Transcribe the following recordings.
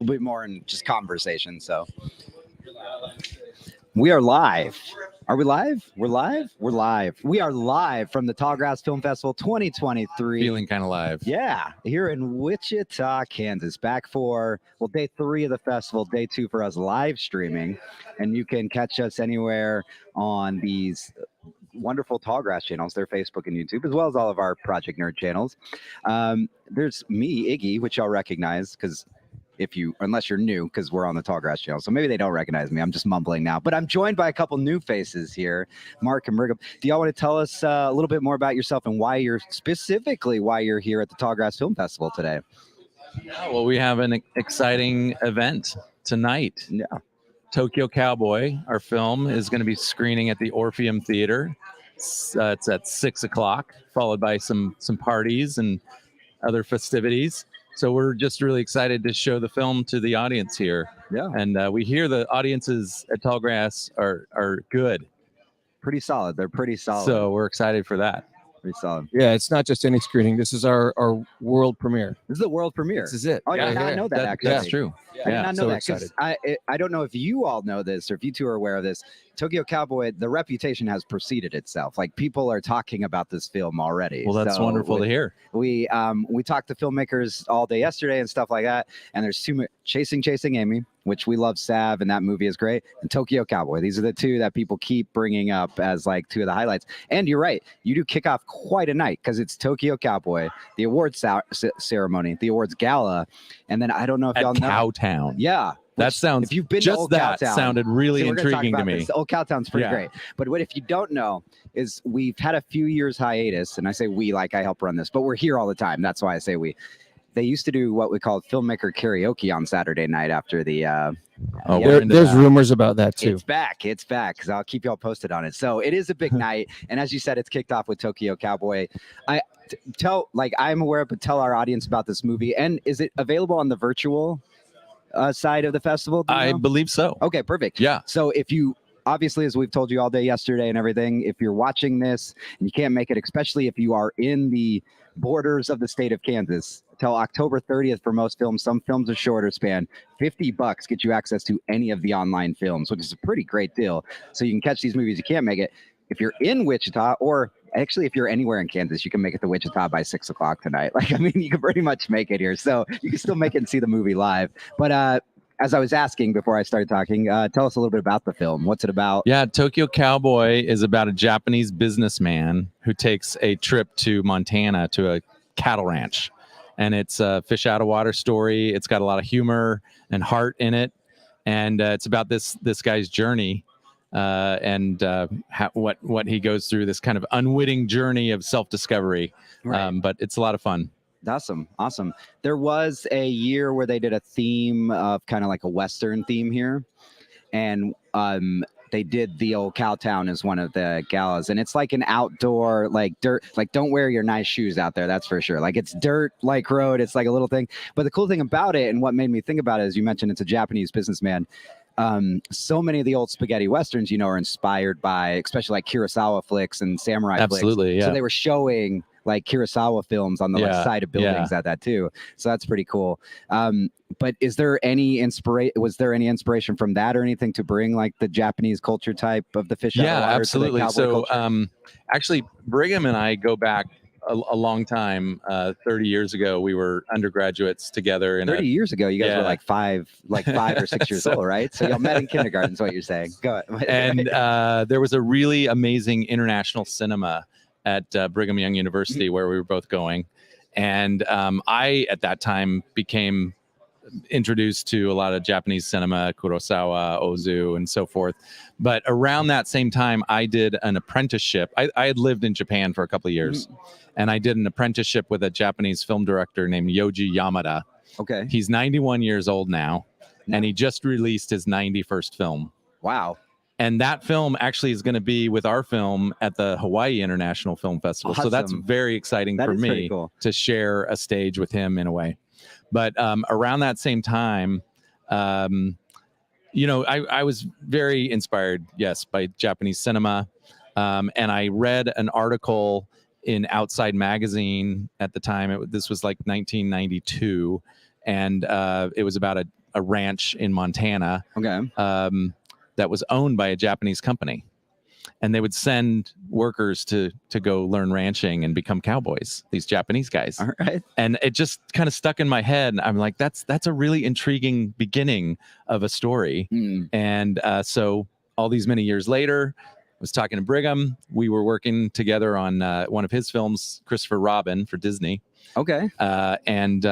little bit more in just conversation. So we are live. Are we live? We're live? We're live. We are live from the Tallgrass Film Festival 2023. Feeling kind of live. Yeah, here in Wichita, Kansas. Back for, well, day 3 of the festival, day 2 for us live streaming. And you can catch us anywhere on these wonderful Tallgrass channels, their Facebook and YouTube, as well as all of our Project Nerd channels. There's me, Iggy, which y'all recognize because unless you're new, because we're on the Tallgrass channel, so maybe they don't recognize me. I'm just mumbling now, but I'm joined by a couple new faces here, Mark and Brigham. Do y'all want to tell us a little bit more about yourself and why you're here at the Tallgrass Film Festival today? Yeah, well, we have an exciting event tonight. Yeah. Tokyo Cowboy, our film, is going to be screening at the Orpheum Theater. It's at 6 o'clock, followed by some parties and other festivities. So we're just really excited to show the film to the audience here. Yeah. And we hear the audiences at Tallgrass are good. Pretty solid. They're pretty solid. So we're excited for that. Pretty solid. Yeah, it's not just any screening. This is our world premiere. This is the world premiere. This is it. Oh, I did not know that, actually. That's true. I did not know so that, because I don't know if you all know this or if you two are aware of this. Tokyo Cowboy, the reputation has preceded itself. Like, people are talking about this film already. Well, that's wonderful to hear. We talked to filmmakers all day yesterday and stuff like that, and there's two: Chasing Amy, which we love, Sav, and that movie is great, and Tokyo Cowboy. These are the two that people keep bringing up as like two of the highlights. And you're right, you do kick off quite a night because it's Tokyo Cowboy, the awards ceremony, the awards gala, and then I don't know if y'all know Cowtown. Yeah. That sounds, if you've been just to Old that Cowtown, sounded really so intriguing to me. This. Old Cowtown's pretty great. But what if you don't know is we've had a few years hiatus, and I say we like I help run this, but we're here all the time. That's why I say we. They used to do what we call filmmaker karaoke on Saturday night after the. There's rumors about that too. It's back because I'll keep y'all posted on it. So it is a big night, and as you said, it's kicked off with Tokyo Cowboy. I'm aware, but tell our audience about this movie. And is it available on the virtual side of the festival? I believe so. Okay, perfect. Yeah. So if you, obviously, as we've told you all day yesterday and everything, if you're watching this and you can't make it, especially if you are in the borders of the state of Kansas, till October 30th for most films. Some films are shorter span. $50 get you access to any of the online films, which is a pretty great deal. So you can catch these movies. You can't make it. If you're in Wichita, or actually if you're anywhere in Kansas, you can make it to Wichita by 6 o'clock tonight. Like, I mean, you can pretty much make it here. So you can still make it and see the movie live. But as I was asking before I started talking, tell us a little bit about the film. What's it about? Yeah, Tokyo Cowboy is about a Japanese businessman who takes a trip to Montana to a cattle ranch. And it's a fish out of water story. It's got a lot of humor and heart in it. And it's about this guy's journey and what he goes through, this kind of unwitting journey of self-discovery. Right. But it's a lot of fun. Awesome. There was a year where they did a theme of kind of like a Western theme here. And they did the Old Cowtown as one of the galas. And it's like an outdoor, like dirt, like don't wear your nice shoes out there. That's for sure. Like, it's dirt like road. It's like a little thing. But the cool thing about it, and what made me think about it, as you mentioned, it's a Japanese businessman. So many of the old spaghetti westerns, are inspired by, especially like Kurosawa flicks and samurai flicks. Absolutely, yeah. So they were showing like Kurosawa films on the side of buildings at that too. So that's pretty cool. But is there any was there any inspiration from that or anything to bring like the Japanese culture type of the fish out of water? Absolutely. To the cowboy culture? Actually, Brigham and I go back a long time. 30 years ago, we were undergraduates together. 30 years ago, you guys were like five or 6 years old, right? So y'all met in kindergarten is what you're saying. Go ahead. And there was a really amazing international cinema at Brigham Young University where we were both going. And I, at that time, became introduced to a lot of Japanese cinema, Kurosawa, Ozu, and so forth. But around that same time, I did an apprenticeship. I had lived in Japan for a couple of years, and I did an apprenticeship with a Japanese film director named Yoji Yamada. Okay. He's 91 years old now, and he just released his 91st film. Wow. And that film actually is going to be with our film at the Hawaii International Film Festival. Awesome. So that's very exciting for me to share a stage with him in a way. But around that same time, I was very inspired, yes, by Japanese cinema. And I read an article in Outside Magazine at the time. This was like 1992. And it was about a ranch in Montana Okay. that was owned by a Japanese company. And they would send workers to go learn ranching and become cowboys, these Japanese guys. All right. And it just kind of stuck in my head. I'm like, that's a really intriguing beginning of a story. And so all these many years later, I was talking to Brigham. We were working together on one of his films, Christopher Robin, for Disney. Okay. And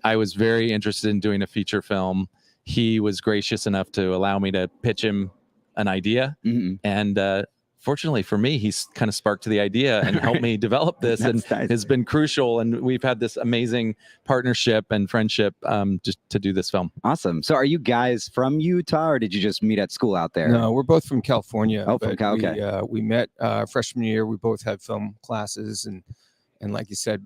I was very interested in doing a feature film. He was gracious enough to allow me to pitch him an idea. And fortunately for me, he's kind of sparked the idea and helped me develop this, and nice. has been crucial. And we've had this amazing partnership and friendship just to do this film. Awesome. So are you guys from Utah, or did you just meet at school out there? No, we're both from California. Oh, from Cal. Okay. We met freshman year. We both had film classes, and like you said,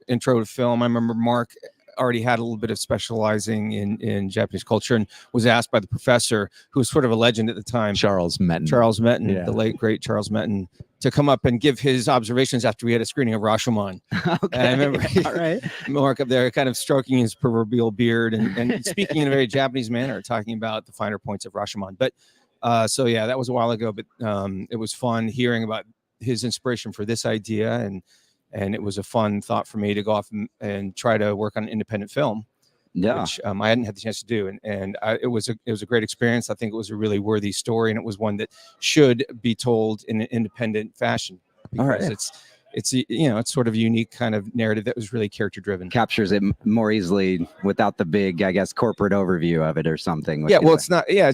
intro to film. I remember Mark already had a little bit of specializing in Japanese culture, and was asked by the professor, who was sort of a legend at the time, Charles Metten, the late great Charles Metten, to come up and give his observations after we had a screening of Rashomon. Okay. And I remember All right. Mark up there kind of stroking his proverbial beard and speaking in a very Japanese manner, talking about the finer points of Rashomon. But so yeah, that was a while ago, but it was fun hearing about his inspiration for this idea, and it was a fun thought for me to go off and try to work on an independent film, which I hadn't had the chance to do. And it was a great experience. I think it was a really worthy story, and it was one that should be told in an independent fashion, because it's sort of a unique kind of narrative that was really character driven. Captures it more easily without the big, I guess, corporate overview of it or something. Yeah, well, it's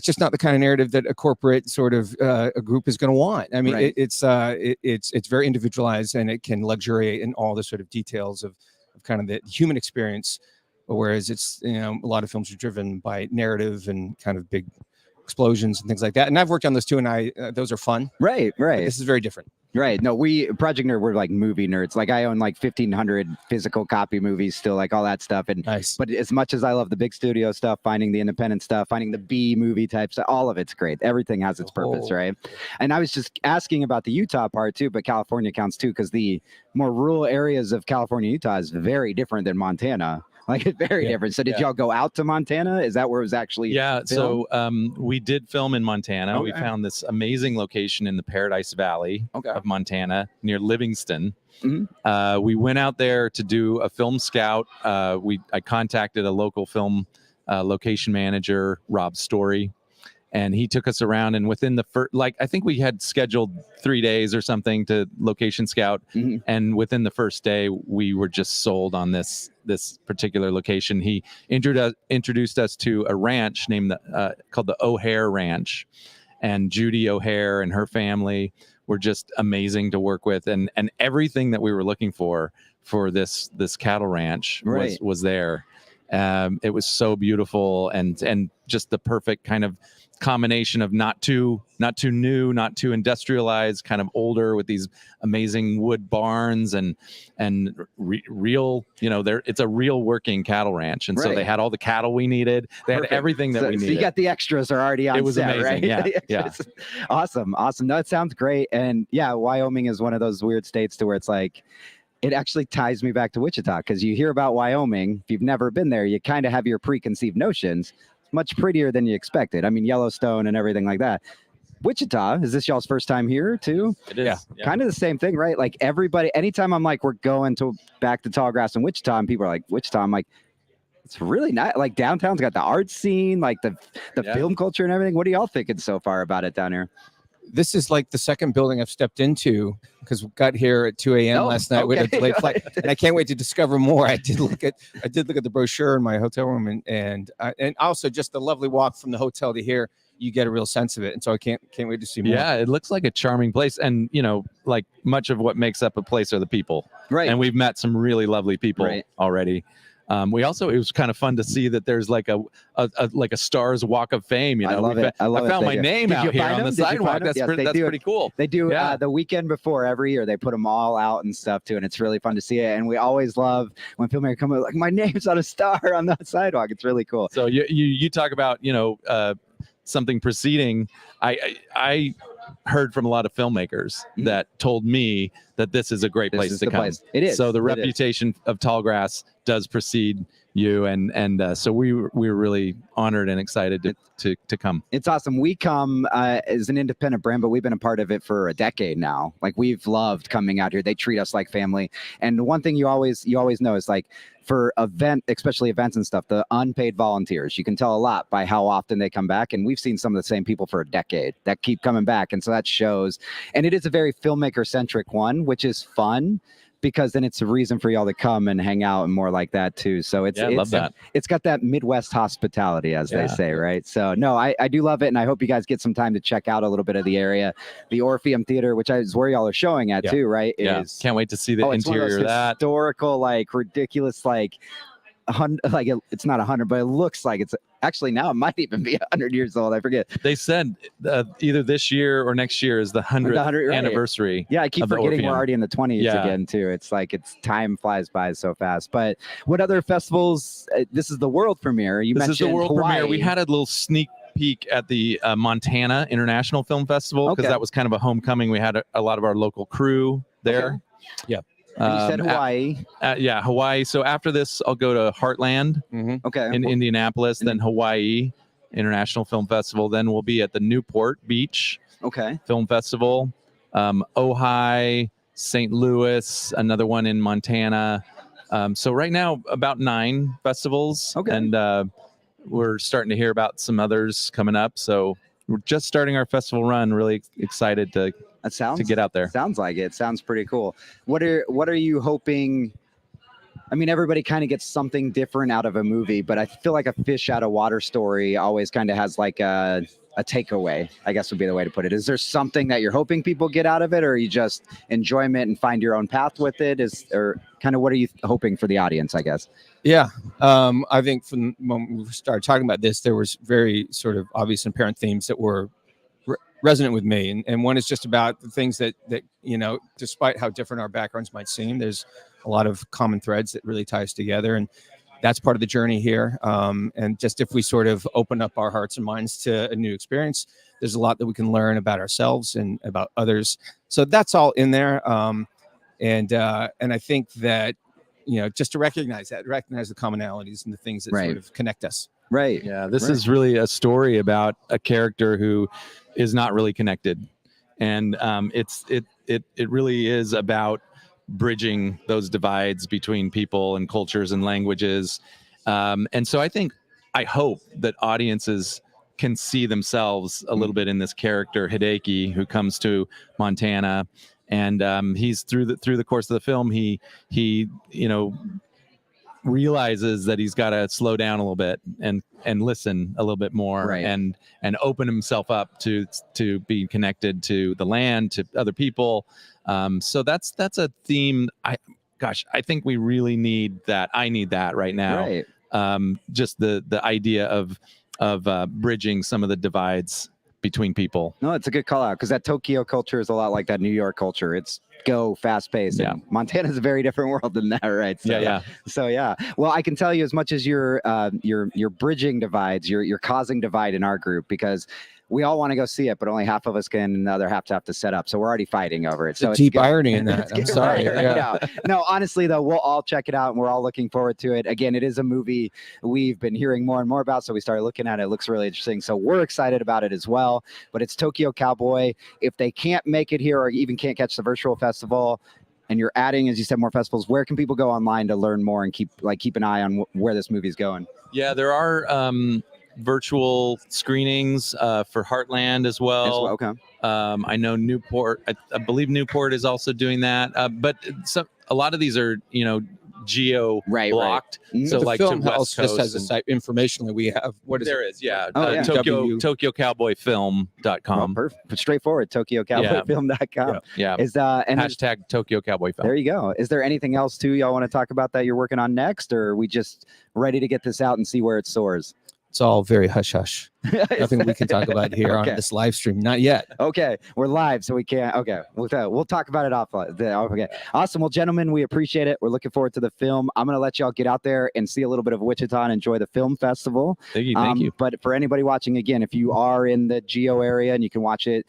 just not the kind of narrative that a corporate sort of a group is going to want. I mean, Right. it's very individualized, and it can luxuriate in all the sort of details of kind of the human experience, whereas it's a lot of films are driven by narrative and kind of big explosions and things like that. And I've worked on those too, and those are fun. Right. But this is very different. Right. No, Project Nerd, we're like movie nerds. Like I own like 1,500 physical copy movies still, like all that stuff. And Nice. But as much as I love the big studio stuff, finding the independent stuff, finding the B movie type stuff, all of it's great. Everything has its purpose, right? And I was just asking about the Utah part too, but California counts too, because the more rural areas of California, Utah is very different than Montana. Like it's very different. So did y'all go out to Montana? Is that where it was actually filmed? So we did film in Montana. Okay. We found this amazing location in the Paradise Valley Okay. of Montana near Livingston. Mhm. We went out there to do a film scout. I contacted a local film location manager, Rob Story, and he took us around. And within the first, I think we had scheduled 3 days or something to location scout. Mhm. And within the first day, we were just sold on this particular location. He introduced us to a ranch named called the O'Hare Ranch, and Judy O'Hare and her family were just amazing to work with, and everything that we were looking for this cattle ranch Right. was there. It was so beautiful, and just the perfect kind of combination of not too new, not too industrialized, kind of older, with these amazing wood barns and real, it's a real working cattle ranch. And so Right. they had all the cattle we needed. They Perfect. had everything that we needed. So you got the extras are already on It was set, amazing. right? Yeah, The yeah. extras. Awesome. No, it sounds great. And yeah, Wyoming is one of those weird states to where it's like, it actually ties me back to Wichita, because you hear about Wyoming. If you've never been there, you kind of have your preconceived notions. It's much prettier than you expected. I mean, Yellowstone and everything like that. Wichita, is this y'all's first time here too? It is. Yeah. Kind of the same thing, right? Like everybody, anytime I'm like, we're going back to Tallgrass and Wichita, and people are like, Wichita, I'm like, it's really not, like downtown's got the art scene, like the film culture and everything. What are y'all thinking so far about it down here? This is like the second building I've stepped into, because we got here at 2 a.m. last night with a delayed flight, and I can't wait to discover more. I did look at the brochure in my hotel room, and also just the lovely walk from the hotel to here. You get a real sense of it, and so I can't wait to see more. Yeah, it looks like a charming place, and like much of what makes up a place are the people. Right. And we've met some really lovely people already. It was kind of fun to see that there's like a Stars Walk of Fame. I love it. I found my name out here on the sidewalk. That's Yes, that's pretty cool. They do Yeah. the weekend before every year. They put them all out and stuff too, and it's really fun to see it. And we always love when filmmakers come out like, my name's on a star on the sidewalk. It's really cool. So you talk about something preceding. I heard from a lot of filmmakers that told me that this is a great place to come. It is. So the It is. reputation of Tallgrass does precede you, and so we were really honored and excited to come. It's awesome. We come as an independent brand, but we've been a part of it for a decade now. Like, we've loved coming out here. They treat us like family. And one thing you always know is, like, for especially events and stuff, the unpaid volunteers, you can tell a lot by how often they come back. And we've seen some of the same people for a decade that keep coming back. And so that shows. And it is a very filmmaker centric one, which is fun, because then it's a reason for y'all to come and hang out and more like that too. So I love that. It's got that Midwest hospitality, as they say, right? So no, I do love it. And I hope you guys get some time to check out a little bit of the area. The Orpheum Theater, which is where y'all are showing at too, right? Can't wait to see the interior of that. Historical, like, ridiculous, like, it's not 100, but it looks like it's actually, now it might even be 100 years old. I forget. They said either this year or next year is the 100th anniversary. Yeah, I keep forgetting we're already in the 20s again too. It's like, time flies by so fast. But what other festivals? This is the world premiere. This is the world premiere. We had a little sneak peek at the Montana International Film Festival, because that was kind of a homecoming. We had a lot of our local crew there. Okay. Yeah. And you said Hawaii. Hawaii. So after this, I'll go to Heartland in Indianapolis, then Hawaii International Film Festival. Then we'll be at the Newport Beach Film Festival, Ojai, St. Louis, another one in Montana. So right now, about 9 festivals. And we're starting to hear about some others coming up. So we're just starting our festival run. Really excited to get out there. Sounds like it. Sounds pretty cool. What are you hoping? I mean, everybody kind of gets something different out of a movie, but I feel like a fish out of water story always kind of has like a takeaway, I guess would be the way to put it. Is there something that you're hoping people get out of it, or are you just enjoyment and find your own path with it? Or kind of what are you hoping for the audience, I guess? Yeah. I think from when we started talking about this, there was very sort of obvious and apparent themes that were resonant with me. And one is just about the things that, despite how different our backgrounds might seem, there's a lot of common threads that really tie us together. And that's part of the journey here. And just if we sort of open up our hearts and minds to a new experience, there's a lot that we can learn about ourselves and about others. So that's all in there. And I think that, just to recognize the commonalities and the things that sort of connect us. Right. Yeah. This is really a story about a character who is not really connected. And it really is about bridging those divides between people and cultures and languages. And so I hope that audiences can see themselves a little bit in this character, Hideki, who comes to Montana. And he's through the course of the film, he realizes that he's got to slow down a little bit and listen a little bit more, and open himself up to be connected to the land, to other people. So that's a theme. I think we really need that. I need that right now. Right. Just the idea of bridging some of the divides between people. No, it's a good call out, because that Tokyo culture is a lot like that New York culture. It's go fast paced. Yeah. Montana's a very different world than that, right? So, So yeah. Well, I can tell you, as much as you're bridging divides, you're causing divide in our group, because we all want to go see it, but only half of us can, and the other half have to set up. So we're already fighting over it. So it's deep irony in that. I'm sorry. No, honestly though, we'll all check it out, and we're all looking forward to it. Again, it is a movie we've been hearing more and more about, so we started looking at it. It looks really interesting. So we're excited about it as well. But it's Tokyo Cowboy. If they can't make it here, or even can't catch the virtual festival, and you're adding, as you said, more festivals, where can people go online to learn more and keep an eye on where this movie's going? Yeah, there are virtual screenings for Heartland as well. Okay. I know Newport. I believe Newport is also doing that. But a lot of these are geo blocked. Mm-hmm. So the like film to West House just has a site informationally. We have TokyoCowboyFilm.com. Perfect. Straightforward. TokyoCowboyFilm.com. Yeah. Is and hashtag Tokyo Cowboy Film. There you go. Is there anything else too y'all want to talk about that you're working on next, or are we just ready to get this out and see where it soars? It's all very hush hush. Nothing we can talk about here on this live stream. Not yet. Okay, we're live, so we can't. Okay, we'll talk about it offline. Okay, awesome. Well, gentlemen, we appreciate it. We're looking forward to the film. I'm gonna let y'all get out there and see a little bit of Wichita and enjoy the film festival. Thank you. But for anybody watching, again, if you are in the Geo area and you can watch it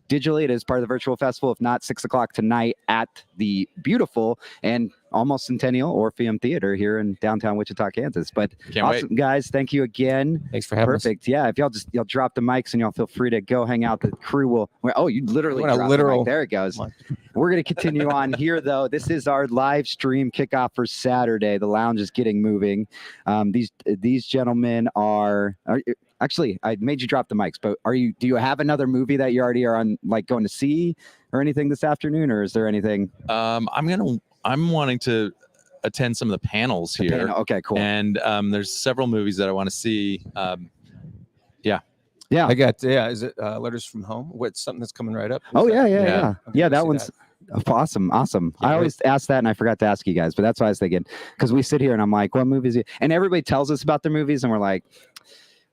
digitally, it is part of the virtual festival. If not, 6 o'clock tonight at the beautiful and almost Centennial Orpheum Theater here in downtown Wichita, Kansas. But Can't wait. awesome, guys. Thank you again. Thanks for having us. Perfect. Yeah. If y'all drop the mics and y'all feel free to go hang out. The crew will. Oh, you literally What a dropped literal the mic. There it goes. mic. We're going to continue on here, though. This is our live stream kickoff for Saturday. The lounge is getting moving. These gentlemen are actually, I made you drop the mics, but do you have another movie that you already are on, like, going to see or anything this afternoon, or is there anything? I'm wanting to attend some of the panels here. Okay, cool. And there's several movies that I want to see. Yeah. I got, is it Letters from Home? What's something that's coming right up? Oh, yeah. Yeah. Yeah, Okay, that see one's awesome. Yeah, I always ask that, and I forgot to ask you guys, but that's what I was thinking. Because we sit here, and I'm like, what movies? And everybody tells us about their movies, and we're like,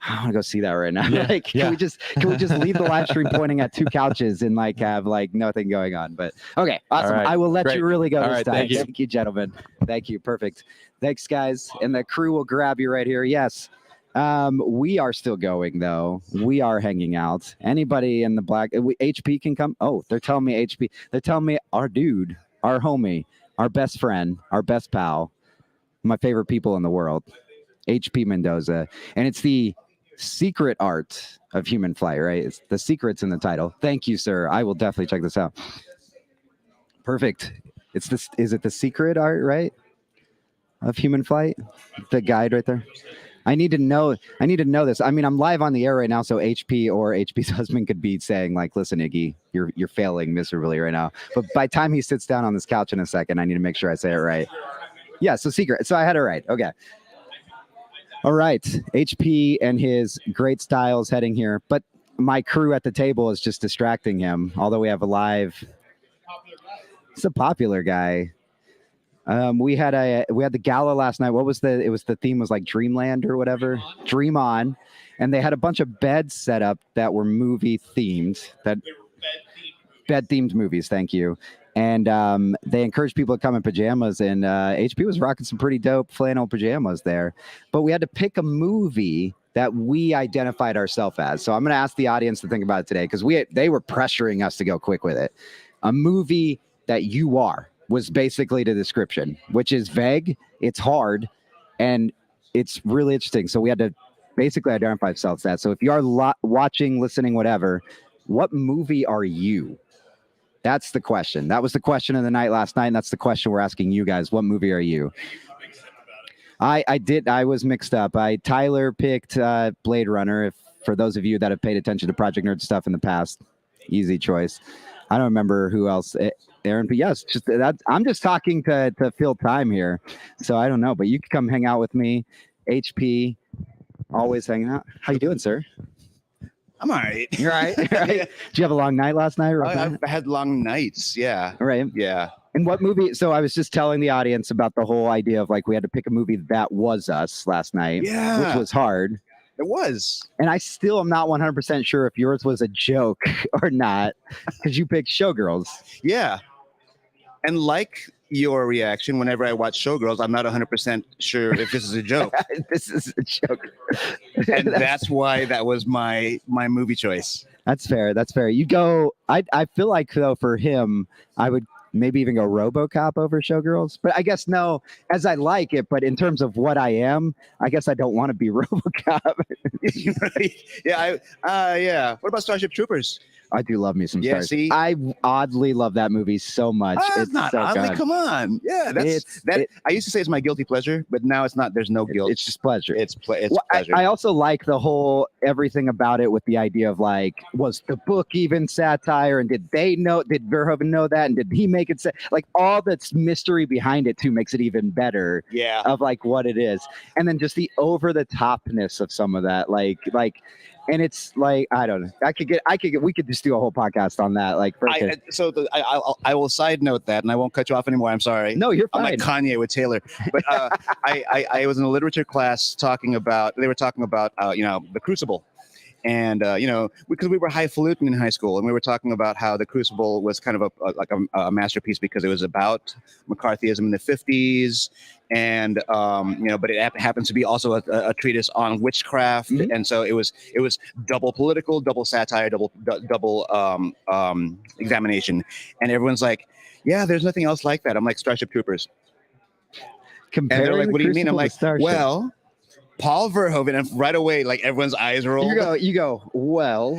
I want to go see that right now. Yeah, Like, can we just leave the live stream pointing at two couches and like have like nothing going on? But okay, awesome. right. I will let Great. you really go All this right, time. thank you. Gentlemen. Thank you. Perfect. Thanks, guys. And the crew will grab you right here. Yes. We are still going though. We are hanging out. Anybody in the black HP can come. Oh, they're telling me HP. They're telling me our dude, our homie, our best friend, our best pal, my favorite people in the world, HP Mendoza. And it's the secret art of human flight, right? It's the secret's in the title. Thank you, sir. I will definitely check this out. Perfect. It's this. Is it the secret art, right? Of human flight? The guide right there. I need to know this. I mean, I'm live on the air right now, so HP or HP's husband could be saying, like, listen, Iggy, you're failing miserably right now. But by the time he sits down on this couch in a second, I need to make sure I say it right. Yeah, so secret. So I had it right. Okay. All right. HP and his great styles heading here. But my crew at the table is just distracting him, although we have a live. It's a popular guy. We had the gala last night. What was the theme was like Dreamland or whatever. Dream On. And they had a bunch of beds set up that were movie themed. Bed themed movies, thank you. And they encouraged people to come in pajamas, and HP was rocking some pretty dope flannel pajamas there. But we had to pick a movie that we identified ourselves as. So I'm going to ask the audience to think about it today, because they were pressuring us to go quick with it. A movie that you are was basically the description, which is vague, it's hard, and it's really interesting. So we had to basically identify ourselves as. So if you are watching, listening, whatever, what movie are you? That's the question. That was the question of the night last night, and that's the question we're asking you guys. What movie are you? I did. I was mixed up. Tyler picked Blade Runner. For those of you that have paid attention to Project Nerd stuff in the past, easy choice. I don't remember who else. Aaron, but yes, just that. I'm just talking to fill time here, so I don't know. But you can come hang out with me. HP, always hanging out. How you doing, sir? I'm all right. You're all right. Right? Did you have a long night last night? I've had long nights. Yeah. Right. Yeah. And what movie? So I was just telling the audience about the whole idea of like we had to pick a movie that was us last night, Yeah. which was hard. It was. And I still am not 100% sure if yours was a joke or not, because you picked Showgirls. Yeah. And like your reaction, whenever I watch Showgirls, I'm not 100% sure if this is a joke. This is a joke. And that's why that was my movie choice. That's fair. That's fair. You go. I feel like though for him, I would maybe even go RoboCop over Showgirls. But I guess no, as I like it. But in terms of what I am, I guess I don't want to be RoboCop. Right? Yeah. Yeah. What about Starship Troopers? I do love me some Yeah, stars. see? I oddly love that movie so much. It's not so oddly. good. Come on. Yeah. I used to say it's my guilty pleasure, but now it's not. There's no guilt. It's just pleasure. It's Well, pleasure. I also like the whole everything about it with the idea of like, was the book even satire? And did Verhoeven know that? And did he make it like all that's mystery behind it too makes it even better Yeah. of like what it is. And then just the over the topness of some of that, like, and it's like, I don't know. We could just do a whole podcast on that. Like, I will side note that, and I won't cut you off anymore. I'm sorry. no, you're I'm fine. like Kanye with Taylor, but I was in a literature class they were talking about the Crucible, and because we were highfalutin in high school, and we were talking about how the Crucible was kind of a masterpiece because it was about McCarthyism in the 50s, and but it happens to be also a treatise on witchcraft, and so it was double political, double satire, double examination, and everyone's like, yeah, there's nothing else like that. I'm like, Starship Troopers. And they're like, Comparing what do you mean? I'm Crucible to like, Starship. well, Paul Verhoeven, and right away, like everyone's eyes roll. You go, well,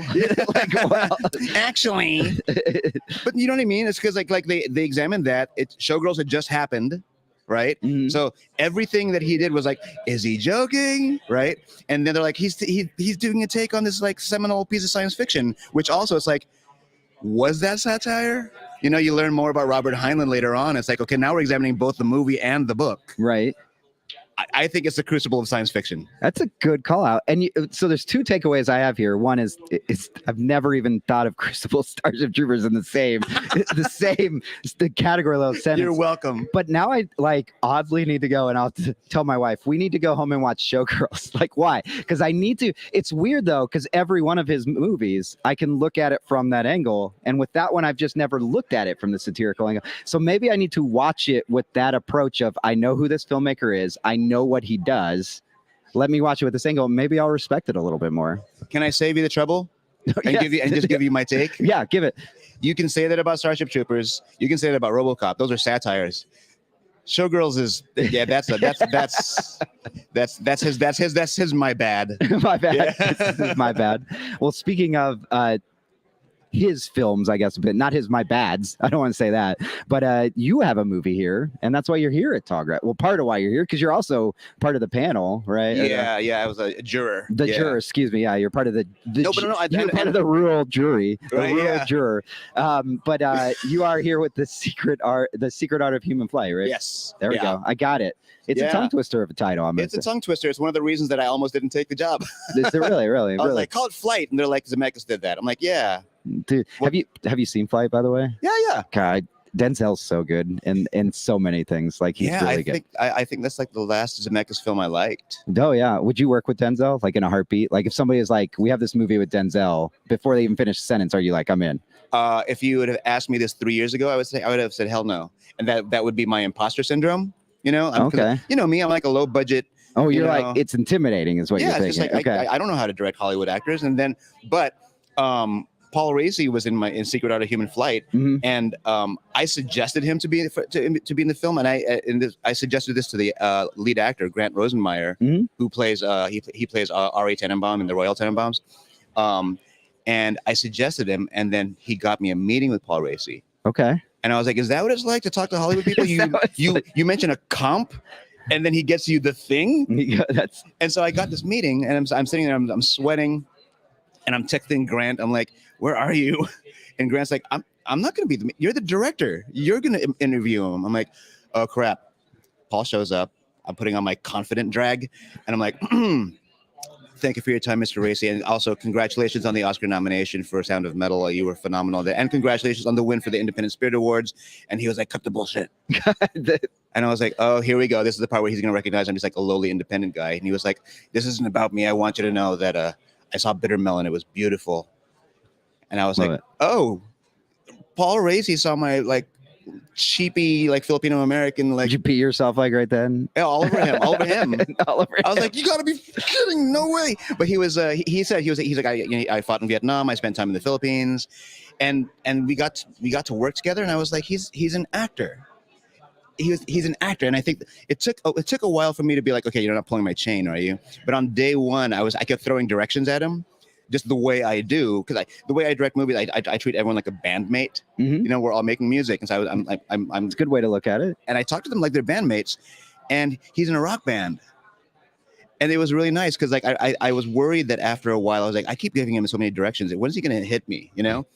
like, well, Actually, but you know what I mean? It's because like they examined that Showgirls had just happened, right? Mhm. So everything that he did was like, is he joking, right? And then they're like, he's doing a take on this like seminal piece of science fiction, which also it's like, was that satire? You know, you learn more about Robert Heinlein later on. It's like, okay, now we're examining both the movie and the book. right. I think it's the crucible of science fiction. That's a good call out. And so there's two takeaways I have here. One is I've never even thought of Crucible Starship Troopers in the same the category level sentence. You're welcome. But now I like oddly need to go and I'll tell my wife we need to go home and watch Showgirls. Like why? Because I need to. It's weird though because every one of his movies I can look at it from that angle, and with that one I've just never looked at it from the satirical angle. So maybe I need to watch it with that approach of I know who this filmmaker is. I know what he does. Let me watch it with this angle. Maybe I'll respect it a little bit more. Can I save you the trouble and Yes. just give you my take? Yeah, give it. You can say that about Starship Troopers. You can say that about RoboCop. Those are satires. Showgirls is that's his my bad. My bad. Yeah. This is my bad. Well, speaking of his films, I guess, but not his my bads. I don't want to say that. But you have a movie here, and that's why you're here at Tallgrass. Well, part of why you're here because you're also part of the panel, right? Yeah, I was a juror. The Yeah. excuse me. Yeah, you're part of the No, but no, you're part of the rural jury, the Right, rural yeah. juror. But you are here with the secret art of human flight, right? Yes. There we go. I got it. It's a Yeah. tongue twister of a title. I'm It's a tongue twister. It's one of the reasons that I almost didn't take the job. Is it really? I was like, call it Flight, and they're like, Zemeckis did that. I'm like, yeah, Dude, What- have you seen Flight, by the way? yeah. God, Denzel's so good in so many things. Like he's Yeah, really good. I think that's like the last Zemeckis film I liked. Oh yeah. Would you work with Denzel like in a heartbeat? Like if somebody is like, we have this movie with Denzel, before they even finish the sentence, are you like, I'm in? If you would have asked me this 3 years ago, I would have said hell no, and that would be my imposter syndrome. You know, 'cause Okay. You know me, I'm like a low budget. Oh, You you're know. like, it's intimidating, is what Yeah, you're it's thinking. just like Okay. I don't know how to direct Hollywood actors, but Paul Raci was in Secret Art of Human Flight, Mhm. and I suggested him to be in the film, and I suggested this to the lead actor Grant Rosenmeyer, Mhm. who plays he plays R.A. Tenenbaum in the Royal Tenenbaums, and I suggested him, and then he got me a meeting with Paul Raci, Okay. and I was like, is that what it's like to talk to Hollywood people? Is that what it's like? You mention a comp, and then he gets you the thing. That's And so I got this meeting, and I'm sitting there, I'm sweating, and I'm texting Grant. I'm like, "Where are you?" And Grant's like, "I'm not going to be you're the director. You're going to interview him." I'm like, "Oh crap!" Paul shows up. I'm putting on my confident drag, and I'm like, "Thank you for your time, Mr. Raci, and also congratulations on the Oscar nomination for Sound of Metal. You were phenomenal there, and congratulations on the win for the Independent Spirit Awards." And he was like, "Cut the bullshit." And I was like, oh, here we go. This is the part where he's going to recognize I'm just like a lowly independent guy. And he was like, this isn't about me. I want you to know that I saw Bitter Melon. It was beautiful. And I was Love like, it. oh, Paul Raci saw my like cheapy, like Filipino American, like did you pee yourself like right then? yeah, all over him, all over him. All over I was him. like, you gotta be kidding. No way. But he was, he's like, I fought in Vietnam. I spent time in the Philippines, and we got to work together. And I was like, he's an actor. He's an actor, and I think it took a while for me to be like, okay, you're not pulling my chain, are you? But on day one, I kept throwing directions at him, just the way I do, because the way I direct movies, I treat everyone like a bandmate. Mhm. You know, we're all making music, and so I'm It's a good way to look at it. and I talked to them like they're bandmates, and he's in a rock band. And it was really nice because like I was worried that after a while I was like, I keep giving him so many directions. When is he going to hit me? You know?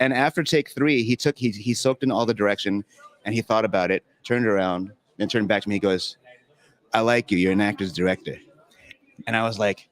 And after take 3, he soaked in all the direction, and he thought about it, turned around, then turned back to me. He goes, I like you. You're an actor's director. And I was like,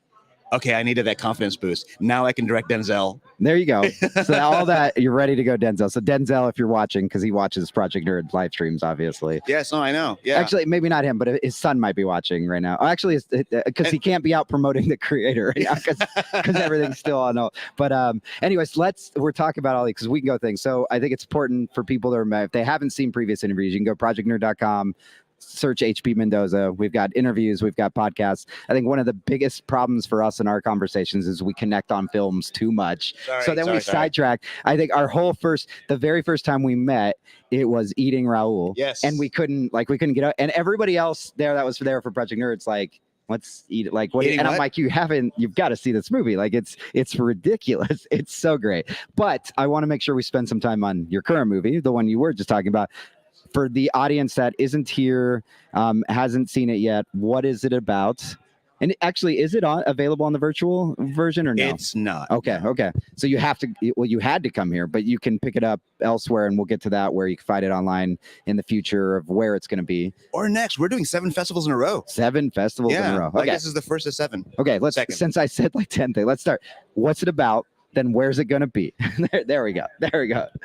okay, I needed that confidence boost. Now I can direct Denzel. There you go. So all that you're ready to go, Denzel. So Denzel, if you're watching, because he watches Project Nerd live streams, obviously. Yes, no, I know. Yeah. Actually, maybe not him, but his son might be watching right now. Oh, actually, because he can't be out promoting the creator right now because everything's still on hold. But anyways, we're talking about all these because we can go things. So I think it's important for people to remember if they haven't seen previous interviews, you can go projectnerd.com. search HP Mendoza. We've got interviews, we've got podcasts. I think one of the biggest problems for us in our conversations is we connect on films too much. So then we sidetrack. I think the very first time we met, it was eating Raul. Yes. And we couldn't get out. And everybody else there that was there for Project Nerds, like, let's eat it. Like, what? Eating And I'm what? like, you've got to see this movie. Like, it's ridiculous. It's so great. But I want to make sure we spend some time on your current movie, the one you were just talking about. For the audience that isn't here, hasn't seen it yet, what is it about? And actually, is it available on the virtual version or no? It's not. Okay. So you had to come here, but you can pick it up elsewhere, and we'll get to that where you can find it online in the future of where it's going to be. Or next, we're doing 7 festivals in a row. 7 festivals in a row. Like Okay. this is the first of 7. Okay. Second. Since I said like 10 things, let's start. What's it about? Then where's it going to be? there we go.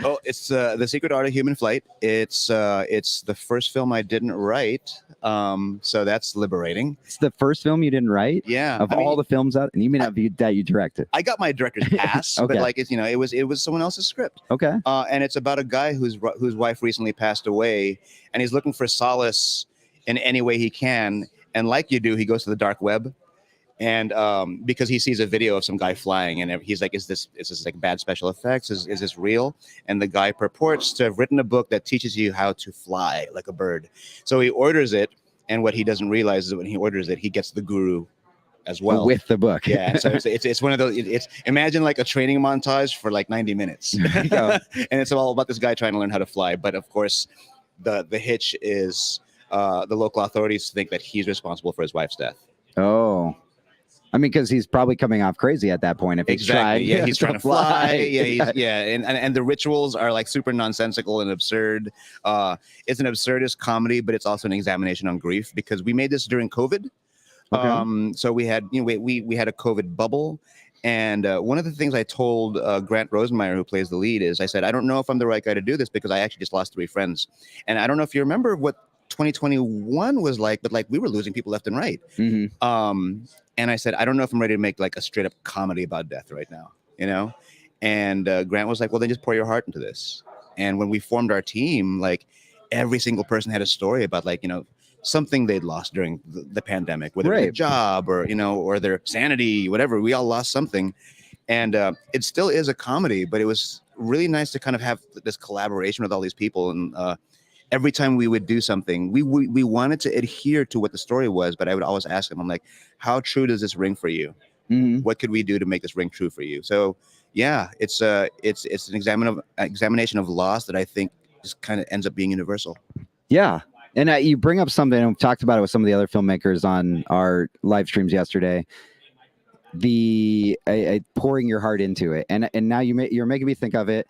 Oh, it's The Secret Art of Human Flight. It's the first film I didn't write. So that's liberating. It's the first film you didn't write? Yeah. Of all the films out, and you may not be that you directed. I got my director's pass, Okay. but like it was someone else's script. Okay. And it's about a guy whose wife recently passed away, and he's looking for solace in any way he can. And like you do, he goes to the dark web, and because he sees a video of some guy flying, and he's like, "Is this like bad special effects? Is this real?" And the guy purports to have written a book that teaches you how to fly like a bird. So he orders it, and what he doesn't realize is that when he orders it, he gets the guru as well With the book. Yeah, so it's one of those. It's imagine like a training montage for like 90 minutes, and it's all about this guy trying to learn how to fly. But of course, the hitch is the local authorities think that he's responsible for his wife's death. Oh, I mean, because he's probably coming off crazy at that point. If he's Exactly. trying, Yeah, he's trying to fly. And the rituals are like super nonsensical and absurd. It's an absurdist comedy, but it's also an examination on grief because we made this during COVID. Okay. So we had we had a COVID bubble. And one of the things I told Grant Rosenmeyer, who plays the lead, is I said, I don't know if I'm the right guy to do this because I actually just lost 3 friends. And I don't know if you remember what 2021 was like, but like we were losing people left and right. Mm-hmm. And I said, I don't know if I'm ready to make like a straight up comedy about death right now, And Grant was like, well, then just pour your heart into this. And when we formed our team, like every single person had a story about like, something they'd lost during the pandemic, whether it was a job or, or their sanity, whatever. We all lost something. And it still is a comedy, but it was really nice to kind of have this collaboration with all these people. And every time we would do something, we wanted to adhere to what the story was, but I would always ask them, I'm like, how true does this ring for you? Mm-hmm. What could we do to make this ring true for you? So yeah, it's an examination of loss that I think just kind of ends up being universal. Yeah. And you bring up something, and we've talked about it with some of the other filmmakers on our live streams yesterday, the pouring your heart into it. And now you're making me think of it.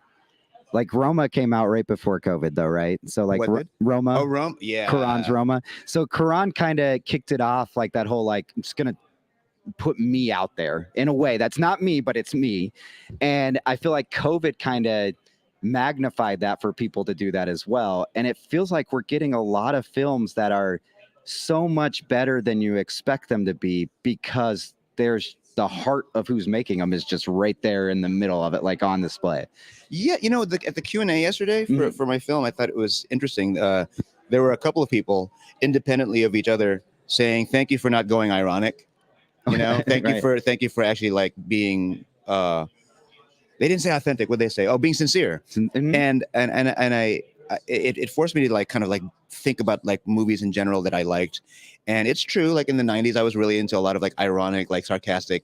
Like Roma came out right before COVID, though, right? So like Roma. Oh, Roma, yeah. Quran's Roma. So Quran kind of kicked it off, like that whole like, I'm just gonna put me out there in a way that's not me, but it's me. And I feel like COVID kind of magnified that for people to do that as well. And it feels like we're getting a lot of films that are so much better than you expect them to be because there's the heart of who's making them is just right there in the middle of it, like on display. Yeah, at the Q&A yesterday for my film, I thought it was interesting. There were a couple of people independently of each other saying, thank you for not going ironic. Thank you for actually like being they didn't say authentic. What they say? Oh, being sincere. Mm-hmm. And it forced me to like kind of like think about like movies in general that I liked. And it's true, like in the 90s, I was really into a lot of like ironic, like sarcastic,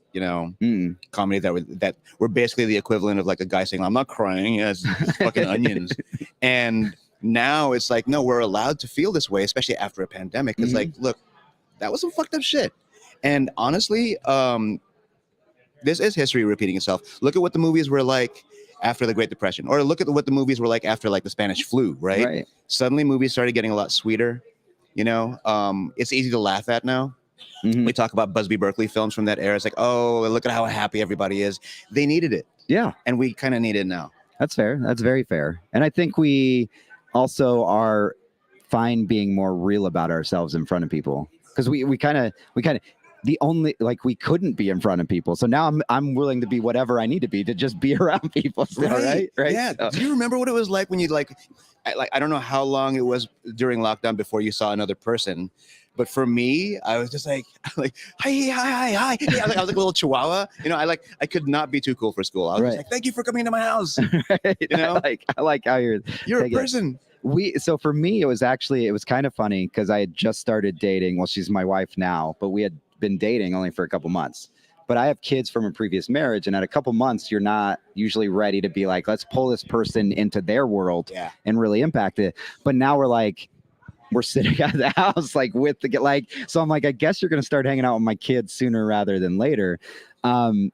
comedy that were basically the equivalent of like a guy saying, I'm not crying, it's fucking onions. And now it's like, no, we're allowed to feel this way, especially after a pandemic. It's like, look, that was some fucked up shit. And honestly, this is history repeating itself. Look at what the movies were like after the Great Depression, or look at what the movies were like after like the Spanish flu, right? Suddenly movies started getting a lot sweeter. It's easy to laugh at now. Mm-hmm. We talk about Busby Berkeley films from that era. It's like, oh, look at how happy everybody is. They needed it. Yeah. And we kind of need it now. That's fair. That's very fair. And I think we also are fine being more real about ourselves in front of people. Because we kind of the only, like, we couldn't be in front of people. So now I'm willing to be whatever I need to be to just be around people still, right? Yeah. So, Do you remember what it was like when you I don't know how long it was during lockdown before you saw another person, but for me, I was just like hi. Yeah, I was like a little chihuahua. I could not be too cool for school. I was just like, thank you for coming to my house. right? I like how you're a person. So for me, it was kind of funny because I had just started dating. Well, she's my wife now, but we had been dating only for a couple months. But I have kids from a previous marriage, and at a couple months, you're not usually ready to be like, let's pull this person into their world and really impact it. But now we're sitting at the house so I'm like, I guess you're going to start hanging out with my kids sooner rather than later.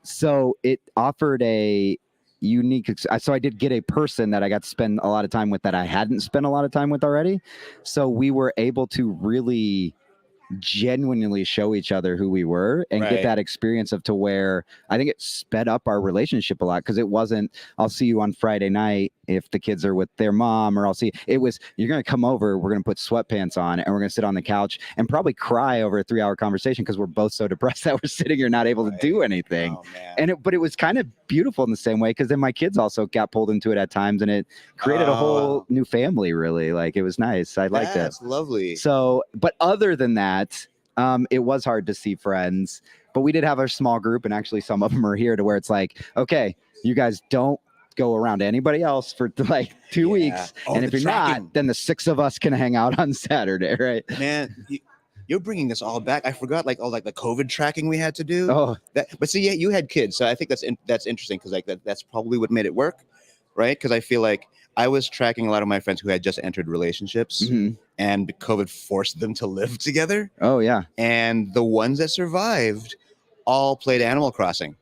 So it offered a unique, so I did get a person that I got to spend a lot of time with that I hadn't spent a lot of time with already. So we were able to really genuinely show each other who we were and get that experience to where I think it sped up our relationship a lot, because it wasn't, I'll see you on Friday night if the kids are with their mom, or it was, you're going to come over, we're going to put sweatpants on, and we're going to sit on the couch and probably cry over a 3-hour conversation because we're both so depressed that we're sitting here not able to do anything. But it was kind of beautiful in the same way, because then my kids also got pulled into it at times, and it created a whole new family, really. Like, it was nice. I liked it. That's lovely. So, but other than that, it was hard to see friends, but we did have our small group, and actually some of them are here, to where it's like, okay, you guys don't go around to anybody else for like 2 weeks. And if you're not, then the 6 of us can hang out on Saturday, right? Man, you're bringing this all back. I forgot all the COVID tracking we had to do. Oh, but see, you had kids, so I think that's interesting, because that's probably what made it work, right? Because I feel like I was tracking a lot of my friends who had just entered relationships, and COVID forced them to live together. Oh yeah, and the ones that survived all played Animal Crossing.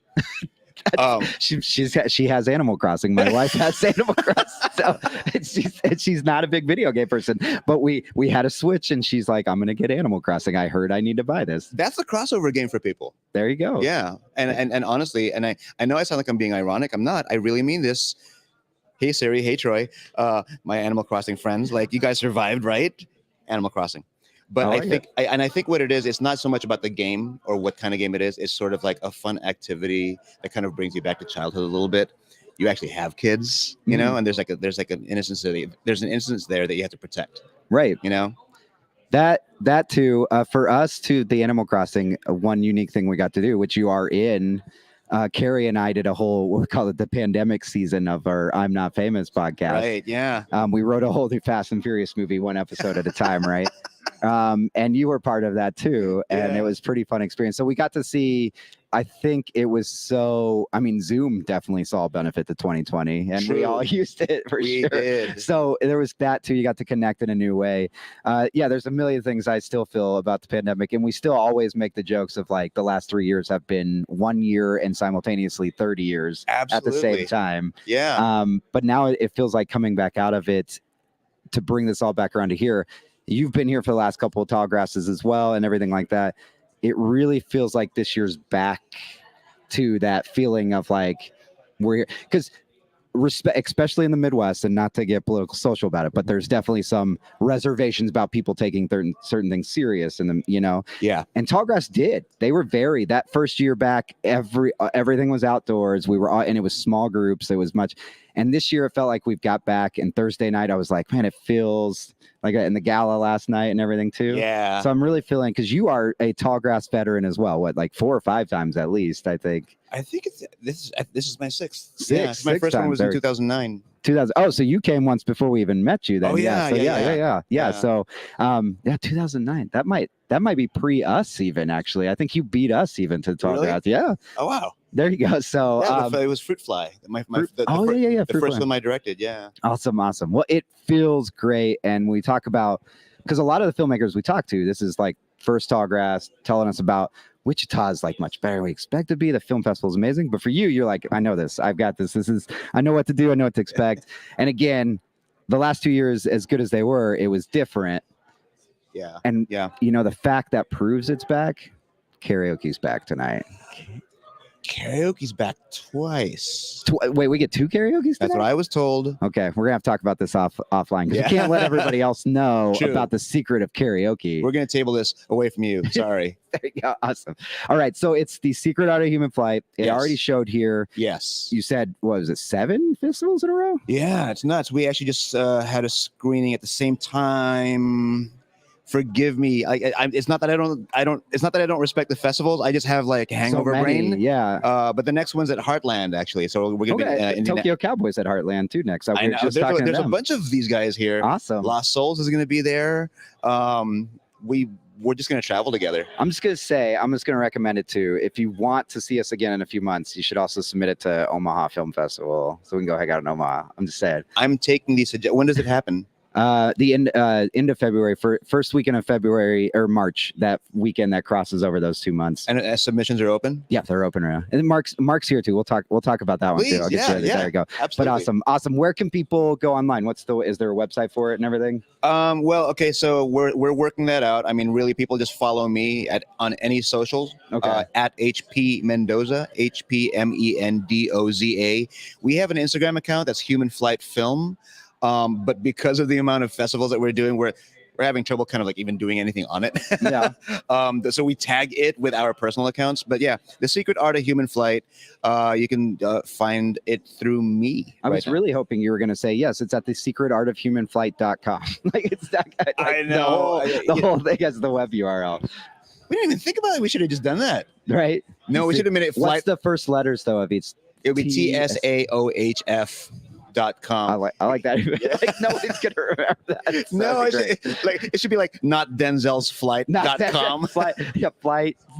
She has Animal Crossing. My wife has Animal Crossing. So she's not a big video game person, but we had a Switch, and she's like, I'm gonna get Animal Crossing. I heard I need to buy this. That's a crossover game for people. There you go. Yeah, and honestly, and I know I sound like I'm being ironic. I'm not. I really mean this. Hey Siri, hey Troy, my Animal Crossing friends. Like, you guys survived, right? Animal Crossing. But I think what it is, it's not so much about the game or what kind of game it is. It's sort of like a fun activity that kind of brings you back to childhood a little bit. You actually have kids, you know, and there's an innocence there that you have to protect. Right. You know? That too, for us too, the Animal Crossing, one unique thing we got to do, which you are in, Carrie and I did a whole, we'll call it the pandemic season of our I'm Not Famous podcast. Right, yeah. We wrote a whole new Fast and Furious movie, one episode at a time, right? And you were part of that too. And it was pretty fun experience. So we got to see, I think it was Zoom definitely saw a benefit to 2020, and we all used it for sure. Did. So there was that too. You got to connect in a new way. There's a million things I still feel about the pandemic, and we still always make the jokes of like the last 3 years have been 1 year and simultaneously 30 years at the same time. Yeah. But now it feels like coming back out of it to bring this all back around to here. You've been here for the last couple of tall grasses as well and everything like that. It really feels like this year's back to that feeling of like we're here, because especially in the Midwest, and not to get political social about it, but there's definitely some reservations about people taking certain things serious, and and Tallgrass did. They were that first year back, everything was outdoors. We were all, and it was small groups. It was much. And this year it felt like we've got back. And Thursday night I was like, man, it feels like in the gala last night and everything too. Yeah. So I'm really feeling, because you are a Tallgrass veteran as well. What, like 4 or 5 times at least, I think. I think this is my sixth. Sixth. My first one was in 2009. 2000. Oh, so you came once before we even met you then. Oh yeah. Yeah. So 2009. That might be pre us even, actually. I think you beat us even to Tallgrass. Really? Yeah. Oh wow. There you go. So it was Fruit Fly. The first film I directed. Yeah. Awesome. Well, it feels great. And we talk about, because a lot of the filmmakers we talk to, this is like first Tallgrass telling us about Wichita is like much better than we expect to be. The film festival is amazing. But for you, you're like, I know this. I've got this. I know what to do. I know what to expect. And again, the last 2 years, as good as they were, it was different. Yeah. And the fact that proves it's back, karaoke's back tonight. Karaoke's back twice. Wait, we get 2 karaoke's That's today? what I was told. Okay, we're gonna have to talk about this offline because Yeah. we can't let everybody else know True. about the secret of karaoke. We're gonna table this away from you. Sorry. There you go. Awesome. All right, so it's the Secret Art of Human Flight. It Yes. already showed here. Yes. You said, what was it, 7 festivals in a row? Yeah, it's nuts. We actually just had a screening at the same time. Forgive me. It's not that I don't. It's not that I don't respect the festivals. I just have like hangover So many, brain. yeah. But the next one's at Heartland actually. So we're gonna Okay, be Tokyo Cowboys at Heartland too next. So I we're know. just talking to There's a them. bunch of these guys here. Awesome. Lost Souls is gonna be there. We're just gonna travel together. I'm just gonna recommend it too. If you want to see us again in a few months, you should also submit it to Omaha Film Festival so we can go hang out in Omaha. I'm just saying. I'm taking these. When does it happen? The end of February, first weekend of February or March, that weekend that crosses over those 2 months. And submissions are open. Yeah, they're open around. And then Mark's here too. We'll talk about that one Please, too. I'll get yeah, you ready. yeah. There you go. Absolutely. But awesome. Where can people go online? Is there a website for it and everything? Well, okay, so we're working that out. I mean, really, people just follow me on any socials. Okay. At HP Mendoza, HPMendoza. We have an Instagram account that's Human Flight Film. But because of the amount of festivals that we're doing, we're having trouble kind of like even doing anything on it. Yeah. So we tag it with our personal accounts. But yeah, The Secret Art of Human Flight, you can find it through me. I was really hoping you were going to say, yes, it's at thesecretartofhumanflight.com. Like it's that like I know. The whole thing has the web URL, We didn't even think about it. We should have just done that. right? No, we should have made it What's flight. the first letters though of each? It would be TSAOHF.com. I like that. Like nobody's gonna remember that. No, it should be like not Denzel's flight.com. Flight,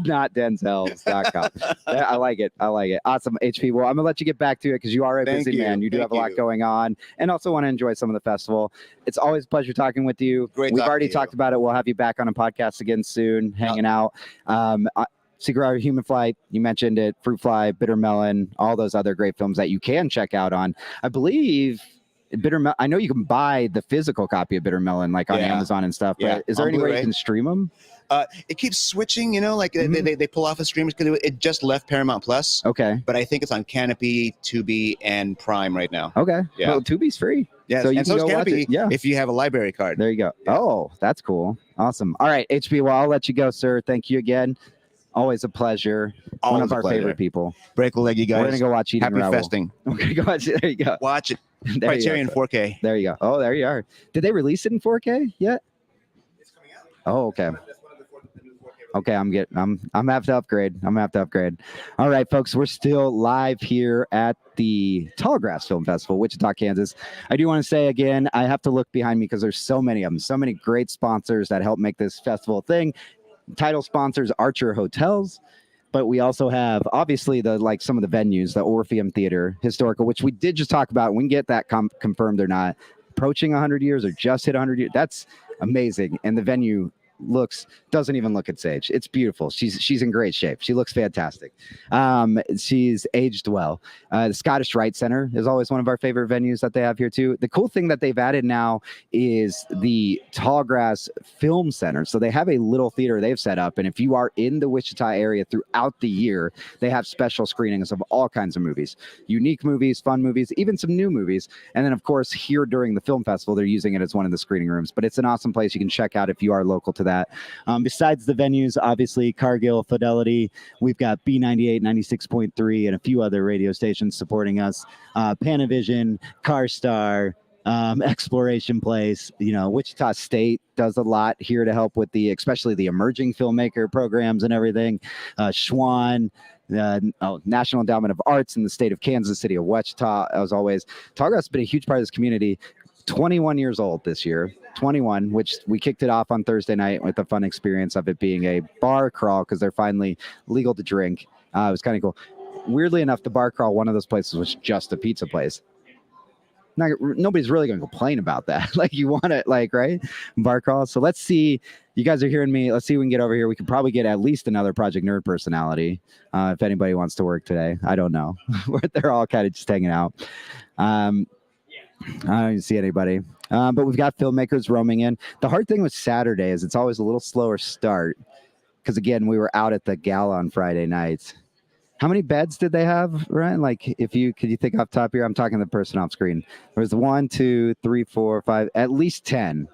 not Denzel's.com. Yeah, I like it. Awesome, HP. Well, I'm gonna let you get back to it because you are a Thank busy you. man. You do Thank have a lot you. going on, and also want to enjoy some of the festival. It's always a pleasure talking with you. Great We've talking already to you. talked about it. We'll have you back on a podcast again soon, hanging out. Secret Art of Human Flight, you mentioned it, Fruit Fly, Bitter Melon, all those other great films that you can check out on. I believe I know you can buy the physical copy of Bitter Melon like on Yeah. Amazon and stuff, but Yeah, is there on any way you Blu-ray. can stream them? It keeps switching, like Mhm. they pull off a stream because it just left Paramount Plus, Okay. but I think it's on Canopy, Tubi, and Prime right now. Okay. Yeah. Well, Tubi's free. Yeah, So you and can so is go watch Canopy it. Yeah. if you have a library card. There you go. Yeah. Oh, that's cool. Awesome. All right, HB. Well, I'll let you go, sir. Thank you again. Always a pleasure. One Always of a our pleasure. favorite people. Break a leg, you We're guys. gonna go watch Eating Happy Raoul. festing. We're gonna go watch it. There you go. Watch it. There you Criterion go. 4K. There you go. Oh, there you are. Did they release it in 4K yet? It's coming out. Oh, okay. That's one of the new 4K. Okay, I'm gonna have to upgrade. All right, folks, we're still live here at the Tallgrass Film Festival, Wichita, Kansas. I do want to say again, I have to look behind me because there's so many of them, so many great sponsors that help make this festival a thing. Title sponsors Archer Hotels, but we also have obviously some of the venues, the Orpheum Theater, historical, which we did just talk about. We can get that confirmed or not. Approaching 100 years or just hit 100 years. That's amazing, and the venue doesn't even look its age. It's beautiful. She's in great shape. She looks fantastic. She's aged well. The Scottish Rite Center is always one of our favorite venues that they have here too. The cool thing that they've added now is the Tallgrass Film Center. So they have a little theater they've set up, and if you are in the Wichita area throughout the year, they have special screenings of all kinds of movies, unique movies, fun movies, even some new movies. And then of course here during the film festival, they're using it as one of the screening rooms. But it's an awesome place you can check out if you are local to that. Besides the venues, obviously Cargill, Fidelity, we've got B98, 96.3, and a few other radio stations supporting us. Panavision, CarStar, Exploration Place. Wichita State does a lot here to help with especially the emerging filmmaker programs and everything. Schwann. National Endowment of Arts in the state of Kansas, city of Wichita, as always. Tallgrass has been a huge part of this community. 21 years old this year, 21, which we kicked it off on Thursday night with the fun experience of it being a bar crawl because they're finally legal to drink. It was kind of cool. Weirdly enough, the bar crawl, one of those places was just a pizza place. Nobody's really going to complain about that. You want it, right? Bar crawl. So let's see. You guys are hearing me. Let's see if we can get over here. We could probably get at least another Project Nerd personality if anybody wants to work today. I don't know. They're all kind of just hanging out. I don't even see anybody. But we've got filmmakers roaming in. The hard thing with Saturday is it's always a little slower start because, again, we were out at the gala on Friday nights. How many beds did they have, Ryan? Like, could you think off the top here? I'm talking to the person off screen. There was 1, 2, 3, 4, 5, at least 10.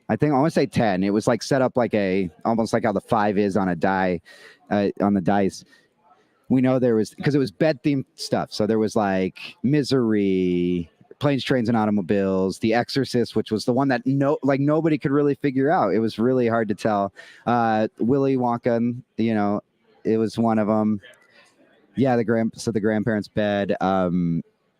I want to say 10. It was like set up like almost like how the 5 is on a die, on the dice. We know there was, because it was bed themed stuff. So there was like Misery, Planes, Trains, and Automobiles, The Exorcist, which was the one that nobody could really figure out. It was really hard to tell. Willy Wonka, it was one of them. Yeah, the grandparents' bed. I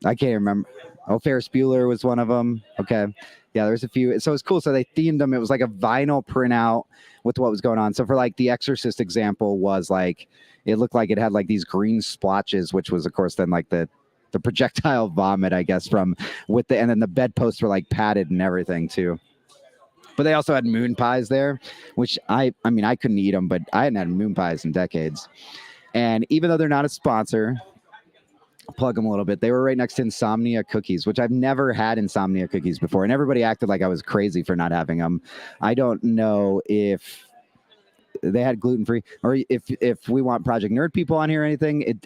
can't remember. Oh, Ferris Bueller was one of them. Okay. Yeah, there's a few. So it was cool. So they themed them. It was like a vinyl printout with what was going on. So for like the Exorcist example was like, it looked like it had like these green splotches, which was of course then like the projectile vomit, I guess, and then the bedposts were like padded and everything too. But they also had moon pies there, which I couldn't eat them, but I hadn't had moon pies in decades. And even though they're not a sponsor, I'll plug them a little bit. They were right next to Insomnia cookies, which I've never had Insomnia cookies before. And everybody acted like I was crazy for not having them. I don't know if they had gluten-free or if we want Project Nerd people on here or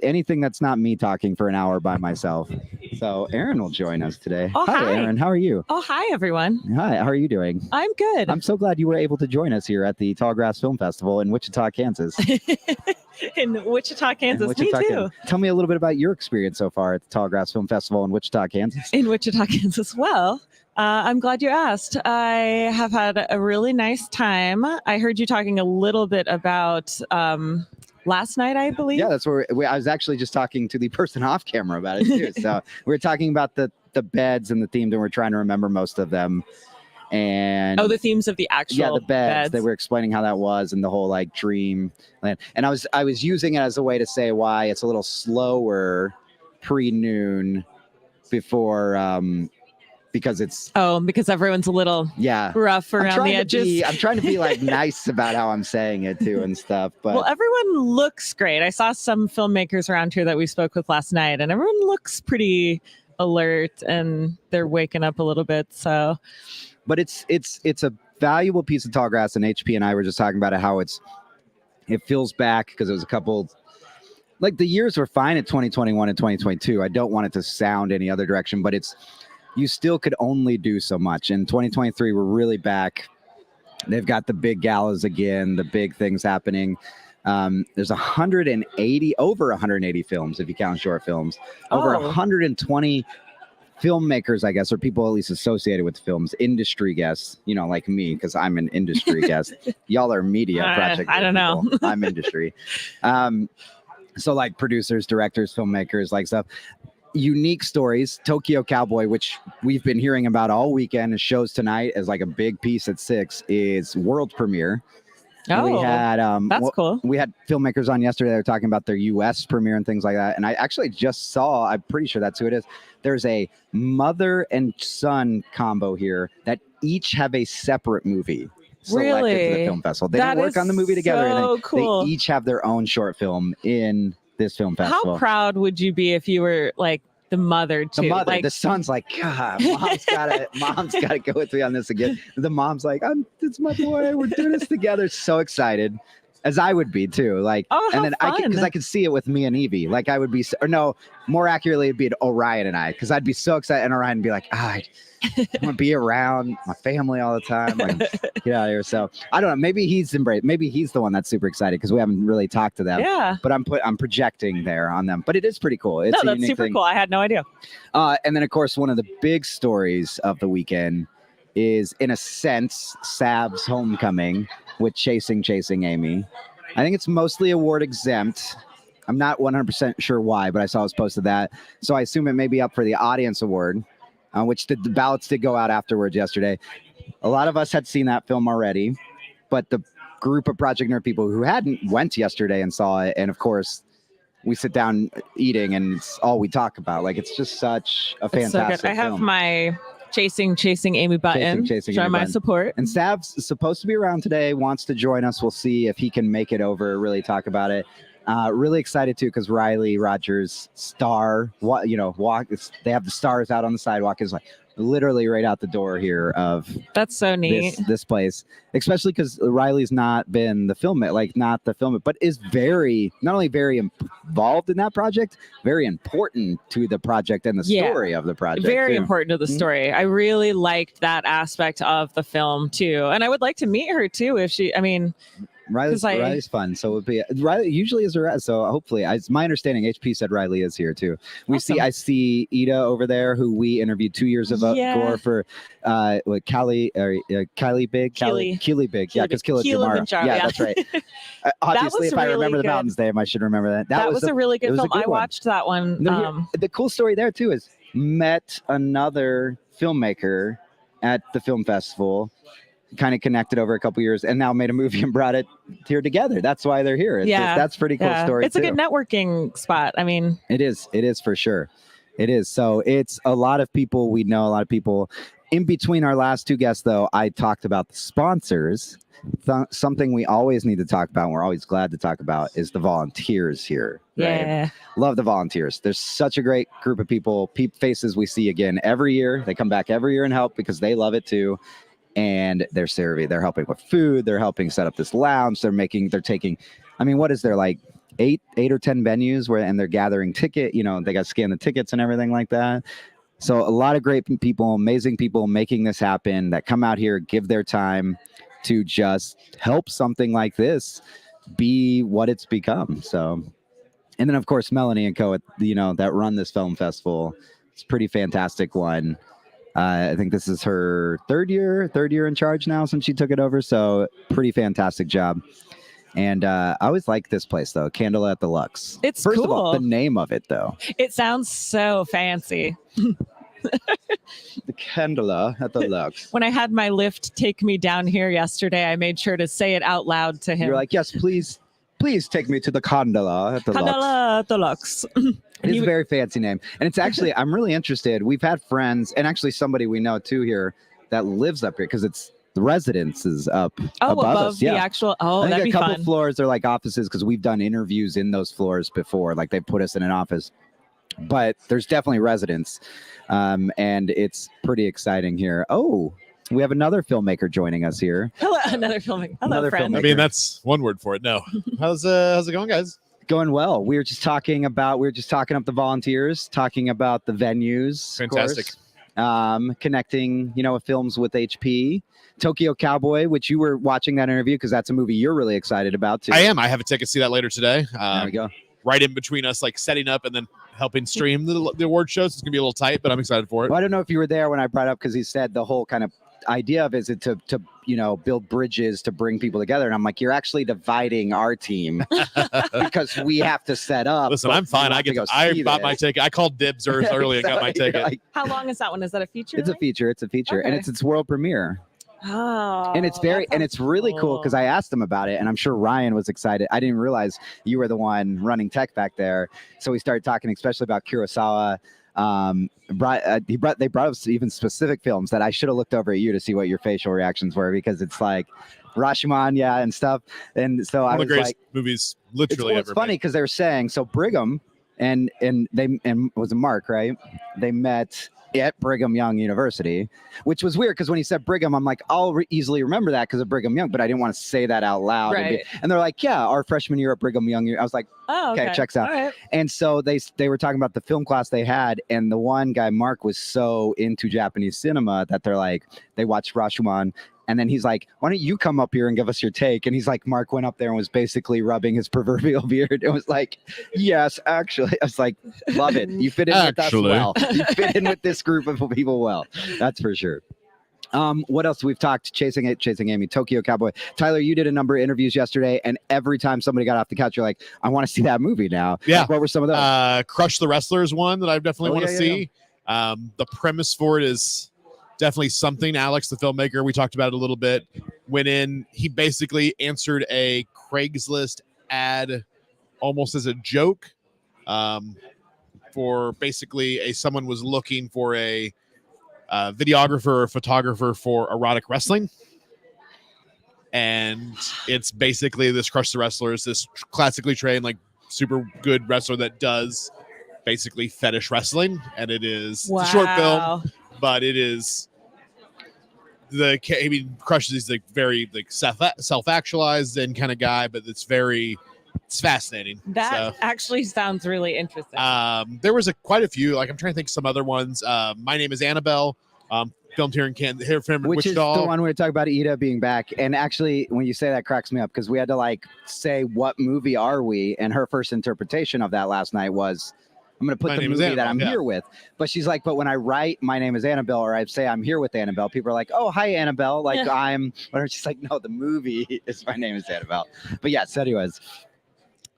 anything that's not me talking for an hour by myself. So Erin will join us today. Oh, hi. Erin, how are you? Oh, hi, everyone. Hi, how are you doing? I'm good. I'm so glad you were able to join us here at the Tallgrass Film Festival in Wichita, Kansas. In Wichita, Kansas. Me too. Kansas. Tell me a little bit about your experience so far at the Tallgrass Film Festival in Wichita, Kansas. In Wichita, Kansas. Well, I'm glad you asked. I have had a really nice time. I heard you talking a little bit about last night, I believe. Yeah, that's where I was actually just talking to the person off camera about it too. So we were talking about the beds and the themes, and we're trying to remember most of them. And the themes of the actual the beds. They were explaining how that was and the whole like dream land. And I was using it as a way to say why it's a little slower pre-noon before because it's because everyone's a little rough around the edges. I'm trying to be like nice about how I'm saying it too and stuff. But well, everyone looks great. I saw some filmmakers around here that we spoke with last night, and everyone looks pretty alert and they're waking up a little bit. So, but it's a valuable piece of Tallgrass, and HP and I were just talking about it, how it feels back because it was a couple. Like the years were fine at 2021 and 2022. I don't want it to sound any other direction, but you still could only do so much. In 2023, we're really back. They've got the big galas again, the big things happening. There's over 180 films, if you count short films. Over 120 filmmakers, I guess, or people at least associated with films, industry guests, like me, because I'm an industry guest. Y'all are media project. I don't know. I'm industry. So like producers, directors, filmmakers, like stuff. Unique stories. Tokyo Cowboy, which we've been hearing about all weekend, shows tonight as like a big piece at 6, is world premiere. We had that's cool. We had filmmakers on yesterday. They were talking about their US premiere and things like that. And I actually just saw, I'm pretty sure that's who it is. There's a mother and son combo here that each have a separate movie selected for the film festival. They don't work on the movie together. So cool. They each have their own short film in this film festival. How proud would you be if you were like the mother too? The son's like, God, mom's gotta go with me on this again. The mom's like, it's my boy, we're doing this together. So excited, as I would be too. Like, and then I could see it with me and Evie. Like I would be, or no, more accurately, it'd be Orion and I, because I'd be so excited, and Orion would be like, I want to be around my family all the time. Like, get out of here. So I don't know. Maybe he's embraced. Maybe he's the one that's super excited because we haven't really talked to them. Yeah. But I'm projecting there on them. But it is pretty cool. It's that's super cool. I had no idea. And then of course one of the big stories of the weekend is, in a sense, Sav's homecoming with Chasing Amy. I think it's mostly award exempt. I'm not 100% sure why, but I saw it was posted that. So I assume it may be up for the audience award. Which the ballots did go out afterwards yesterday. A lot of us had seen that film already, but the group of Project Nerd people who hadn't went yesterday and saw it, and of course, we sit down eating, and it's all we talk about. Like, it's just such a fantastic film. I have my Chasing Amy button. Show my support. And Sav's supposed to be around today, wants to join us. We'll see if he can make it over, really talk about it. Really excited too because Riley Rogers star, they have the stars out on the sidewalk is like literally right out the door here of That's so neat. this place, especially because Riley's not been the filmmaker, but is not only very involved in that project, very important to the project and the story of the project. Very too. important to the story. I really liked that aspect of the film too, and I would like to meet her too if she. I mean. Riley's fun, so it would be Riley usually is around. So hopefully, it's my understanding. HP said Riley is here too. I see Ida over there, who we interviewed 2 years ago for Kylie Big, Keely Big, because Kilimanjaro. Yeah, that's right. Obviously, if I remember the mountain's name, I should remember that. That was a really good film. I watched that one. The cool story there too is met another filmmaker at the film festival. Kind of connected over a couple years and now made a movie and brought it here together. That's why they're here. That's pretty cool story. It's a good networking spot. I mean, it is for sure. It is. So it's a lot of people we know, a lot of people. In between our last two guests, though, I talked about the sponsors. Something we always need to talk about, and we're always glad to talk about, is the volunteers here. Yeah. Right? Love the volunteers. There's such a great group of people, faces we see again every year. They come back every year and help because they love it too. And they're helping with food. They're helping set up this lounge. They're taking, I mean, what is there, like eight or 10 venues and they're gathering they got to scan the tickets and everything like that. So a lot of great people, amazing people making this happen that come out here, give their time to just help something like this be what it's become. So, and then of course, Melanie and Co, that run this film festival. It's a pretty fantastic one. I think this is her third year in charge now since she took it over. So pretty fantastic job. And I always like this place though, Candela at the Lux. It's First cool. of all, the name of it though. It sounds so fancy. The Candela at the Lux. When I had my lift take me down here yesterday, I made sure to say it out loud to him. You're like, yes, please take me to the Candela at the Lux. Candela at the Lux. It is a very fancy name. And it's actually, I'm really interested. We've had friends and actually somebody we know too here that lives up here because it's the residences up above us. The actual, I think that'd be a couple fun. floors are like offices because we've done interviews in those floors before. Like they put us in an office. But there's definitely residents. And it's pretty exciting here. Oh, we have another filmmaker joining us here. Hello, another filmmaker. Hello, friend. I mean, that's one word for it. No. How's it going, guys? Going well. We were just talking up the volunteers, talking about the venues. Fantastic. Connecting, with films with HP. Tokyo Cowboy, which you were watching that interview because that's a movie you're really excited about too. I am. I have a ticket to see that later today. There we go. Right in between us, like setting up and then helping stream the award shows. It's gonna be a little tight, but I'm excited for it. Well, I don't know if you were there when I brought up because he said the whole kind of idea of is it to build bridges to bring people together, and I'm like, you're actually dividing our team because we have to set up. Listen, I'm fine. I bought my ticket. I called dibs early and got my ticket. Like, how long is that one? Is that a feature? It's a feature. Okay. And it's its world premiere. Oh, and it's really cool because I asked him about it, and I'm sure Ryan was excited. I didn't realize you were the one running tech back there, so we started talking, especially about Kurosawa. They brought up even specific films that I should have looked over at you to see what your facial reactions were because it's like Rashomon, and stuff. And so I was like, movies literally ever. It's funny because they were saying so Brigham and was it Mark, right? They met at Brigham Young University, which was weird because when he said Brigham, I'm like, I'll easily remember that because of Brigham Young, but I didn't want to say that out loud. Right. And they're like, yeah, our freshman year at Brigham Young. I was like, oh, okay, checks out. All right. And so they were talking about the film class they had, and the one guy, Mark, was so into Japanese cinema that they watched Rashomon. And then he's like, why don't you come up here and give us your take? And he's like, Mark went up there and was basically rubbing his proverbial beard. It was like, yes, actually. I was like, love it. You fit in with us well. You fit in with this group of people well. That's for sure. What else? We've talked Chasing Amy, Tokyo Cowboy. Tyler, you did a number of interviews yesterday, and every time somebody got off the couch, you're like, I want to see that movie now. Yeah. What were some of those? Crush the Wrestlers one that I definitely want to see. Yeah. The premise for it is definitely something. Alex, the filmmaker, we talked about it a little bit. Went in, he basically answered a Craigslist ad almost as a joke for basically someone was looking for a videographer or photographer for erotic wrestling. And it's basically this Crush the Wrestlers, this classically trained, like super good wrestler that does basically fetish wrestling, and it's a short film, but it is Crush is like very like self-actualized and kind of guy, but it's fascinating. That actually sounds really interesting. There was quite a few. Like I'm trying to think of some other ones. My Name is Annabelle. Filmed here in which is the one we talk about Ida being back. And actually, when you say that, cracks me up because we had to like say what movie are we, and her first interpretation of that last night was, I'm going to put the movie that I'm here with. But she's like, but when I write My Name is Annabelle, or I say I'm here with Annabelle, people are like, oh, hi Annabelle, like whatever. She's like, no, the movie is My Name is Annabelle. But yes, anyways.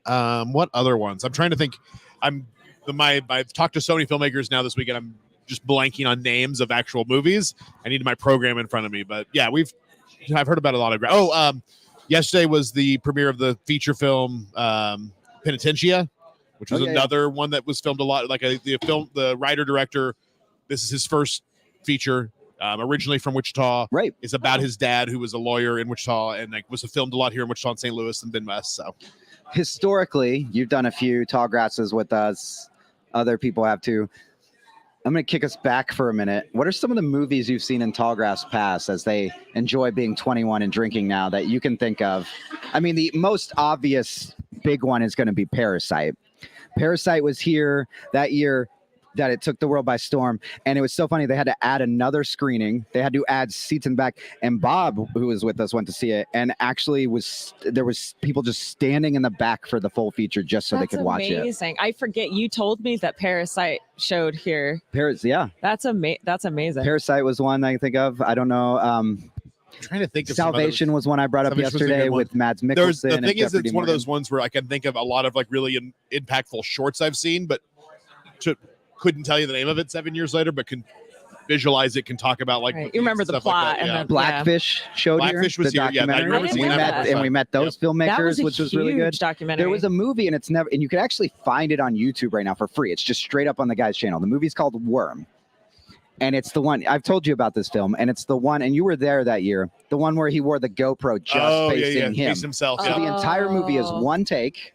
What other ones? I'm trying to think. I've talked to so many filmmakers now this weekend. I'm just blanking on names of actual movies. I need my program in front of me, but yeah, I've heard about a lot of. Yesterday was the premiere of the feature film Penitentia, which was another one that was filmed a lot. Like the writer director. This is his first feature. Originally from Wichita, right? It's about his dad, who was a lawyer in Wichita, and like was filmed a lot here in Wichita and St. Louis and Midwest. So historically, you've done a few tall grasses with us. Other people have too. I'm going to kick us back for a minute. What are some of the movies you've seen in Tallgrass Pass as they enjoy being 21 and drinking now that you can think of? I mean, the most obvious big one is going to be Parasite. Parasite was here that year that it took the world by storm. And it was so funny. They had to add another screening. They had to add seats in the back. And Bob, who was with us, went to see it. And actually there was people just standing in the back for the full feature just so they could watch it. That's amazing. I forget you told me that Parasite showed here. Yeah. That's amazing. Parasite was one I can think of. I don't know. I'm trying to think of Salvation was one I brought up yesterday with Mads Mikkelsen. The thing is, it's one of those ones where I can think of a lot of like really impactful shorts I've seen, but couldn't tell you the name of it 7 years later, but can visualize it, can talk about like you remember the plot. Like and Blackfish showed Blackfish here. Was here. Yeah, I remember seeing that. And we met those filmmakers, which was really good. Documentary. There was a movie, and you can actually find it on YouTube right now for free. It's just straight up on the guy's channel. The movie's called Worm. And it's the one I've told you about this film, and it's the one, and you were there that year, the one where he wore the GoPro just facing him. Himself. So the entire movie is one take.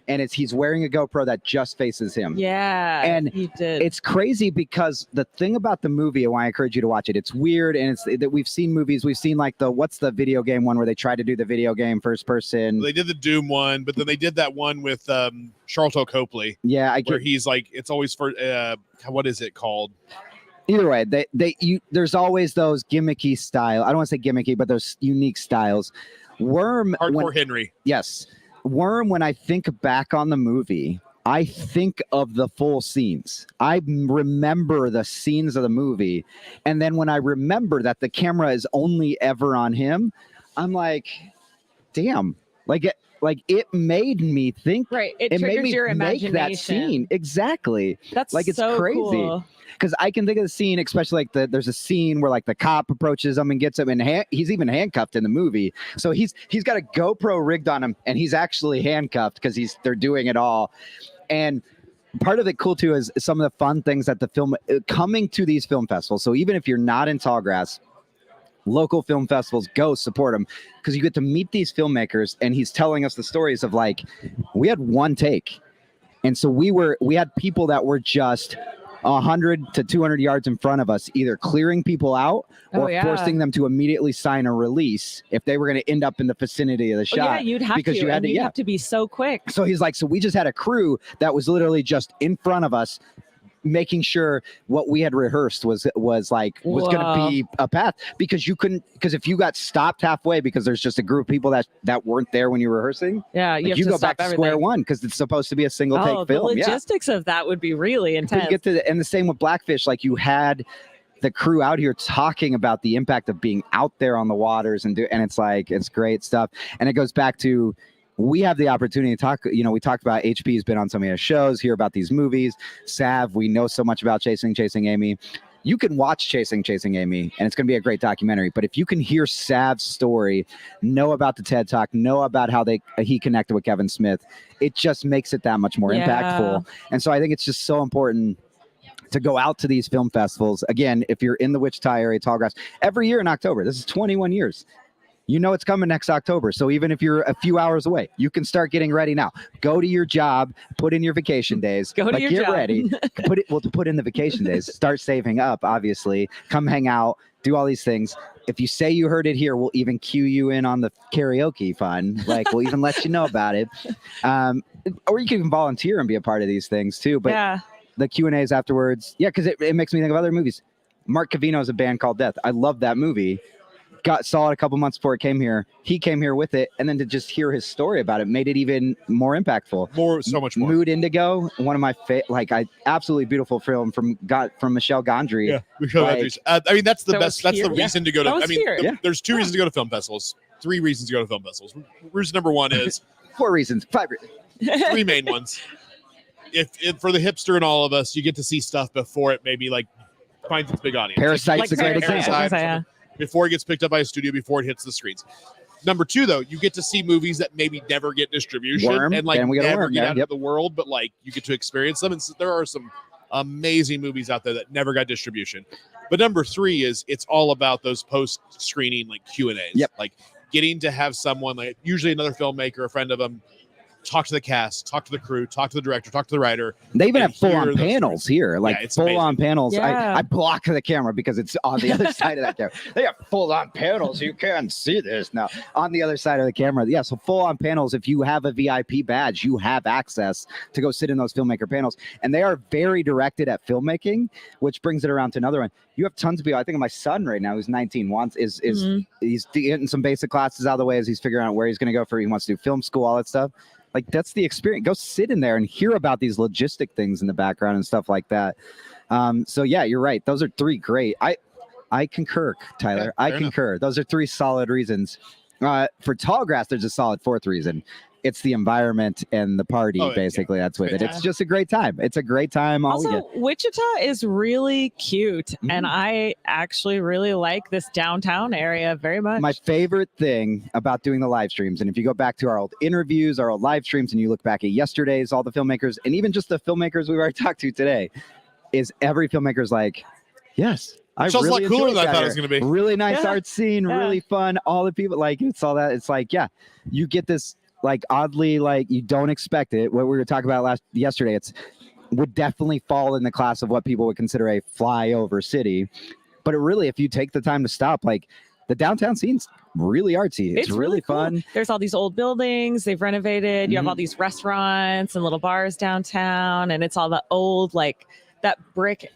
And he's wearing a GoPro that just faces him. Yeah, and he did. It's crazy because the thing about the movie, and why I encourage you to watch it, it's weird, and it's that we've seen movies. We've seen like what's the video game one where they tried to do the video game first person. They did the Doom one, but then they did that one with Charlton Copley. Yeah, where he's like, it's always for what is it called? Either way, there's always those gimmicky style. I don't want to say gimmicky, but those unique styles. Worm, Hardcore Henry. Yes. Worm, when I think back on the movie, I think of the full scenes. I remember the scenes of the movie. And then when I remember that the camera is only ever on him, I'm like, damn, it made me think. Right. It made me your make imagination. That scene. Exactly. That's like, it's so crazy. Cool. Because I can think of the scene, especially like there's a scene where like the cop approaches him and gets him, and he's even handcuffed in the movie. So he's got a GoPro rigged on him, and he's actually handcuffed because they're doing it all. And part of it cool too is some of the fun things that the film coming to these film festivals. So even if you're not in Tallgrass, local film festivals, go support them because you get to meet these filmmakers, and he's telling us the stories of like we had one take, and so we had people that were just 100 to 200 yards in front of us, either clearing people out or forcing them to immediately sign a release if they were going to end up in the vicinity of the shot. Yeah, you'd have because to. You have to be so quick. So he's like, so we just had a crew that was literally just in front of us, making sure what we had rehearsed was going to be a path, because if you got stopped halfway because there's just a group of people that weren't there when you were rehearsing, you go back to square one because it's supposed to be a single take film. The logistics of that would be really intense. And the same with Blackfish, like you had the crew out here talking about the impact of being out there on the waters and it's like, it's great stuff. And it goes back to, we have the opportunity to talk, we talked about HP's been on so many shows, hear about these movies. Sav, we know so much about Chasing Amy. You can watch Chasing Amy, and it's going to be a great documentary. But if you can hear Sav's story, know about the TED Talk, know about how he connected with Kevin Smith, it just makes it that much more impactful. And so I think it's just so important to go out to these film festivals. Again, if you're in the Wichita area, Tallgrass, every year in October, this is 21 years. You know it's coming next October. So even if you're a few hours away, you can start getting ready now. Go to your job, put in your vacation days. Go to your get job. ready. To put in the vacation days. Start saving up, obviously. Come hang out, do all these things. If you say you heard it here, we'll even cue you in on the karaoke fun. Like we'll even let you know about it. Or you can even volunteer and be a part of these things too. But yeah. the Q&As afterwards, because it makes me think of other movies. Mark Cavino's A Band Called Death. I love that movie. Saw it a couple months before it came here. He came here with it, and then to just hear his story about it made it even more impactful. So much more. Mood Indigo, one of my absolutely beautiful film from Michel Gondry. Yeah, I mean that's the best. That's the reason to go to. I mean, here. There's 2 reasons to go to film festivals. 3 reasons to go to film festivals. Reason number 1 is 4 reasons. 5 reasons. 3 main ones. If for the hipster and all of us, you get to see stuff before it maybe like finds its big audience. Parasite's a great example. Parasite. Before it gets picked up by a studio, before it hits the screens. Number 2, though, you get to see movies that maybe never get distribution and like never get out of the world, but like you get to experience them. And so there are some amazing movies out there that never got distribution. But number 3 is it's all about those post-screening like Q&As. Yep. Like getting to have someone, like usually another filmmaker, a friend of them, talk to the cast, talk to the crew, talk to the director, talk to the writer. They even have full-on panels here, like full-on panels. Yeah. I block the camera because it's on the other side of that camera. They have full-on panels. You can't see this now. On the other side of the camera, yeah, so full-on panels. If you have a VIP badge, you have access to go sit in those filmmaker panels. And they are very directed at filmmaking, which brings it around to another one. You have tons of people. I think my son right now, who's 19, he's getting some basic classes out of the way as he's figuring out where he's going to go he wants to do film school, all that stuff. Like that's the experience. Go sit in there and hear about these logistic things in the background and stuff like that. So yeah, you're right. Those are 3 great. I concur, Tyler. Yeah, I concur. Those are 3 solid reasons. For Tallgrass, there's a solid 4th reason. It's the environment and the party, basically. That's with it. It's just a great time. It's a great time. Also, Wichita is really cute, and I actually really like this downtown area very much. My favorite thing about doing the live streams, and if you go back to our old interviews, our old live streams, and you look back at yesterday's, all the filmmakers, and even just the filmmakers we've already talked to today, is every filmmaker's like, yes, I Sounds really a lot cooler enjoyed than I that thought it here. was going to be. Really nice art scene, really fun. All the people, like, it's all that. It's like, yeah, you get this, like, oddly, like, you don't expect it. What we were talking about yesterday, would definitely fall in the class of what people would consider a flyover city. But it really, if you take the time to stop, like, the downtown scene's really artsy. It's really cool. fun. There's all these old buildings they've renovated. You have all these restaurants and little bars downtown, and it's all the old, like, that brick,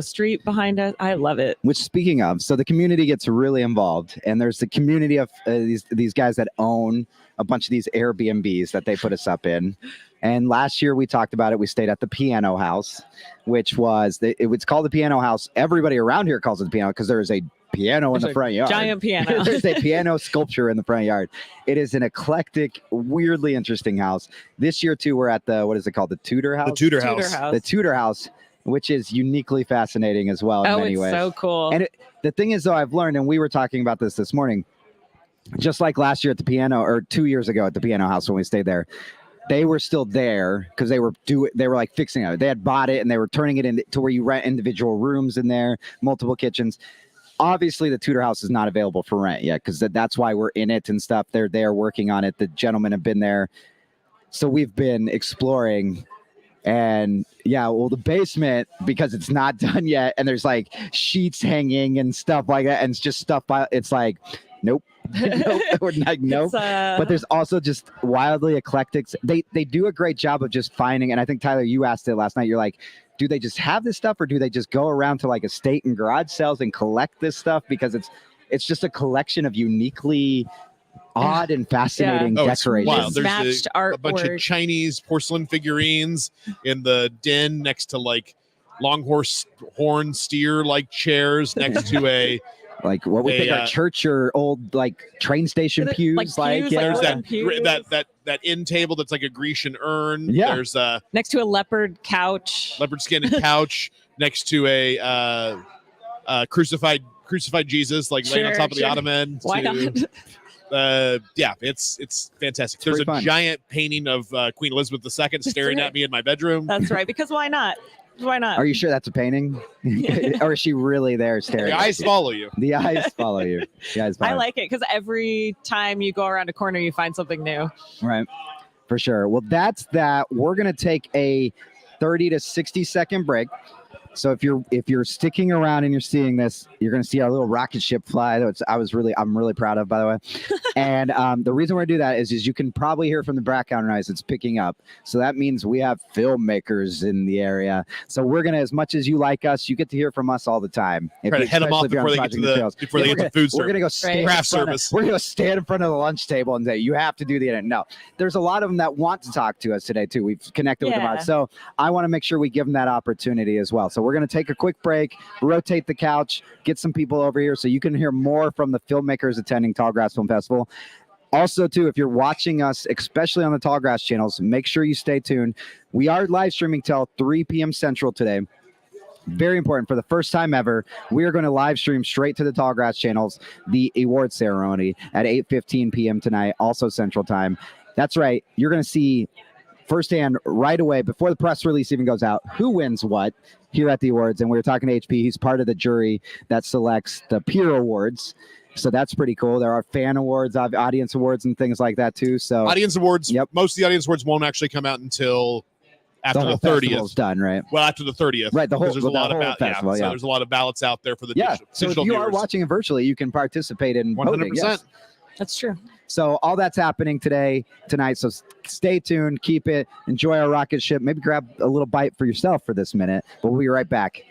street behind us. I love it. Which, speaking of, so the community gets really involved, and there's the community of these guys that own a bunch of these Airbnbs that they put us up in. And last year we talked about it. We stayed at the Piano House, which it's called the Piano House. Everybody around here calls it the piano because there is a piano in the front yard. Giant piano. There's a piano sculpture in the front yard. It is an eclectic, weirdly interesting house. This year too, we're at what is it called? The Tudor House? The Tudor House. The Tudor House, which is uniquely fascinating as well in many ways. Oh, it's so cool. And the thing is, though, I've learned, and we were talking about this morning, just like last year at the piano, or 2 years ago at the Piano House when we stayed there, they were still there because they were like fixing it. They had bought it and they were turning it into where you rent individual rooms in there, multiple kitchens. Obviously, the Tudor House is not available for rent yet because that's why we're in it and stuff. They're there working on it. The gentlemen have been there. So we've been exploring. And yeah, well, the basement, because it's not done yet, and there's like sheets hanging and stuff like that, and it's just stuff it's like, nope. Nope. We're like, nope. But there's also just wildly eclectic. They do a great job of just finding, and I think, Tyler, you asked it last night, you're like, do they just have this stuff, or do they just go around to like estate and garage sales and collect this stuff? Because it's just a collection of uniquely odd and fascinating decorations. Wild. There's matched a bunch of Chinese porcelain figurines in the den next to like horn steer like chairs next to a like what we think are church or old like train station pews. There's that end table that's like a Grecian urn. Yeah. There's next to a leopard couch. Leopard skin couch next to a crucified Jesus like laying on top of the ottoman. Why not? It's fantastic. There's a giant painting of Queen Elizabeth II staring at me in my bedroom. That's right, because why not? Why not? Are you sure that's a painting? Or is she really there staring? The eyes follow you. The eyes follow you. The eyes follow I like it because every time you go around a corner, you find something new. Right. For sure. Well, that's that. We're going to take a 30 to 60-second break. So if you're sticking around and you're seeing this, you're going to see our little rocket ship fly. I'm really proud of, by the way. And the reason we're going to do that is you can probably hear from the background noise it's picking up. So that means we have filmmakers in the area. So we're going to, as much as you like us, you get to hear from us all the time. Try to head them off before they get to the food We're going to go stand craft in front service. we're going to stand in front of the lunch table and say, you have to do the internet. No, there's a lot of them that want to talk to us today too. We've connected with them. Yeah. So I want to make sure we give them that opportunity as well. So we're going to take a quick break, rotate the couch, get some people over here so you can hear more from the filmmakers attending Tallgrass Film Festival. Also, too, if you're watching us, especially on the Tallgrass channels, make sure you stay tuned. We are live streaming till 3 p.m. Central today. Very important. For the first time ever, we are going to live stream straight to the Tallgrass channels the award ceremony at 8:15 p.m. tonight, also Central Time. That's right. You're going to see firsthand right away before the press release even goes out who wins what here at the awards. And we were talking to HP. He's part of the jury that selects the peer awards. So that's pretty cool. There are fan awards, audience awards, and things like that too. So Audience awards. Yep. Most of the audience awards won't actually come out until after the the whole 30th. festival's done, right? Well, after the 30th. Right, the whole- because there's a the lot whole of festival, So yeah. there's a lot of ballots out there for the Yeah. digital, So if digital you are viewers. watching it virtually, you can participate in voting. 100%. Yes. That's true. So all that's happening tonight. So stay tuned, keep it, enjoy our rocket ship. Maybe grab a little bite for yourself for this minute. But we'll be right back.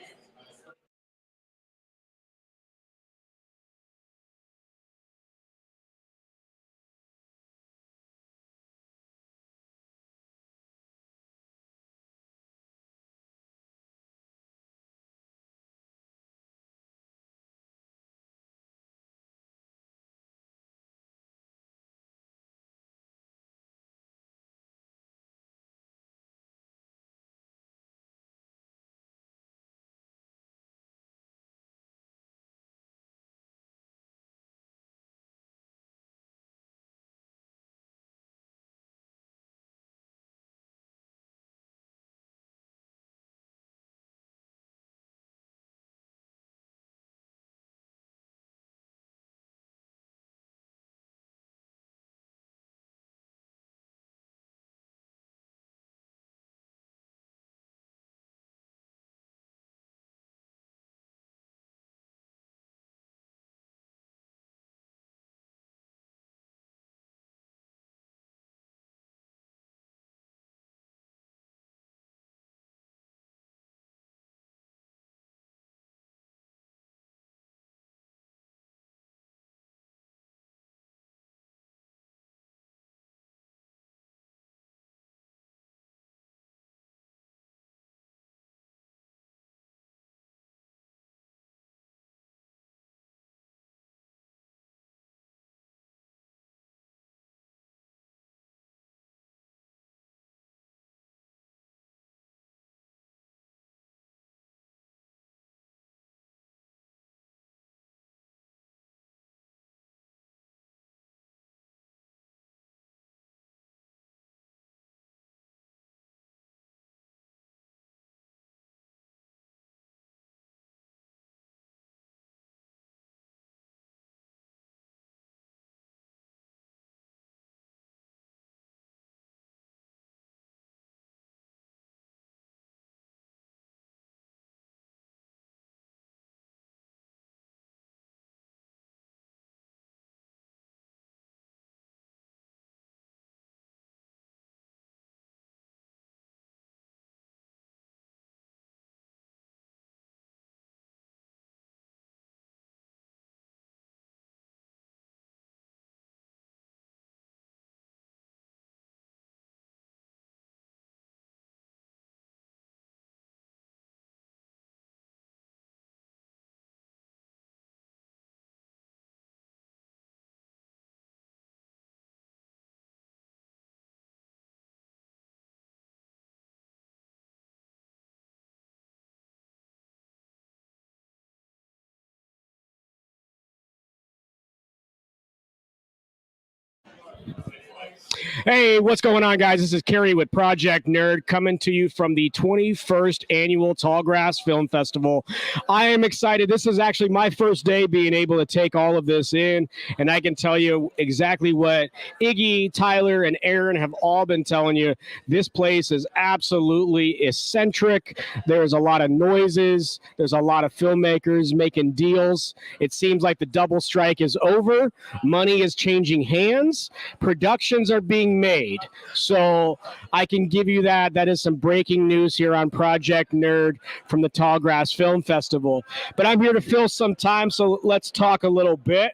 Hey, what's going on, guys? This is Kerry with Project Nerd coming to you from the 21st Annual Tallgrass Film Festival. I am excited. This is actually my first day being able to take all of this in, and I can tell you exactly what Iggy, Tyler, and Aaron have all been telling you. This place is absolutely eccentric. There's a lot of noises. There's a lot of filmmakers making deals. It seems like the double strike is over. Money is changing hands. Productions are being made. So I can give you that. That is some breaking news here on Project Nerd from the Tallgrass Film Festival. But I'm here to fill some time, so let's talk a little bit.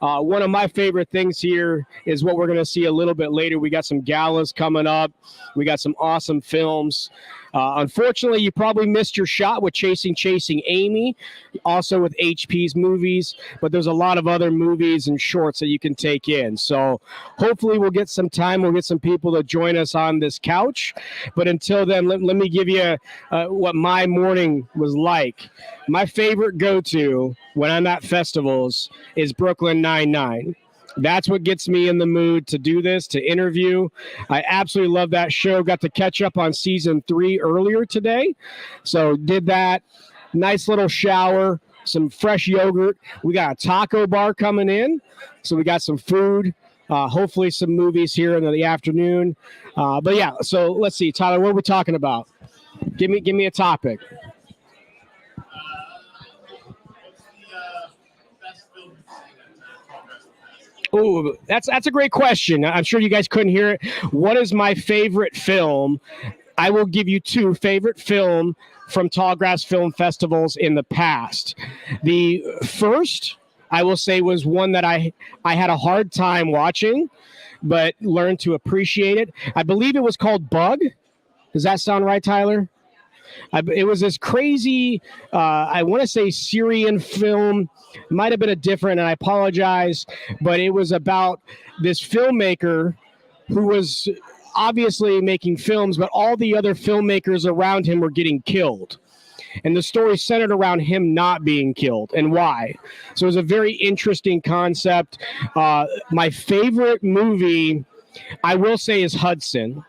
One of my favorite things here is what we're going to see a little bit later. We got some galas coming up. We got some awesome films. Unfortunately, you probably missed your shot with Chasing Amy, also with HP's movies, but there's a lot of other movies and shorts that you can take in. So hopefully we'll get some time. We'll get some people to join us on this couch. But until then, let me give you what my morning was like. My favorite go-to when I'm at festivals is Brooklyn Nine-Nine. That's what gets me in the mood to do this, to interview. I absolutely love that show. Got to catch up on season 3 earlier today. So did that. Nice little shower, some fresh yogurt. We got a taco bar coming in. So we got some food, hopefully some movies here in the afternoon. But yeah, so let's see. Tyler, what are we talking about? Give me a topic. Oh, that's a great question. I'm sure you guys couldn't hear it. What is my favorite film? I will give you 2 favorite film from Tallgrass Film Festivals in the past. The first, I will say, was one that I had a hard time watching, but learned to appreciate it. I believe it was called Bug. Does that sound right, Tyler? It was this crazy, I want to say Syrian film. Might have been a different, and I apologize, but it was about this filmmaker who was obviously making films, but all the other filmmakers around him were getting killed. And the story centered around him not being killed and why. So it was a very interesting concept. My favorite movie, I will say, is Hudson.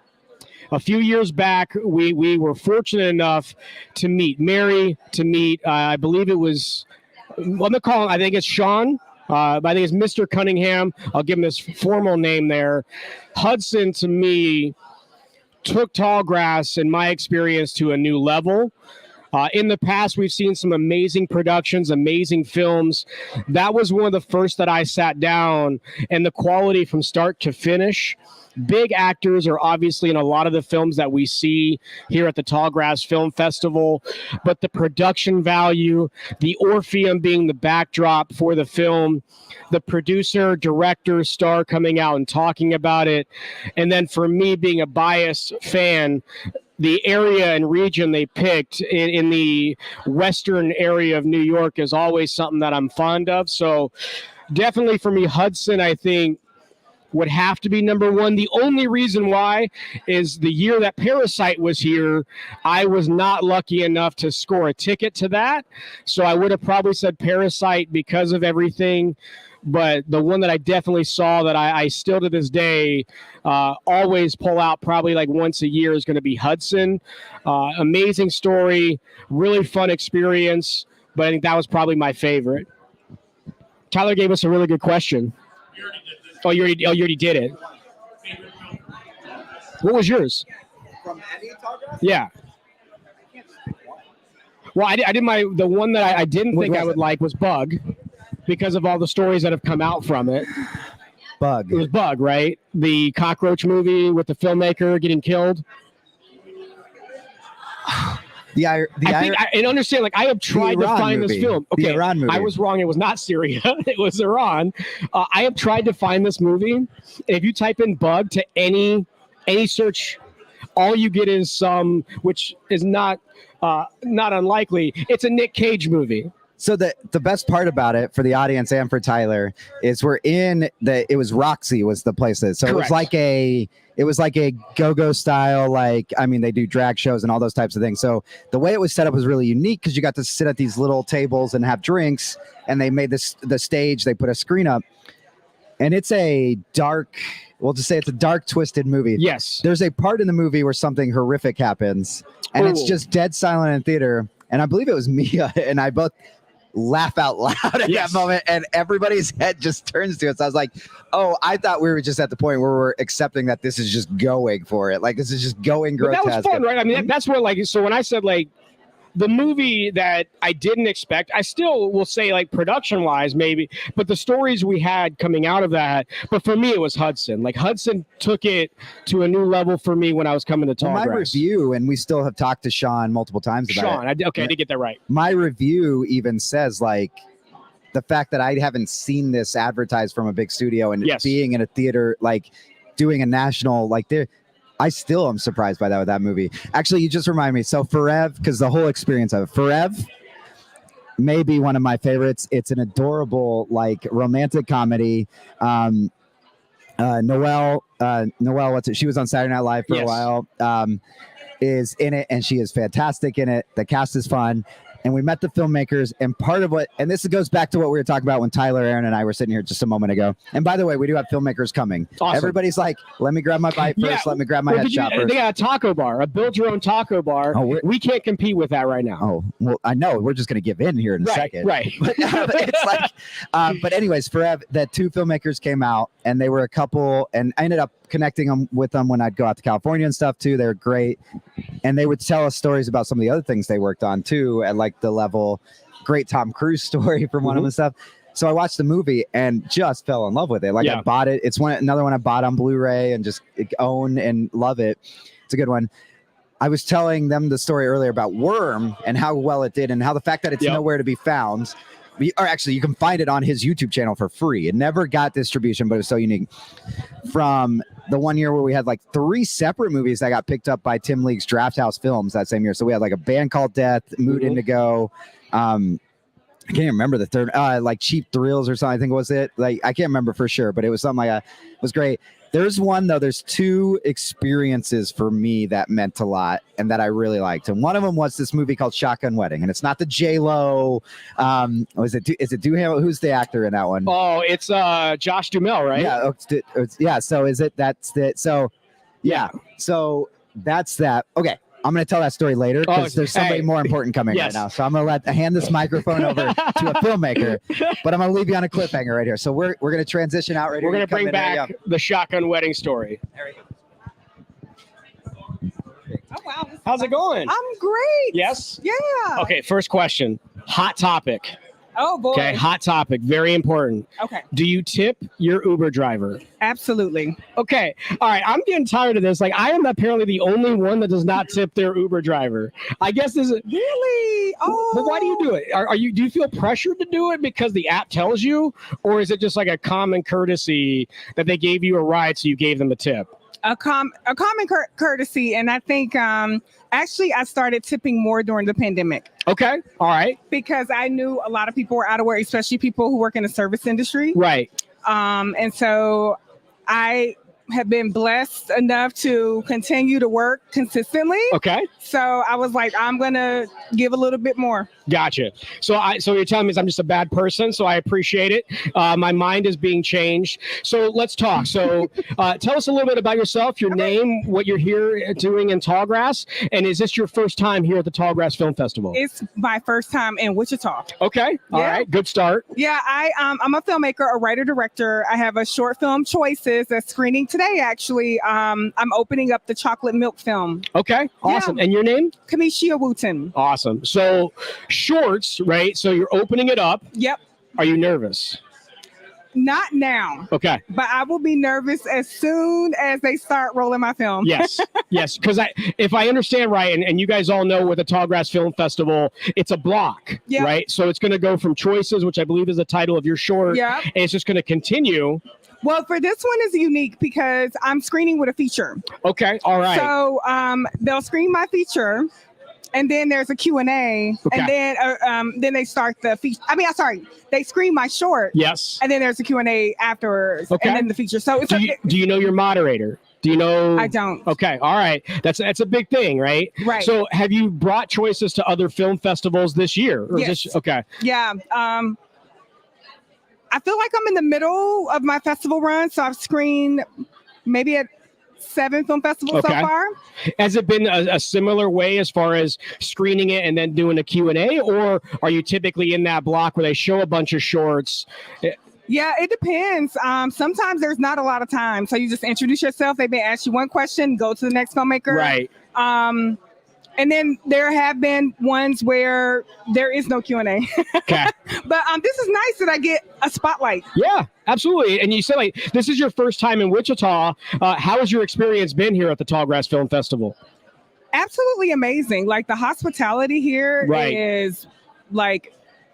A few years back, we were fortunate enough to meet Mary, I believe it was, I'm going to call him, I think it's Sean. I think it's Mr. Cunningham. I'll give him this formal name there. Hudson, to me, took Tallgrass, in my experience, to a new level. In the past, we've seen some amazing productions, amazing films. That was one of the first that I sat down, and the quality from start to finish. Big actors are obviously in a lot of the films that we see here at the Tallgrass Film Festival, but the production value, the Orpheum being the backdrop for the film, the producer, director, star coming out and talking about it, and then for me being a biased fan, the area and region they picked in the western area of New York is always something that I'm fond of. So definitely for me, Hudson, I think, would have to be number 1. The only reason why is the year that Parasite was here, I was not lucky enough to score a ticket to that. So I would have probably said Parasite because of everything. But the one that I definitely saw that I still to this day always pull out probably like once a year is going to be Hudson. Amazing story, really fun experience. But I think that was probably my favorite. Tyler gave us a really good question. Oh, you already did it. What was yours? From any Tallgrass? Yeah. Well, I did the one that I didn't think I would like was Bug, because of all the stories that have come out from it. Bug. It was Bug, right? The cockroach movie with the filmmaker getting killed. And understand, like, I have tried to find this film. Okay, the Iran movie. I was wrong. It was not Syria. It was Iran. I have tried to find this movie. If you type in Bug to any search, all you get is some, which is not unlikely. It's a Nick Cage movie. So the best part about it for the audience and for Tyler is it was Roxy was the place that, so correct. It was like a go-go style, like, I mean, they do drag shows and all those types of things. So the way it was set up was really unique because you got to sit at these little tables and have drinks, and they made the stage, they put a screen up. and it's a dark. We'll just say it's a dark, twisted movie. Yes. There's a part in the movie where something horrific happens, and it's Ooh. just dead silent in theater. And I believe it was Mia and I both laugh out loud at Yes. that moment, and everybody's head just turns to us. I was like, oh, I thought we were just at the point where we're accepting that this is just going for it. Like, this is just going But grotesque. that was fun, right? I mean, that's what, like, so when I said, like, the movie that I didn't expect, I still will say, like, production wise, maybe, but the stories we had coming out of that. But for me, it was Hudson. Like, Hudson took it to a new level for me when I was coming to Well, my Tallgrass. review, and we still have talked to Sean multiple times about Sean, it. I did get that right. My review even says, like, the fact that I haven't seen this advertised from a big studio and Yes. being in a theater, like doing a national, like there, I still am surprised by that with that movie. Actually, you just remind me. So Forev, because the whole experience of it, Forev may be one of my favorites. It's an adorable, like, romantic comedy. Noelle, what's it? She was on Saturday Night Live for a Yes. while. Is in it, and she is fantastic in it. The cast is fun. And we met the filmmakers, and part of what, and this goes back to what we were talking about when Tyler, Aaron, and I were sitting here just a moment ago. And by the way, we do have filmmakers coming. Awesome. Everybody's like, let me grab my bite first. Yeah. Let me grab my Well, headshot first. they got a taco bar, a build your own taco bar. Oh, We can't compete with that right now. Oh, well, I know. We're just going to give in here in a second. Right. But it's like, but anyways, Forever, the two filmmakers came out, and they were a couple, and I ended up connecting with them when I'd go out to California and stuff too. They're great, and they would tell us stories about some of the other things they worked on too, at like the level. Great Tom Cruise story from one of them and stuff. So I watched the movie and just fell in love with it. Like, Yeah. I bought it. It's another one I bought on Blu-ray and just own and love it. It's a good one. I was telling them the story earlier about Worm and how well it did, and how the fact that it's Yep. nowhere to be found. Or actually, you can find it on his YouTube channel for free. It never got distribution, but it's so unique. From the one year where we had like 3 separate movies that got picked up by Tim League's Draft House Films that same year. So we had like A Band Called Death, Mood Indigo. I can't remember the third, like Cheap Thrills or something. I think was it. Like, I can't remember for sure, but it was something like that. It was great. There's one though. There's 2 experiences for me that meant a lot and that I really liked. And one of them was this movie called Shotgun Wedding, and it's not the J-Lo. Is it Duhamel? Who's the actor in that one? Oh, it's Josh Duhamel, right? Yeah. Yeah. So is it? That's it. So yeah. So that's that. Okay. I'm going to tell that story later because there's somebody more important coming Yes. right now. So I'm going to hand this microphone over to a filmmaker, but I'm going to leave you on a cliffhanger right here. So we're going to transition out right here. We're going You to come bring in there, back yeah. the shotgun wedding story. Oh, wow. How's it going? I'm great. Yes? Yeah. Okay, first question. Hot topic. Oh, boy. Okay, hot topic. Very important. Okay. Do you tip your Uber driver? Absolutely. Okay. All right. I'm getting tired of this. Like, I am apparently the only one that does not tip their Uber driver. I guess this is. Really? Oh. But why do you do it? Do you feel pressured to do it because the app tells you, or is it just like a common courtesy that they gave you a ride, so you gave them a tip? A common courtesy. And I think actually I started tipping more during the pandemic Okay. All right. because I knew a lot of people were out of work, especially people who work in the service industry. Right. And so I have been blessed enough to continue to work consistently. Okay. So I was like, I'm going to give a little bit more. Gotcha. So you're telling me I'm just a bad person. So I appreciate it. My mind is being changed. So let's talk. So tell us a little bit about yourself, your name, what you're here doing in Tallgrass, and is this your first time here at the Tallgrass Film Festival? It's my first time in Wichita. Okay. All Yeah. right. Good start. Yeah, I'm a filmmaker, a writer-director. I have a short film, Choices, that's screening today, actually. I'm opening up the chocolate milk film. Okay. Awesome. Yeah. And your name? Kamishia Wooten. Awesome. So shorts, right? So you're opening it up. Yep. Are you nervous? Not now, Okay. but I will be nervous as soon as they start rolling my film. Yes, yes. Because if I understand right, and you guys all know with the Tallgrass Film Festival, it's a block, Yeah. right? So it's going to go from Choices, which I believe is the title of your short, Yeah. and it's just going to continue. Well, for this one is unique because I'm screening with a feature. Okay, all right. So they'll screen my feature, and then there's a Q&A, Okay. and then they start the feature. They screen my short. Yes. And then there's a Q&A afterwards, Okay. and then the feature. So it's Do you know your moderator? Do you know? I don't. Okay, all right. That's a big thing, right? Right. So have you brought Choices to other film festivals this year? Or Yes. okay. Yeah. I feel like I'm in the middle of my festival run, so I've screened maybe at 7 film festivals so far. Has it been a similar way as far as screening it and then doing a Q&A, or are you typically in that block where they show a bunch of shorts? Yeah, it depends. Sometimes there's not a lot of time, so you just introduce yourself. They may ask you one question, go to the next filmmaker. Right. And then there have been ones where there is no Q&A. Okay. But this is nice that I get a spotlight. Yeah, absolutely. And you said like this is your first time in Wichita. How has your experience been here at the Tallgrass Film Festival? Absolutely amazing. Like the hospitality here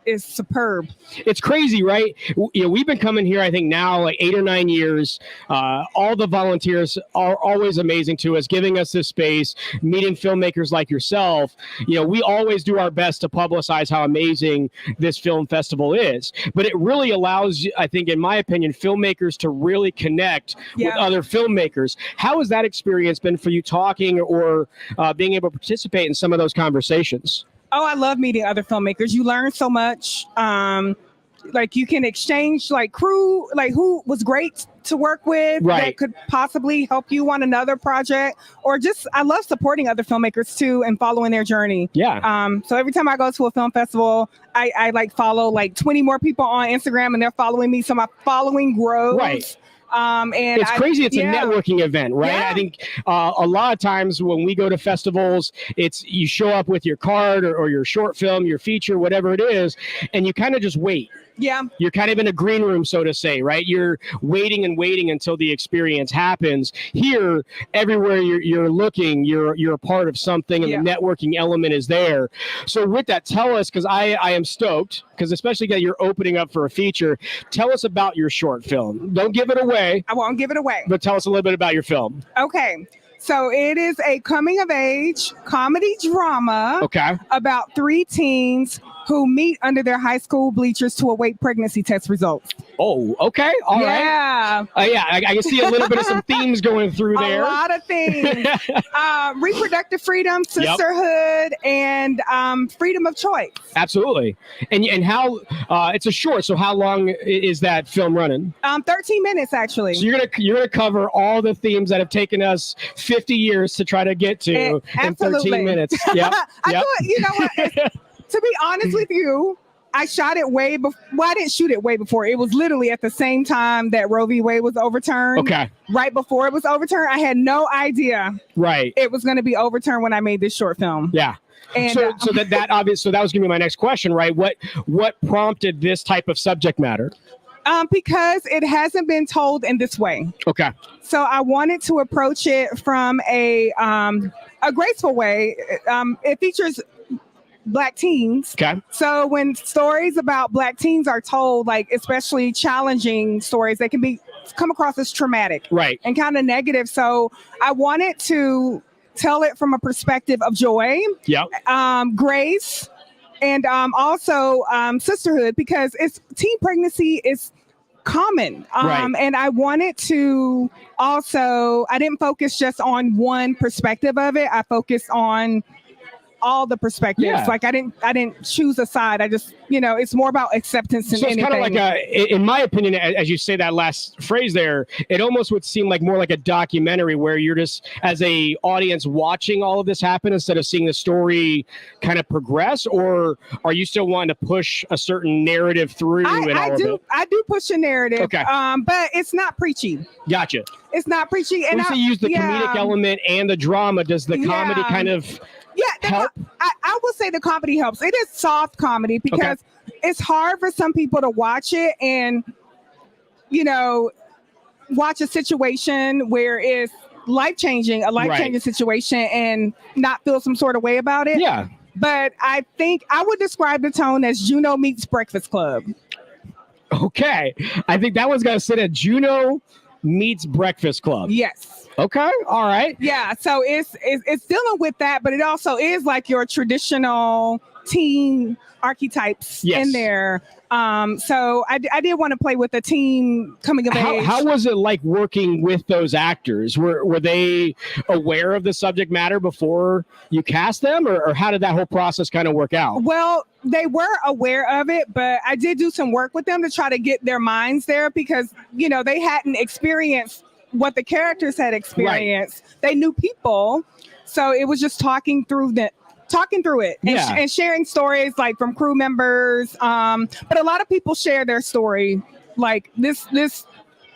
is superb. It's crazy, right? We've been coming here, I think now like 8 or 9 years. All the volunteers are always amazing to us, giving us this space, meeting filmmakers like yourself. We always do our best to publicize how amazing this film festival is. But it really allows, I think, in my opinion, filmmakers to really connect with other filmmakers. How has that experience been for you, talking or being able to participate in some of those conversations? Oh, I love meeting other filmmakers. You learn so much. Like you can exchange like crew, like who was great to work with that could possibly help you on another project, or just I love supporting other filmmakers too and following their journey. Yeah. So every time I go to a film festival, I like follow like 20 more people on Instagram and they're following me. So my following grows. Right. And it's crazy. It's a networking event, right? Yeah. I think a lot of times when we go to festivals, it's you show up with your card or your short film, your feature, whatever it is, and you kind of just wait. Yeah. You're kind of in a green room, so to say, right? You're waiting and waiting until the experience happens. Here, everywhere you're looking, you're a part of something, and the networking element is there. So with that, tell us, because I am stoked, because especially that you're opening up for a feature. Tell us about your short film. Don't give it away. I won't give it away. But tell us a little bit about your film. Okay. So it is a coming-of-age comedy drama about 3 teens who meet under their high school bleachers to await pregnancy test results. Oh, okay. All right. I can see a little bit of some themes going through there. A lot of things. Reproductive freedom, sisterhood, and freedom of choice. Absolutely. And how, it's a short, so how long is that film running? 13 minutes, actually. So you're gonna cover all the themes that have taken us 50 years to try to get to in 13 minutes. Yep. I thought, you know what? To be honest with you, I shot it way before. Well, I didn't shoot it way before. It was literally at the same time that Roe v. Wade was overturned. Okay. Right before it was overturned, I had no idea. Right. It was going to be overturned when I made this short film. Yeah. And so that obvious. So that was going to be my next question, right? What prompted this type of subject matter? Because it hasn't been told in this way. Okay. So I wanted to approach it from a graceful way. It features Black teens. Okay. So when stories about Black teens are told, like especially challenging stories, they can come across as traumatic, right, and kind of negative. So I wanted to tell it from a perspective of joy, grace, and also sisterhood, because teen pregnancy is common. And I wanted to also, I didn't focus just on one perspective of it. I focused on all the perspectives. Yeah. Like I didn't choose a side. I just, it's more about acceptance than anything. So it's kind of like in my opinion, as you say that last phrase there, it almost would seem like more like a documentary where you're just as a audience watching all of this happen instead of seeing the story kind of progress. Or are you still wanting to push a certain narrative through? I do push a narrative. Okay. But it's not preachy. Gotcha. It's not preachy. And once you use the comedic element and the drama, does the comedy kind of help? I will say the comedy helps. It is soft comedy because it's hard for some people to watch it and, watch a situation where it's a life-changing situation and not feel some sort of way about it. Yeah. But I think I would describe the tone as Juno meets Breakfast Club. Okay. I think that one's got to sit at Juno meets Breakfast Club. Yes. Okay. All right. Yeah. So it's dealing with that, but it also is like your traditional teen archetypes in there. So I did want to play with a teen coming of age. How was it like working with those actors? Were they aware of the subject matter before you cast them, or how did that whole process kind of work out? Well, they were aware of it, but I did do some work with them to try to get their minds there because, you know, they hadn't experienced what the characters had experienced. Right. They knew people. So it was just talking through it and sharing stories like from crew members. But a lot of people share their story. Like this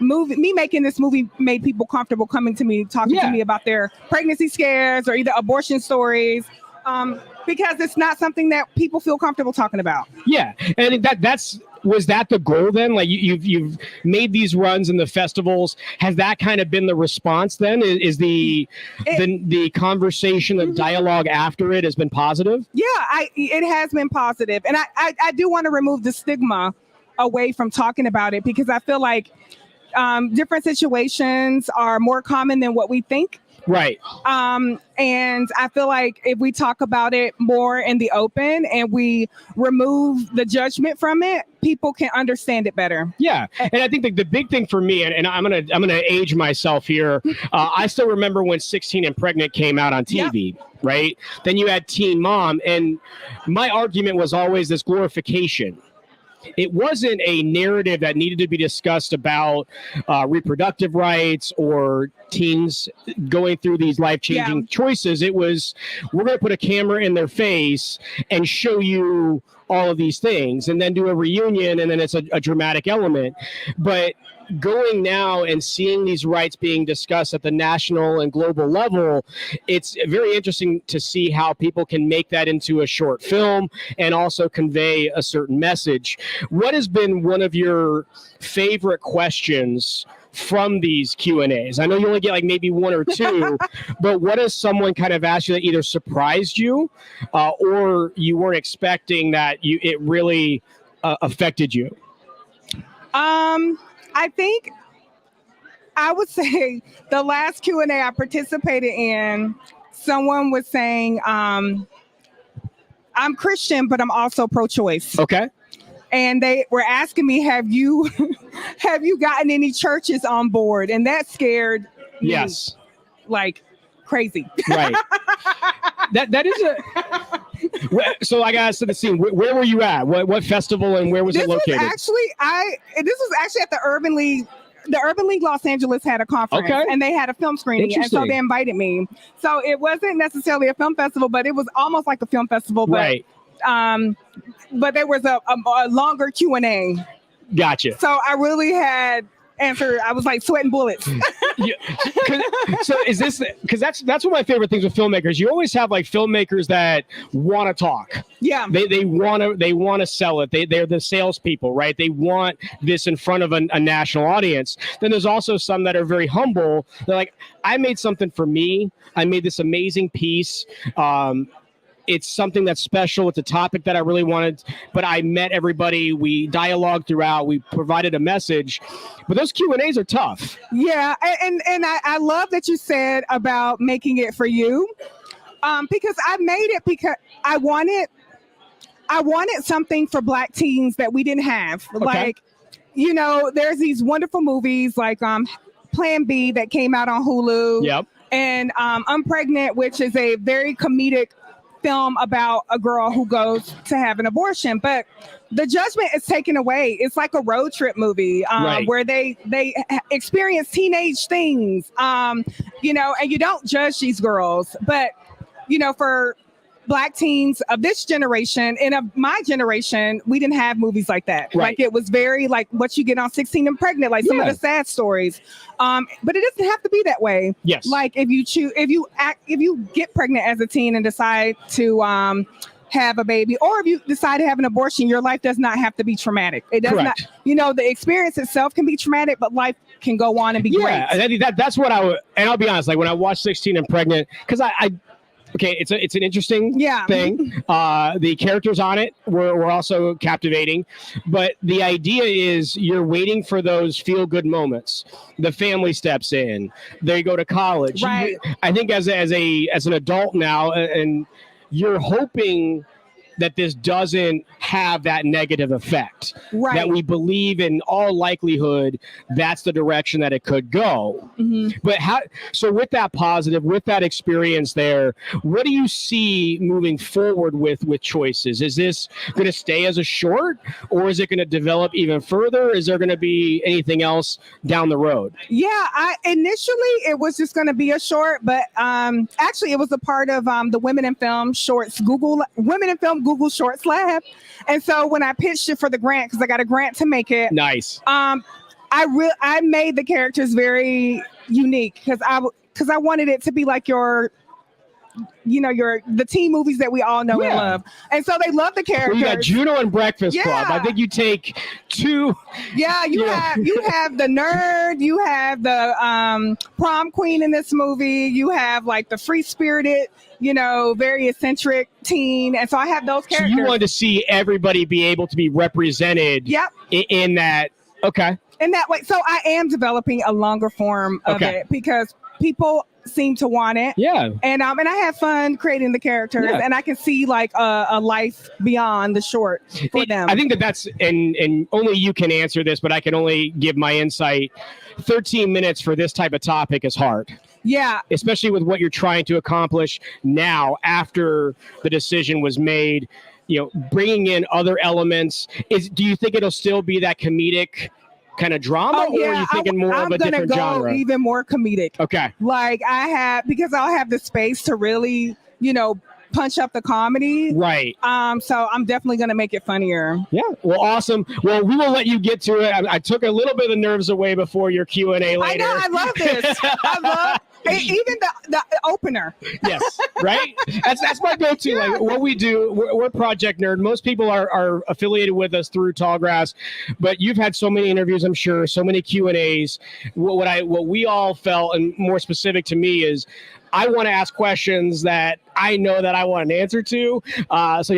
movie, me making this movie made people comfortable coming to me, talking to me about their pregnancy scares or either abortion stories. Because it's not something that people feel comfortable talking about. Yeah. And was that the goal then? Like you've made these runs in the festivals. Has that kind of been the response then? Is the conversation, the dialogue after it has been positive? Yeah, it has been positive. And I do want to remove the stigma away from talking about it because I feel like different situations are more common than what we think. Right. And I feel like if we talk about it more in the open and we remove the judgment from it, people can understand it better. Yeah. And I think the big thing for me, and I'm gonna age myself here. I still remember when 16 and Pregnant came out on TV, right? Then you had Teen Mom, and my argument was always this glorification. It wasn't a narrative that needed to be discussed about reproductive rights or teens going through these life-changing choices. It was, we're going to put a camera in their face and show you all of these things and then do a reunion, and then it's a dramatic element. But going now and seeing these rights being discussed at the national and global level, it's very interesting to see how people can make that into a short film and also convey a certain message. What has been one of your favorite questions from these Q&As? I know you only get like maybe one or two, but what has someone kind of asked you that either surprised you or you weren't expecting that it really affected you? I think I would say the last Q&A I participated in, someone was saying, I'm Christian, but I'm also pro-choice. Okay. And they were asking me, have you gotten any churches on board? And that scared me like crazy. Right. That is a. So I got to the scene. Where were you at? What festival and where was it located? This was actually at the Urban League. The Urban League Los Angeles had a conference and they had a film screening, and so they invited me. So it wasn't necessarily a film festival, but it was almost like a film festival. But, right. But there was a longer Q&A. Gotcha. So I really had answer. I was like sweating bullets. So is this because that's one of my favorite things with filmmakers. You always have like filmmakers that want to talk. Yeah. They want to sell it. They're the salespeople, right? They want this in front of a national audience. Then there's also some that are very humble. They're like, I made something for me. I made this amazing piece. It's something that's special. It's a topic that I really wanted, but I met everybody. We dialogued throughout. We provided a message, but those Q&As are tough. Yeah, and I love that you said about making it for you, because I made it because I wanted something for Black teens that we didn't have. Okay. Like, you know, there's these wonderful movies like Plan B that came out on Hulu. Yep. And I'm Pregnant, which is a very comedic film about a girl who goes to have an abortion, but the judgment is taken away. It's like a road trip movie where they experience teenage things, you know, and you don't judge these girls. But, you know, for Black teens of this generation and of my generation, we didn't have movies like that. Right. Like it was very like what you get on 16 and Pregnant, like some of the sad stories. But it doesn't have to be that way. Yes. Like if you get pregnant as a teen and decide to have a baby, or if you decide to have an abortion, your life does not have to be traumatic. It does not, you know, the experience itself can be traumatic, but life can go on and be great. Yeah, I think that's what and I'll be honest, like when I watched 16 and Pregnant, because it's an interesting thing. The characters on it were also captivating, but the idea is you're waiting for those feel-good moments. The family steps in, they go to college. Right. I think as an adult now, and you're hoping that this doesn't have that negative effect. Right. That we believe in all likelihood that's the direction that it could go. Mhm. But so with that positive, with that experience there, what do you see moving forward with choices? Is this going to stay as a short, or is it going to develop even further? Is there going to be anything else down the road? Yeah, initially it was just going to be a short, but actually it was a part of the Women in Film Google Shorts Lab. And so when I pitched it for the grant, because I got a grant to make it, nice. I made the characters very unique because I wanted it to be like the teen movies that we all know and love. And so they love the characters. Well, you got Juno and Breakfast Club. I think you take two. Yeah, you have the nerd, you have the prom queen in this movie, you have like the free-spirited, very eccentric teen. And so I have those characters. So you wanted to see everybody be able to be represented in that. Okay. In that way. So I am developing a longer form of it because people seem to want it. Yeah. And I have fun creating the characters, and I can see like a life beyond the short for them. I think that's and only you can answer this, but I can only give my insight. 13 minutes for this type of topic is hard. Yeah. Especially with what you're trying to accomplish now after the decision was made, bringing in other elements. Do you think it'll still be that comedic kind of drama, or are you thinking more of a different genre? I'm gonna go even more comedic. Okay. Like because I'll have the space to really, punch up the comedy. Right. So I'm definitely gonna make it funnier. Yeah. Well, awesome. Well, we will let you get to it. I took a little bit of nerves away before your Q&A later. I know. I love this. I love even the opener. Yes. Right. That's my go-to. Yeah. Like what we do. We're Project Nerd. Most people are affiliated with us through Tallgrass, but you've had so many interviews, I'm sure, so many Q&As. What we all felt, and more specific to me, is I want to ask questions that I know that I want an answer to.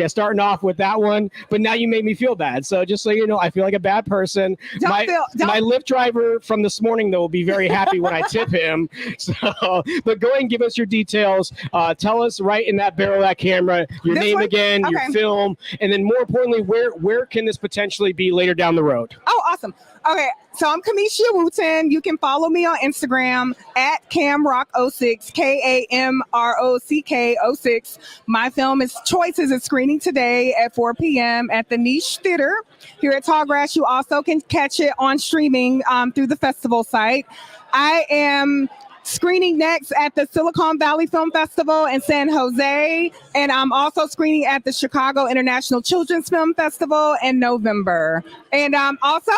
Starting off with that one, but now you made me feel bad. So just so you know, I feel like a bad person. My Lyft driver from this morning, though, will be very happy when I tip him. So, but go ahead and give us your details. Tell us right in that barrel of that camera, your name again, your film, and then more importantly, where can this potentially be later down the road? Oh, awesome. Okay, so I'm Kamisha Wooten. You can follow me on Instagram at Camrock06, KAMROCK06. My film is Choices. It's screening today at 4 p.m. at the Niche Theater here at Tallgrass. You also can catch it on streaming through the festival site. I am screening next at the Silicon Valley Film Festival in San Jose, and I'm also screening at the Chicago International Children's Film Festival in November. And also,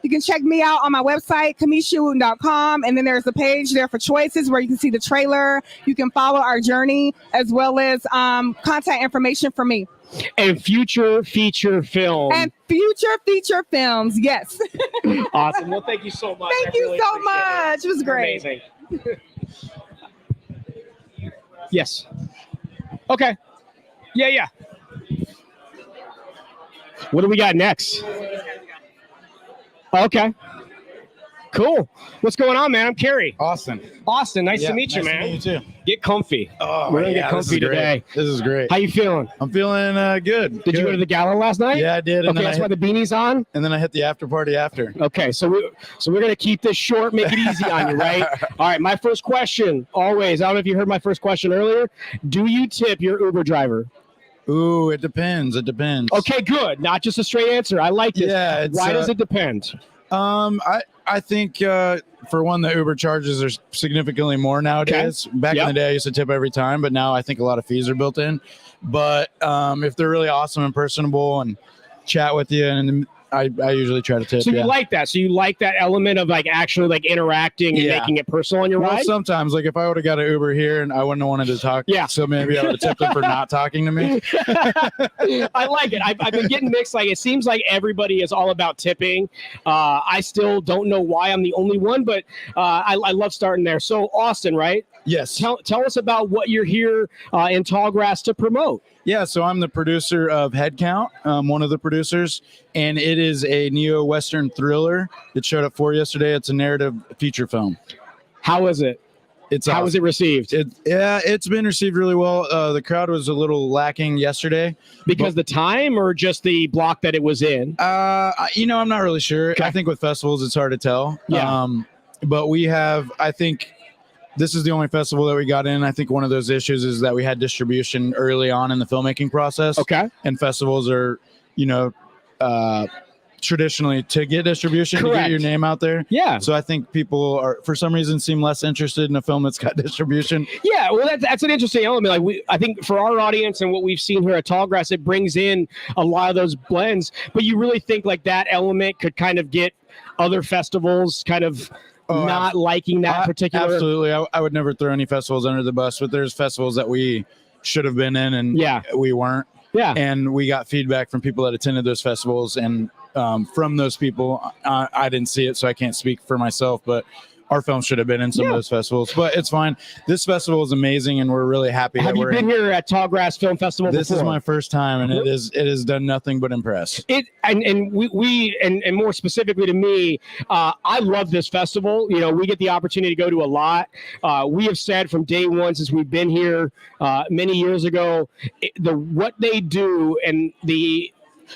you can check me out on my website, KamishaWooten.com, and then there's a page there for Choices where you can see the trailer. You can follow our journey, as well as contact information for me. And future feature film. And future feature films, yes. Awesome. Well, thank you so much. Thank you so much. It was great. Amazing. Yes. Okay. Yeah. What do we got next? Okay. Cool. What's going on, man? I'm Kerry. Austin, nice to meet you, man. Nice to meet you too. Get comfy. Oh, we're gonna get comfy today. This is great. How you feeling? I'm feeling good. Did you go to the gala last night? Yeah, I did. And okay, that's why the beanie's on. And then I hit the after party after. Okay, so we're gonna keep this short, make it easy on you, right? All right. My first question, always. I don't know if you heard my first question earlier. Do you tip your Uber driver? Ooh, it depends. Okay, good. Not just a straight answer. I like this. Yeah. Why does it depend? I think for one, the Uber charges are significantly more nowadays. Okay. Back in the day, I used to tip every time, but now I think a lot of fees are built in. But if they're really awesome and personable and chat with you, and I usually try to tip. So you like that? So you like that element of like actually like interacting and making it personal on your ride? Sometimes, like if I would have got an Uber here and I wouldn't have wanted to talk, so maybe I would have tipped them for not talking to me. I like it. I've been getting mixed. Like it seems like everybody is all about tipping. I still don't know why I'm the only one, but I love starting there. So Austin, right? Yes. Tell us about what you're here in Tallgrass to promote. Yeah, so I'm the producer of Headcount, one of the producers, and it is a neo-Western thriller that showed up for yesterday. It's a narrative feature film. How is it? How was it received? It's been received really well. The crowd was a little lacking yesterday because the time, or just the block that it was in. I'm not really sure. Okay. I think with festivals, it's hard to tell. Yeah. But we have. I think this is the only festival that we got in. I think one of those issues is that we had distribution early on in the filmmaking process. Okay. And festivals are, traditionally to get distribution, Correct. to get your name out there. Yeah. So I think people are, for some reason, seem less interested in a film that's got distribution. Yeah, well, that's an interesting element. Like I think for our audience and what we've seen here at Tallgrass, it brings in a lot of those blends. But you really think like that element could kind of get other festivals kind of not liking that particular. Absolutely, I would never throw any festivals under the bus, but there's festivals that we should have been in and we weren't. Yeah, and we got feedback from people that attended those festivals, and from those people, I didn't see it, so I can't speak for myself, but our film should have been in some of those festivals, but it's fine. This festival is amazing, and we're really happy. Have you been here at Tallgrass Film Festival This before? is my first time, and it has done nothing but impress. And more specifically to me, I love this festival. We get the opportunity to go to a lot. We have said from day one since we've been here many years ago, what they do and the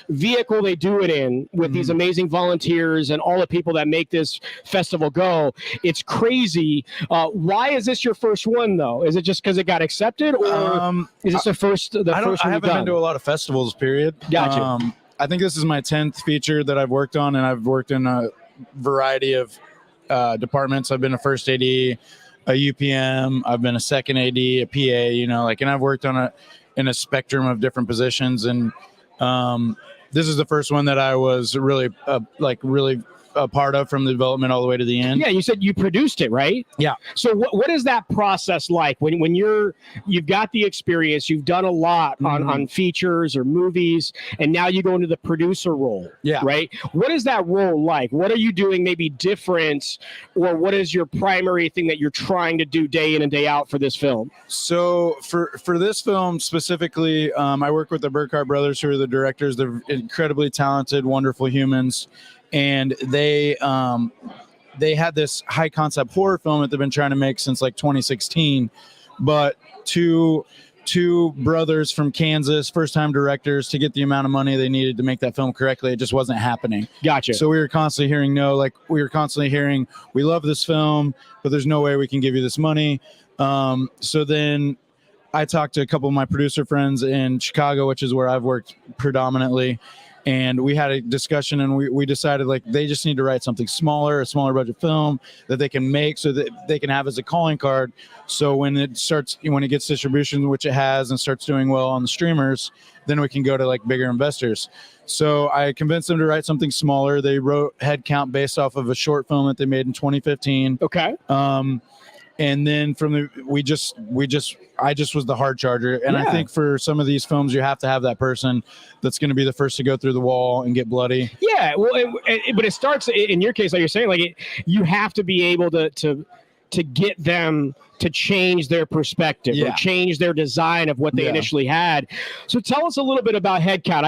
vehicle they do it in with these amazing volunteers and all the people that make this festival go, it's crazy. Why is this your first one though? Is it just because it got accepted, or is this the first I haven't been to a lot of festivals, period. Gotcha. I think this is my 10th feature that I've worked on, and I've worked in a variety of departments. I've been a first AD, a UPM, I've been a second AD, a PA, and I've worked on in a spectrum of different positions, and this is the first one that I was really a part of from the development all the way to the end. Yeah, you said you produced it, right? Yeah. So what is that process like when you've got the experience, you've done a lot on features or movies, and now you go into the producer role? Yeah. Right. What is that role like? What are you doing maybe different, or what is your primary thing that you're trying to do day in and day out for this film? So for this film specifically, I work with the Burkhart brothers, who are the directors. They're incredibly talented, wonderful humans. And they had this high concept horror film that they've been trying to make since 2016, but two brothers from Kansas, first time directors, to get the amount of money they needed to make that film correctly, it just wasn't happening. Gotcha. So we were constantly hearing no, we were constantly hearing, we love this film, but there's no way we can give you this money. So then I talked to a couple of my producer friends in Chicago, which is where I've worked predominantly. And we had a discussion, and we decided they just need to write something smaller, a smaller budget film that they can make so that they can have as a calling card. So when it gets distribution, which it has, and starts doing well on the streamers, then we can go to bigger investors. So I convinced them to write something smaller. They wrote Headcount based off of a short film that they made in 2015. Okay. And then I just was the hard charger. And I think for some of these films, you have to have that person that's going to be the first to go through the wall and get bloody. Yeah. Well, but it starts in your case, like you're saying, you have to be able to get them to change their perspective or change their design of what they initially had. So tell us a little bit about Headcount.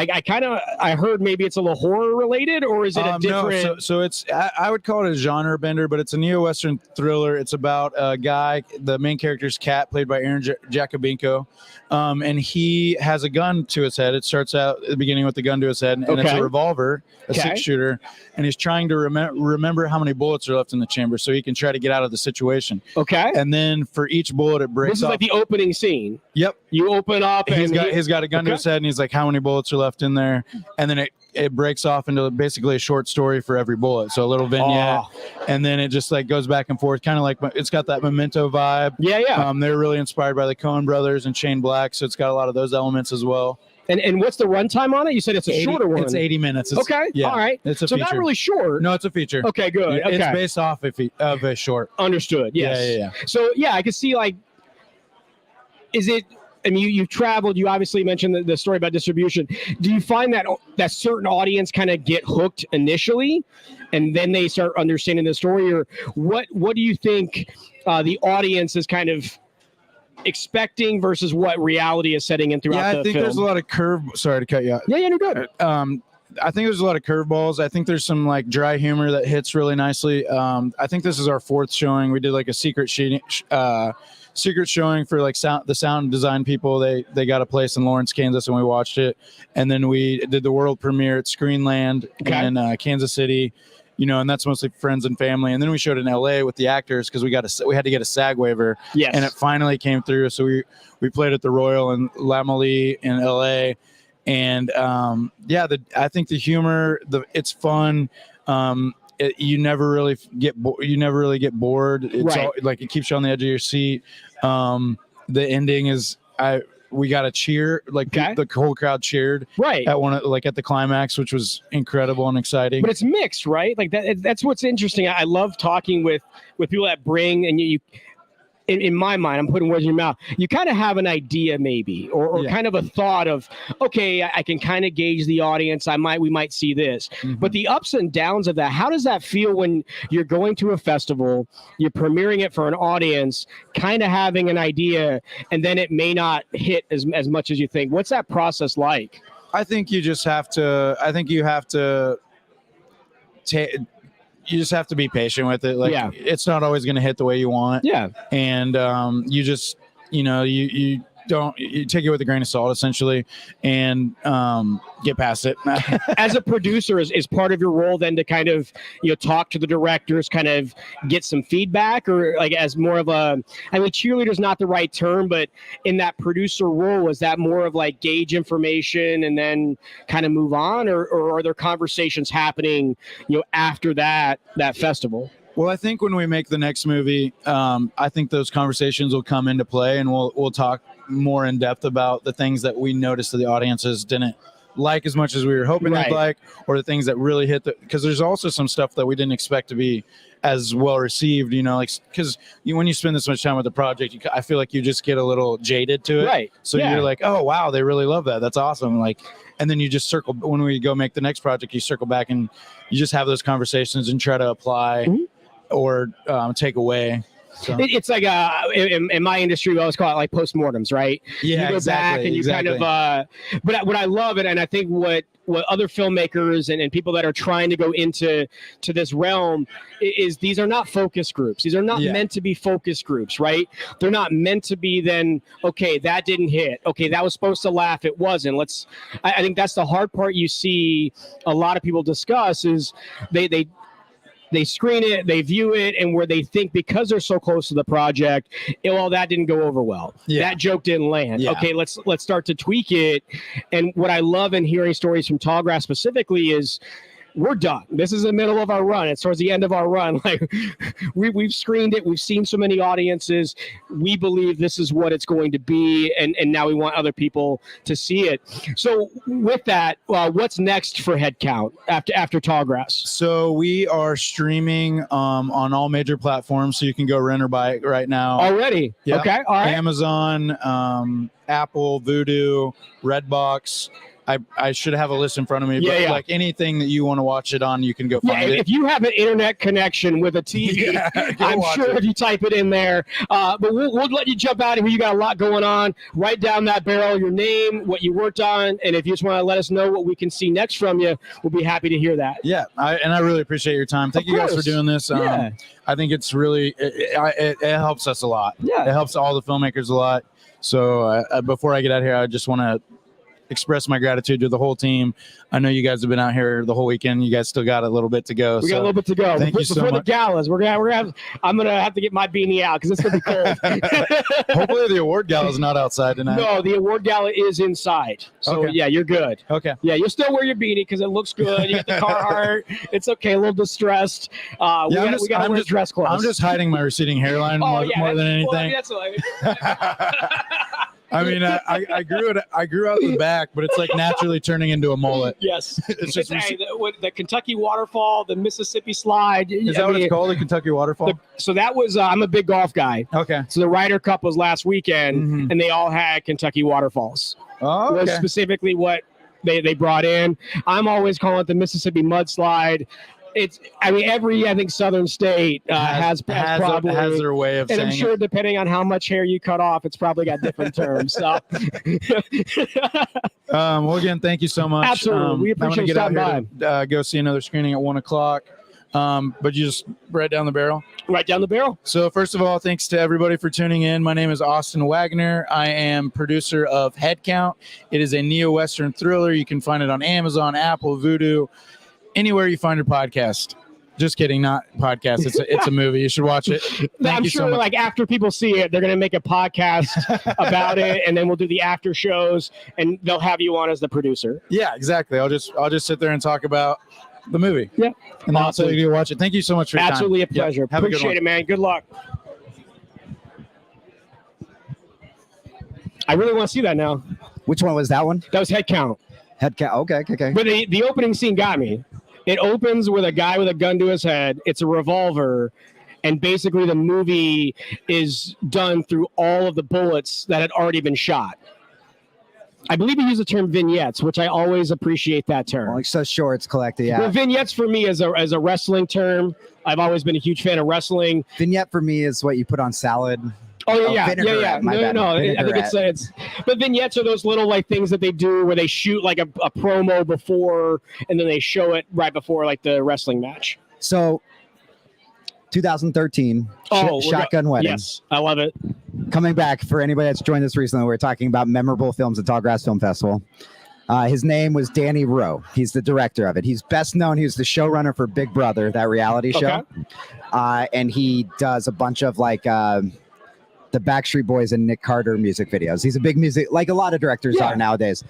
I heard maybe it's a little horror related, or is it a different? No, so it's, I would call it a genre bender, but it's a neo-Western thriller. It's about a guy, the main character's Cat, played by Aaron Jacobinko. And he has a gun to his head. It starts out at the beginning with the gun to his head, and it's a revolver, a 6-shooter, and he's trying to remember how many bullets are left in the chamber so he can try to get out of the situation. Okay. And then for each bullet, it breaks off. This is like the opening scene. Yep. You open up, and he's got a gun to his head, and he's like, how many bullets are left in there? And then it breaks off into basically a short story for every bullet. So a little vignette, and then it just goes back and forth, kind of it's got that Memento vibe. Yeah. They're really inspired by the Coen brothers and Shane Black, so it's got a lot of those elements as well. And what's the runtime on it? You said it's a shorter one. It's 80 minutes. Okay. Yeah, all right. It's a so feature. Not really short. No, it's a feature. Okay, good. Okay. It's based off of a short. Understood. Yes. Yeah. So I can see is it? I mean, you've traveled. You obviously mentioned the story about distribution. Do you find that certain audience kind of get hooked initially, and then they start understanding the story, or what do you think the audience is kind of expecting versus what reality is setting in throughout the film? I think there's a lot of curve. Sorry to cut you out. Yeah, no good. I think there's a lot of curveballs. I think there's some like dry humor that hits really nicely. I think this is our 4th showing. We did like a secret showing for like the sound design people. They got a place in Lawrence, Kansas, and we watched it. And then we did the world premiere at Screenland in Kansas City. And that's mostly friends and family. And then we showed in LA with the actors because we had to get a SAG waiver. Yes. And it finally came through. So we played at the Royal in Lamoille in LA. And I think the humor, it's fun. You never really get bored. It's all, like it keeps you on the edge of your seat. The ending is we got a cheer, like the whole crowd cheered at the climax, which was incredible and exciting. But it's mixed, right? Like that's what's interesting. I love talking with people that bring, and you in my mind, I'm putting words in your mouth. You kind of have an idea maybe, or kind of a thought of, okay, I can kind of gauge the audience. We might see this, but the ups and downs of that, how does that feel when you're going to a festival, you're premiering it for an audience, kind of having an idea, and then it may not hit as much as you think? What's that process like? I think you just have to, you just have to be patient with it. Like it's not always going to hit the way you want. Yeah. And you just, you take it with a grain of salt essentially, and get past it. As a producer, is part of your role then to kind of, talk to the directors, kind of get some feedback, or like as more of cheerleader's not the right term, but in that producer role, is that more of like gauge information and then kind of move on, or are there conversations happening, after that festival? Well, I think when we make the next movie, I think those conversations will come into play, and we'll talk more in depth about the things that we noticed that the audiences didn't like as much as we were hoping they'd like, or the things that really hit because there's also some stuff that we didn't expect to be as well received, like, because when you spend this much time with the project, I feel like you just get a little jaded to it. Right. So you're like, oh, wow, they really love that. That's awesome. Like, and then you just circle, when we go make the next project, you circle back and you just have those conversations and try to apply or take away. So. It's like in my industry, we always call it like postmortems, right? Yeah, you go back and you kind of. But what I love it, and I think what other filmmakers and people that are trying to go into this realm is these are not focus groups. These are not meant to be focus groups, right? They're not meant to be then, okay, that didn't hit. Okay, that was supposed to laugh. It wasn't. I think that's the hard part you see a lot of people discuss is they screen it, they view it, and where they think because they're so close to the project, that didn't go over well. Yeah. That joke didn't land. Yeah. Okay, let's start to tweak it. And what I love in hearing stories from Tallgrass specifically is we're done. This is the middle of our run. It's towards the end of our run. Like we've screened it. We've seen so many audiences. We believe this is what it's going to be. And now we want other people to see it. So with that, what's next for Headcount after Tallgrass? So we are streaming on all major platforms. So you can go rent or buy it right now. Already? Yep. Okay. All right. Amazon, Apple, Vudu, Redbox. I should have a list in front of me, but like anything that you want to watch it on, you can go find it. If you have an internet connection with a TV, I'm sure if you type it in there. But we'll let you jump out of here. You got a lot going on. Write down that barrel, your name, what you worked on, and if you just want to let us know what we can see next from you, we'll be happy to hear that. Yeah, I really appreciate your time. Thank you guys for doing this. I think it's really it helps us a lot. Yeah, it helps all the filmmakers a lot. So before I get out here, I just want to express my gratitude to the whole team. I know you guys have been out here the whole weekend. You guys still got a little bit to go. We got a little bit to go. Thank you so much. Before the galas, I'm gonna have to get my beanie out because it's gonna be cold. Hopefully the award gala is not outside tonight. No, the award gala is inside. So yeah, you're good. Okay. Yeah, you'll still wear your beanie because it looks good. You got the Carhartt. It's okay. A little distressed. We got to wear dress clothes. I'm just hiding my receding hairline more than anything. I mean, I grew out the back, but it's like naturally turning into a mullet. Yes. It's just the Kentucky waterfall, the Mississippi slide. Is that what it's called, the Kentucky waterfall? So that was, I'm a big golf guy. Okay. So the Ryder Cup was last weekend, and they all had Kentucky waterfalls. Oh, okay. Was specifically what they brought in. I'm always calling it the Mississippi mudslide. I mean, every, I think, southern state has probably has their way of and saying I'm sure it. depending on how much hair you cut off, it's probably got different terms. So, Well, again, thank you so much. Absolutely. We appreciate I'm you gonna get out stopping here to go see another screening at 1:00. But you just right down the barrel. right down the barrel. So first of all, thanks to everybody for tuning in. My name is Austin Wagner. I am producer of Headcount. It is a neo-Western thriller. You can find it on Amazon, Apple, Vudu, anywhere you find your podcast. Just kidding, not podcast. It's a movie. You should watch it. Thank I'm you sure, so much. like after people see it, they're gonna make a podcast about it, and then we'll do the after shows, and they'll have you on as the producer. Yeah, exactly. I'll just sit there and talk about the movie. Yeah, And I'll awesome. tell you to watch it. Thank you so much for your Absolutely a time. Yep. pleasure. Have a good Appreciate one. it, man. Good luck. I really want to see that now. Which one was that one? That was Head Count. Head count. Okay. But the opening scene got me. It opens with a guy with a gun to his head. It's a revolver. And basically the movie is done through all of the bullets that had already been shot. I believe you use the term vignettes, which I always appreciate that term. Like so shorts collected. Well, Yeah. vignettes for me is a wrestling term. I've always been a huge fan of wrestling. Vignette for me is what you put on salad. Oh yeah, vinaigrette, yeah. my bad. No. I think Vinaigrette. it's. But vignettes are those little like things that they do where they shoot like a promo before, and then they show it right before like the wrestling match. So 2013 Shotgun Wedding. Yes, I love it. Coming back for anybody that's joined us recently, we're talking about memorable films at Tallgrass Film Festival. His name was Danny Rowe. He's the director of it. He's best known. He was the showrunner for Big Brother, that reality show. And he does a bunch of like the Backstreet Boys and Nick Carter music videos. He's a big music, like a lot of directors are nowadays.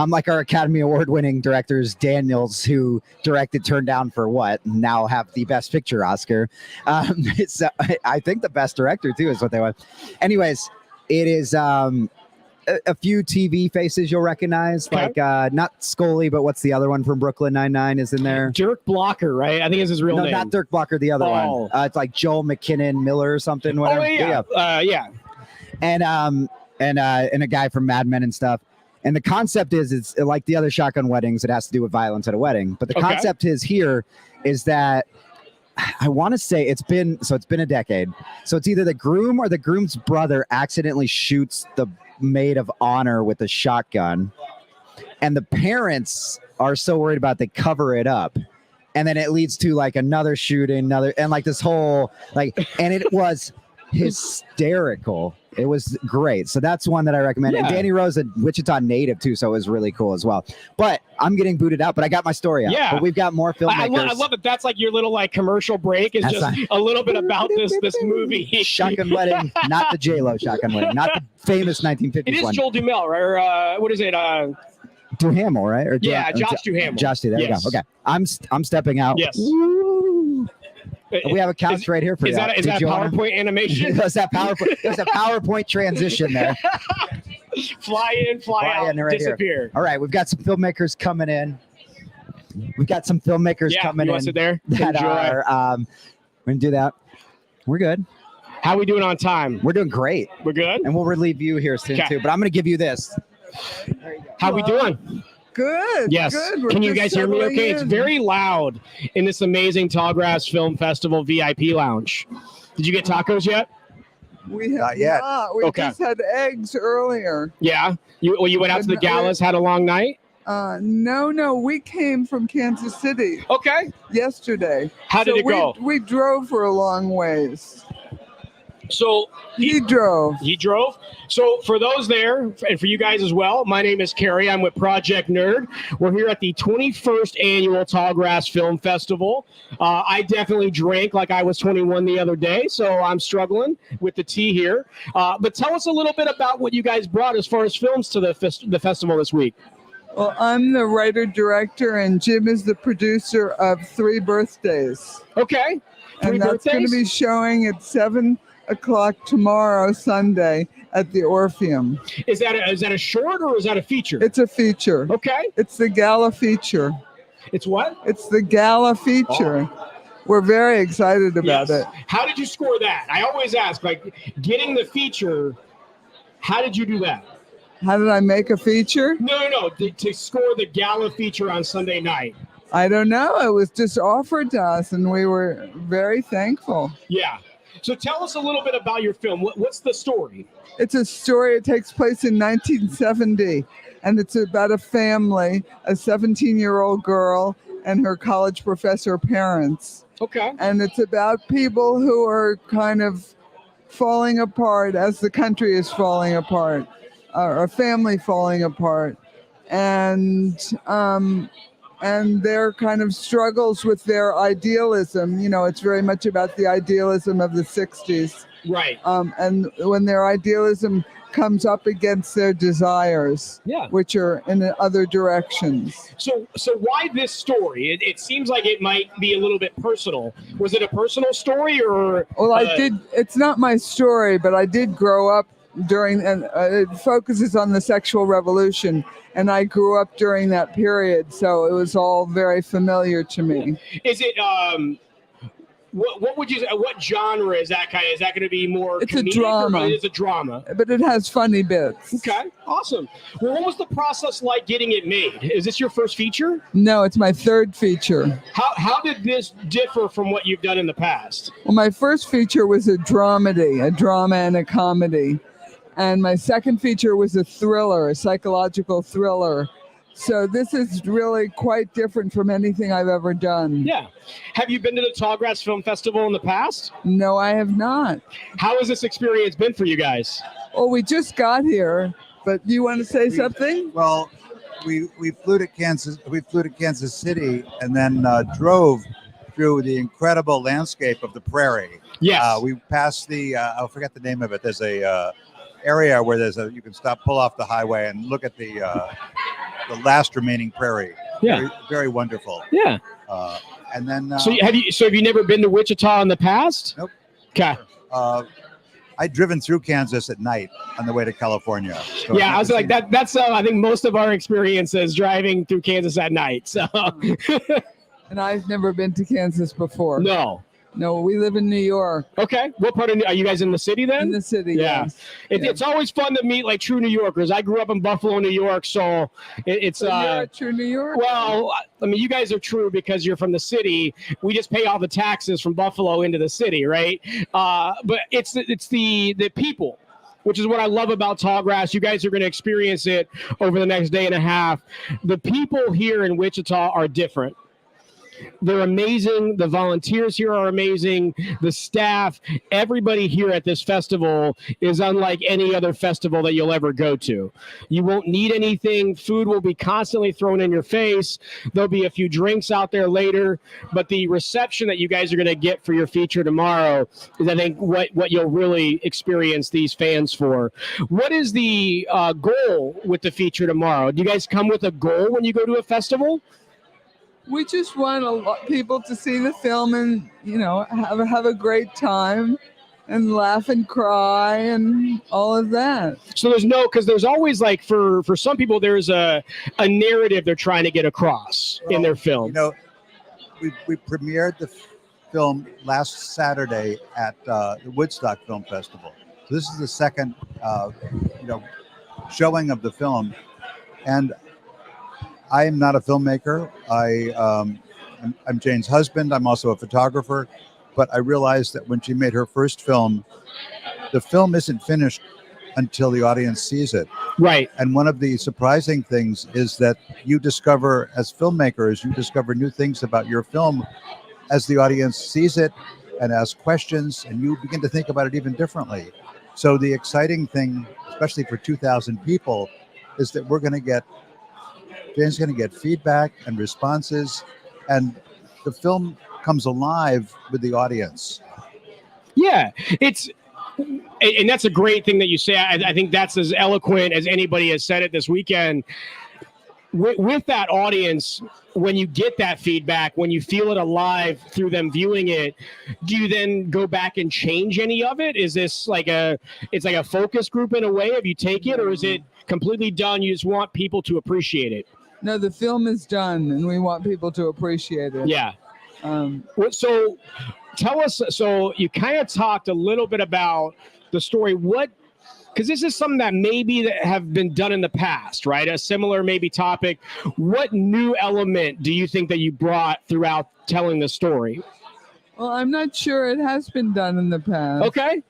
Like our Academy Award winning directors, Daniels, who directed Turn Down for What, now have the Best Picture Oscar. I think the best director too is what they want. Anyways, it is a few TV faces you'll recognize, like not Scully, but what's the other one from Brooklyn Nine-Nine is in there? Dirk Blocker, right? I think is his real name. No, not Dirk Blocker, the other one. It's like Joel McKinnon Miller or something. Whatever. Oh yeah. And a guy from Mad Men and stuff. And the concept is, it's like the other Shotgun Weddings. It has to do with violence at a wedding. But the concept is that I want to say it's been a decade. So it's either the groom or the groom's brother accidentally shoots the maid of honor with a shotgun, and the parents are so worried about they cover it up, and then it leads to like another shooting, and like this whole and it was hysterical. It was great. So that's one that I recommend. And Danny Rowe's a Wichita native too, so it was really cool as well. But I'm getting booted out, but I got my story out. Yeah. But we've got more filmmakers. I love it. That's like your little like commercial break is just a little bit about this movie. Shotgun Wedding, not the J-Lo Shotgun Wedding, not the famous 1950s It is one. Joel Duhamel, right? Or what is it? Duhamel, right? Or Josh Duhamel. Josh, there you go. Okay, I'm stepping out. Yes. Woo. We have a couch right here for you. Is that a PowerPoint animation? There's that PowerPoint. There's a PowerPoint transition there. Fly in, fly out, right disappear. Here. All right, we've got some filmmakers coming in. We've got some filmmakers coming in. Sit there. That Enjoy. are. We're gonna do that. We're good. How we doing on time? We're doing great. We're good. And we'll relieve you here soon too. But I'm gonna give you this. How we doing? Good. Yes. Good. We're Can you just guys hear me settling okay? It's in. very loud in this amazing Tallgrass Film Festival VIP lounge. Did you get tacos yet? We have Not yet. not. We Okay. just had eggs earlier. Yeah. You went out to the galas, had a long night? No. We came from Kansas City Okay. yesterday. How did it go? We drove for a long ways. So He drove. He drove. So for those there, and for you guys as well, my name is Kerry. I'm with Project Nerd. We're here at the 21st annual Tallgrass Film Festival. I definitely drank like I was 21 the other day, so I'm struggling with the tea here. But tell us a little bit about what you guys brought as far as films to the festival this week. Well, I'm the writer-director, and Jim is the producer of 3 Birthdays. Okay. And that's going to be showing at 7 o'clock tomorrow, Sunday, at the Orpheum. Is that a short or is that a feature? It's a feature. Okay. It's the gala feature. It's what? It's the gala feature. We're very excited about it. How did you score that? I always ask, like, getting the feature, how did you do that? How did I make a feature? No. To score the gala feature on Sunday night. I don't know. It was just offered to us, and we were very thankful. Yeah. So tell us a little bit about your film. What's the story? It's a story. It takes place in 1970, and it's about a family, a 17-year-old girl and her college professor parents. Okay. And it's about people who are kind of falling apart as the country is falling apart, or a family falling apart, and their kind of struggles with their idealism. You know, it's very much about the idealism of the 60s. Right. And when their idealism comes up against their desires, Yeah. which are in other directions. So why this story? It seems like it might be a little bit personal. Was it a personal story or? Well, it's not my story, but I did grow up during, and it focuses on the sexual revolution, and I grew up during that period, so it was all very familiar to me. Is it what would you say? What genre is that kind of? Is that going to be more? It's a comedic, drama. Or it is a drama. But it has funny bits. Okay, awesome. Well, what was the process like getting it made? Is this your first feature? No, it's my third feature. How did this differ from what you've done in the past? Well, my first feature was a dramedy, a drama and a comedy. And my second feature was a thriller, a psychological thriller. So this is really quite different from anything I've ever done. Yeah. Have you been to the Tallgrass Film Festival in the past? No, I have not. How has this experience been for you guys? Oh, we just got here, but do you want to say something? Well, we flew to Kansas. We flew to Kansas City and then drove through the incredible landscape of the prairie. Yes. We passed the I forget the name of it. There's a area where you can stop, pull off the highway, and look at the last remaining prairie. Yeah. Very, very wonderful. Yeah. And then So have you never been to Wichita in the past? Nope. Okay. I'd driven through Kansas at night on the way to California. So Yeah, I was like that. That's I think most of our experiences driving through Kansas at night. So And I've never been to Kansas before. no, we live in New York. Okay, what part of are you guys in the city then? In the city, yeah. yes. It's always fun to meet like true New Yorkers. I grew up in Buffalo, New York, so it's So you're a true New Yorker? Well, I mean, you guys are true because you're from the city. We just pay all the taxes from Buffalo into the city, right? But it's the people, which is what I love about Tallgrass. You guys are going to experience it over the next day and a half. The people here in Wichita are different. They're amazing. The volunteers here are amazing. The staff, everybody here at this festival is unlike any other festival that you'll ever go to. You won't need anything. Food will be constantly thrown in your face. There'll be a few drinks out there later, but the reception that you guys are going to get for your feature tomorrow is, I think, what you'll really experience these fans for. What is the goal with the feature tomorrow? Do you guys come with a goal when you go to a festival? We just want people to see the film and, have a great time and laugh and cry and all of that. So because there's always like for some people, there's a narrative they're trying to get across in their film. We premiered the film last Saturday at the Woodstock Film Festival. So this is the second, showing of the film. And I am not a filmmaker. I'm Jane's husband. I'm also a photographer. But I realized that when she made her first film, the film isn't finished until the audience sees it. Right. And one of the surprising things is that you discover, as filmmakers, you discover new things about your film as the audience sees it and asks questions, and you begin to think about it even differently. So the exciting thing, especially for 2,000 people, is that Jane's going to get feedback and responses, and the film comes alive with the audience. Yeah, and that's a great thing that you say. I think that's as eloquent as anybody has said it this weekend. With that audience, when you get that feedback, when you feel it alive through them viewing it, do you then go back and change any of it? Is this it's like a focus group in a way? Have you take it, or is it completely done? You just want people to appreciate it? No, the film is done, and we want people to appreciate it. Yeah. So tell us, so you kind of talked a little bit about the story. What because this is something that maybe that have been done in the past, right? A similar maybe topic. What new element do you think that you brought throughout telling the story? Well, I'm not sure it has been done in the past. Okay.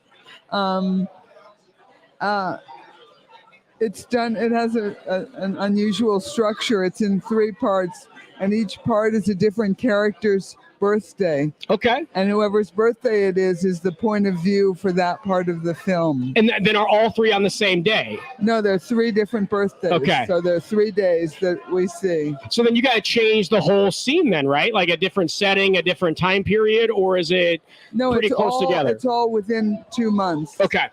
It's done. It has an unusual structure. It's in 3 parts, and each part is a different character's birthday. Okay. And whoever's birthday it is the point of view for that part of the film. And then are all 3 on the same day? No, there are 3 different birthdays. Okay. So there are 3 days that we see. So then you got to change the whole scene then, right? Like a different setting, a different time period, or is it pretty close together? It's all within 2 months. Okay.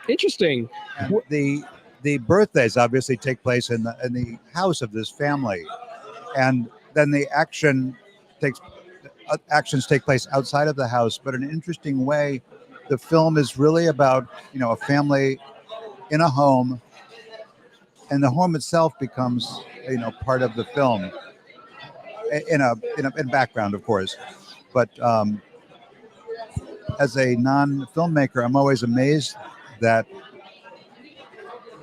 Interesting. And the birthdays obviously take place in the house of this family, and then the actions take place outside of the house. But in an interesting way, the film is really about a family in a home, and the home itself becomes part of the film in background, of course. But as a non-filmmaker, I'm always amazed that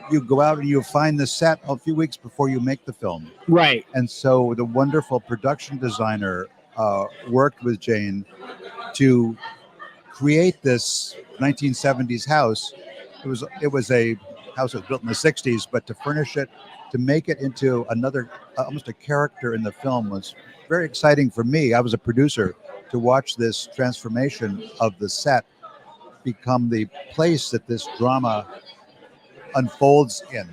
you go out and you find the set a few weeks before you make the film. Right. And so the wonderful production designer worked with Jane to create this 1970s house. It was a house that was built in the 60s, but to furnish it, to make it into another, almost a character in the film, was very exciting for me. I was a producer, to watch this transformation of the set become the place that this drama unfolds in.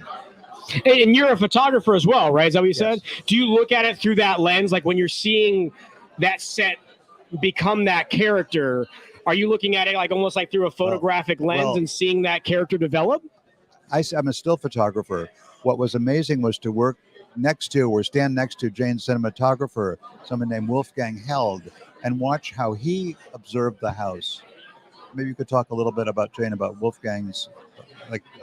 And you're a photographer as well, right? Is that what you said? Do you look at it through that lens? Like when you're seeing that set become that character, are you looking at it like almost like through a photographic lens and seeing that character develop? I'm a still photographer. What was amazing was to work stand next to Jane's cinematographer, someone named Wolfgang Held, and watch how he observed the house. Maybe you could talk a little bit about Jane, about Wolfgang's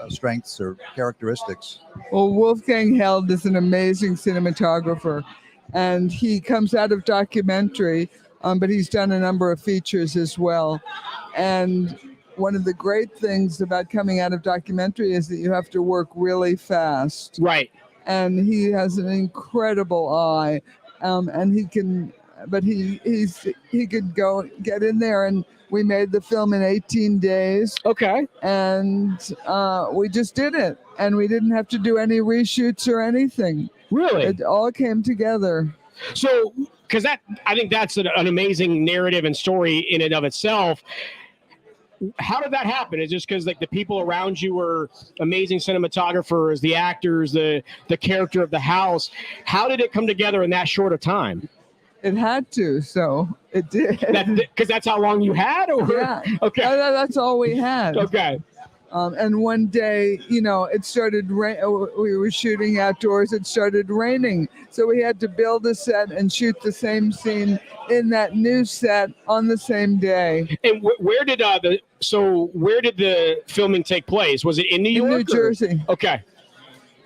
strengths or characteristics. Well, Wolfgang Held is an amazing cinematographer, and he comes out of documentary, but he's done a number of features as well. And one of the great things about coming out of documentary is that you have to work really fast. Right. And he has an incredible eye, and he can go get in there, and we made the film in 18 days. Okay. And we just did it, and we didn't have to do any reshoots or anything. Really? It all came together. So, because I think that's an amazing narrative and story in and of itself. How did that happen? Is it just because like the people around you were amazing cinematographers, the actors, the character of the house? How did it come together in that short of time? It had to, so it did. Because that's how long you had? Or? Yeah. Okay. That's all we had. Okay. And one day, it started rain. We were shooting outdoors. It started raining, so we had to build a set and shoot the same scene in that new set on the same day. And where did the filming take place? Was it in New York? In New Jersey. Okay.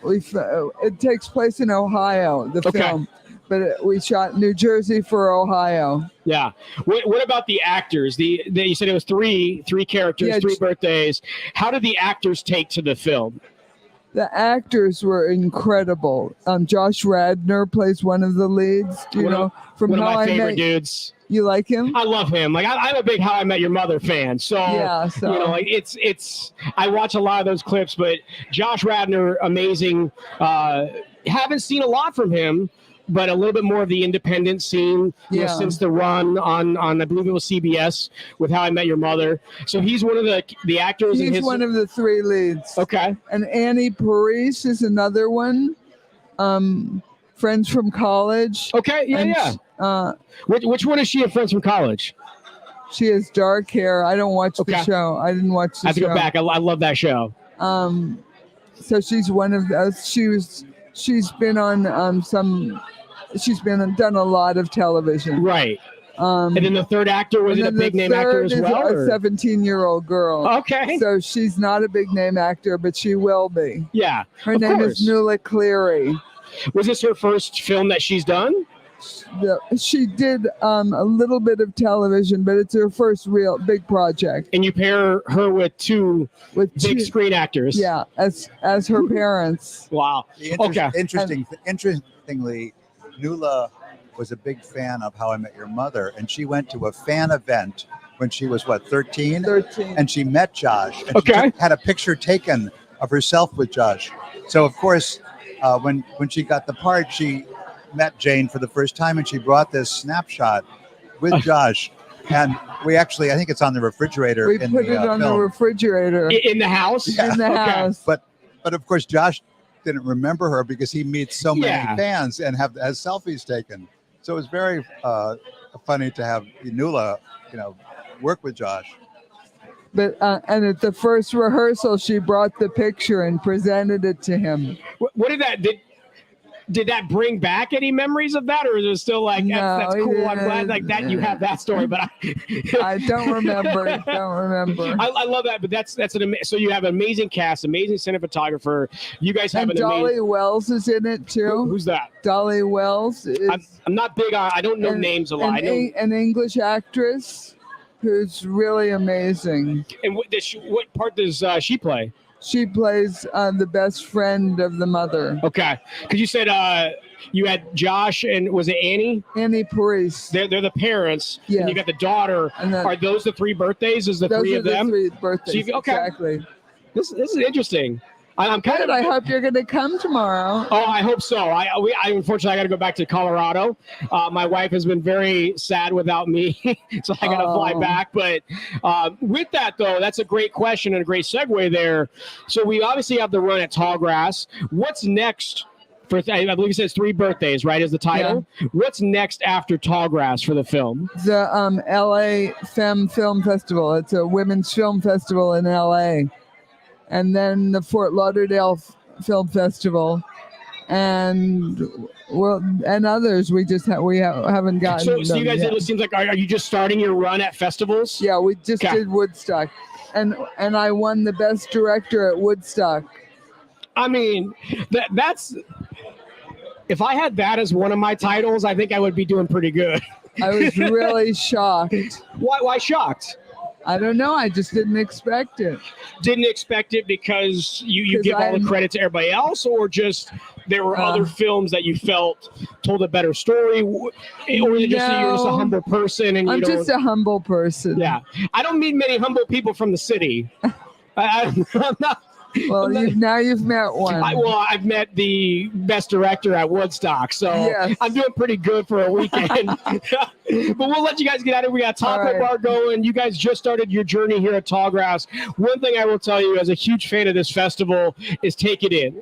It takes place in Ohio. The film. But we shot New Jersey for Ohio. Yeah. What about the actors? You said it was three characters, 3 birthdays. How did the actors take to the film? The actors were incredible. Josh Radnor plays one of the leads. From one How of my I favorite Met. Dudes. You like him? I love him. Like I'm a big How I Met Your Mother fan. So, it's I watch a lot of those clips. But Josh Radnor, amazing. Haven't seen a lot from him, but a little bit more of the independent scene since the run on I believe it was CBS with How I Met Your Mother. So he's one of the actors. He's one of the 3 leads. Okay. And Annie Parise is another one. Friends from College. Okay. Which one is she in Friends from College? She has dark hair. I don't watch the show. I didn't watch the show. I have to go back. I love that show. So she's one of those. She's been on done a lot of television. Right. And then the third actor, was it a big name actor as well? A 17-year-old girl. Okay. So she's not a big name actor, but she will be. Yeah. Her name is Nuala Cleary. Was this her first film that she's done? She did a little bit of television, but it's her first real big project. And you pair her with two big screen actors. Yeah, as her parents. Wow. Interestingly, Nuala was a big fan of How I Met Your Mother, and she went to a fan event when she was 13? 13. And she met Josh. And she had a picture taken of herself with Josh. So of course, when she got the part, she met Jane for the first time, and she brought this snapshot with Josh. And we actually, I think it's on the refrigerator. We put it on the refrigerator in the house. Yeah. In the house. But of course, Josh didn't remember her because he meets so many fans and has selfies taken. So it was very funny to have Nuala, work with Josh. But and at the first rehearsal, she brought the picture and presented it to him. What did that bring back any memories of that, or is it still like that's cool? I'm glad like that you have that story, but I don't remember. I love that, but that's so you have an amazing cast, amazing cinematographer. You guys have and Dolly Wells is in it too. Who's that? Dolly Wells. I'm not big on. I don't know names a lot. An English actress who's really amazing. And what part does she play? She plays the best friend of the mother. Okay. Because you said you had Josh and was it Annie? Annie Parise. They're the parents. Yes. And you got the daughter. Are those the 3 birthdays? Is the 3 of them? Those are the 3 birthdays, exactly. This is interesting. I'm kind of. I hope you're going to come tomorrow. Oh, I hope so. I unfortunately I got to go back to Colorado. My wife has been very sad without me, so I got to fly back. But with that though, that's a great question and a great segue there. So we obviously have the run at Tallgrass. What's next? I believe it says 3 birthdays, right? Is the title. Yeah. What's next after Tallgrass for the film? The LA Film Festival. It's a women's film festival in LA. And then the Fort Lauderdale Film Festival, and others. We haven't gotten. So you guys, it seems like are you just starting your run at festivals? Yeah, we just did Woodstock, and I won the best director at Woodstock. I mean, that's if I had that as one of my titles, I think I would be doing pretty good. I was really shocked. Why shocked? I don't know. I just didn't expect it. Didn't expect it because you give all the credit to everybody else, or just there were other films that you felt told a better story, or you're just a humble person? And I'm just a humble person. Yeah, I don't meet many humble people from the city. I'm not. Well, now you've met one. I've met the best director at Woodstock, so I'm doing pretty good for a weekend. But we'll let you guys get out of here. We got a taco bar going. You guys just started your journey here at Tallgrass. One thing I will tell you as a huge fan of this festival is take it in.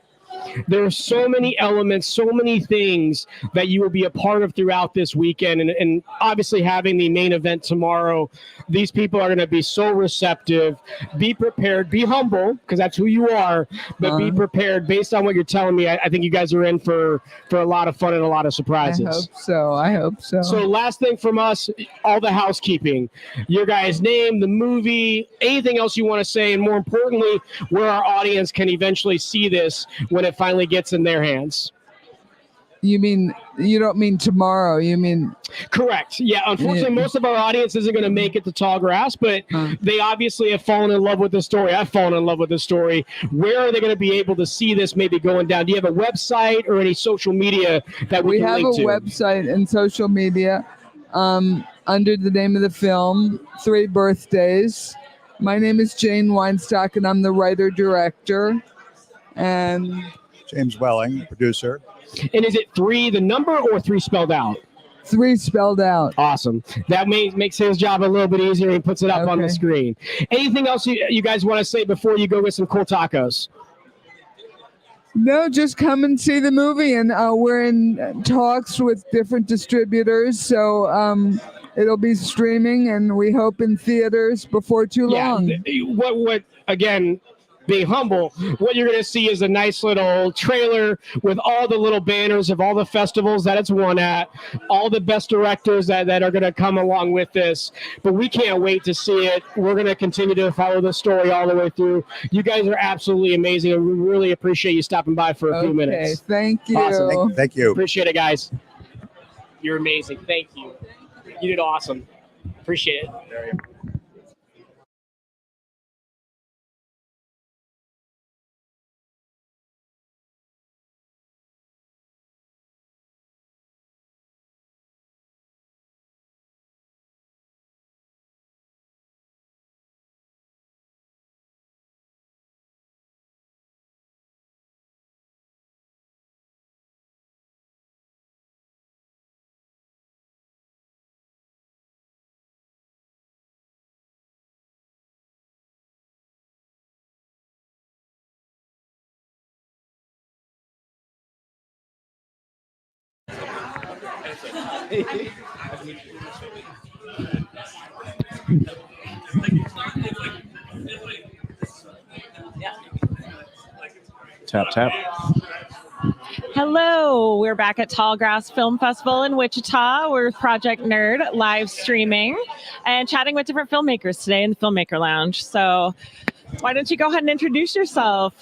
There are so many elements, so many things that you will be a part of throughout this weekend. And obviously having the main event tomorrow, these people are going to be so receptive. Be prepared, be humble, because that's who you are, but be prepared. Based on what you're telling me, I think you guys are in for a lot of fun and a lot of surprises. I hope so. So last thing from us, all the housekeeping. Your guys' name, the movie, anything else you want to say, and more importantly, where our audience can eventually see this when it finally gets in their hands. You don't mean tomorrow, you mean? Correct. Yeah, unfortunately, most of our audience isn't going to make it to Tallgrass, but they obviously have fallen in love with the story. I've fallen in love with the story. Where are they going to be able to see this maybe going down? Do you have a website or any social media that we can link to? We have a website and social media under the name of the film, 3 Birthdays. My name is Jane Weinstock, and I'm the writer-director. And James Welling, producer. And is it 3 the number or 3 spelled out? 3 spelled out. Awesome. That makes his job a little bit easier and puts it up on the screen. Anything else you guys want to say before you go get some cool tacos? No, just come and see the movie. And we're in talks with different distributors. So it'll be streaming, and we hope in theaters before too long. What again, being humble, what you're going to see is a nice little trailer with all the little banners of all the festivals that it's won at, all the best directors that are going to come along with this. But we can't wait to see it. We're going to continue to follow the story all the way through. You guys are absolutely amazing, and we really appreciate you stopping by for a few minutes. Thank you. Awesome. Thank you. Appreciate it, guys. You're amazing. Thank you. You did awesome. Appreciate it. Tap, tap. Hello, we're back at Tallgrass Film Festival in Wichita. We're with Project Nerd live streaming and chatting with different filmmakers today in the Filmmaker Lounge. So why don't you go ahead and introduce yourself?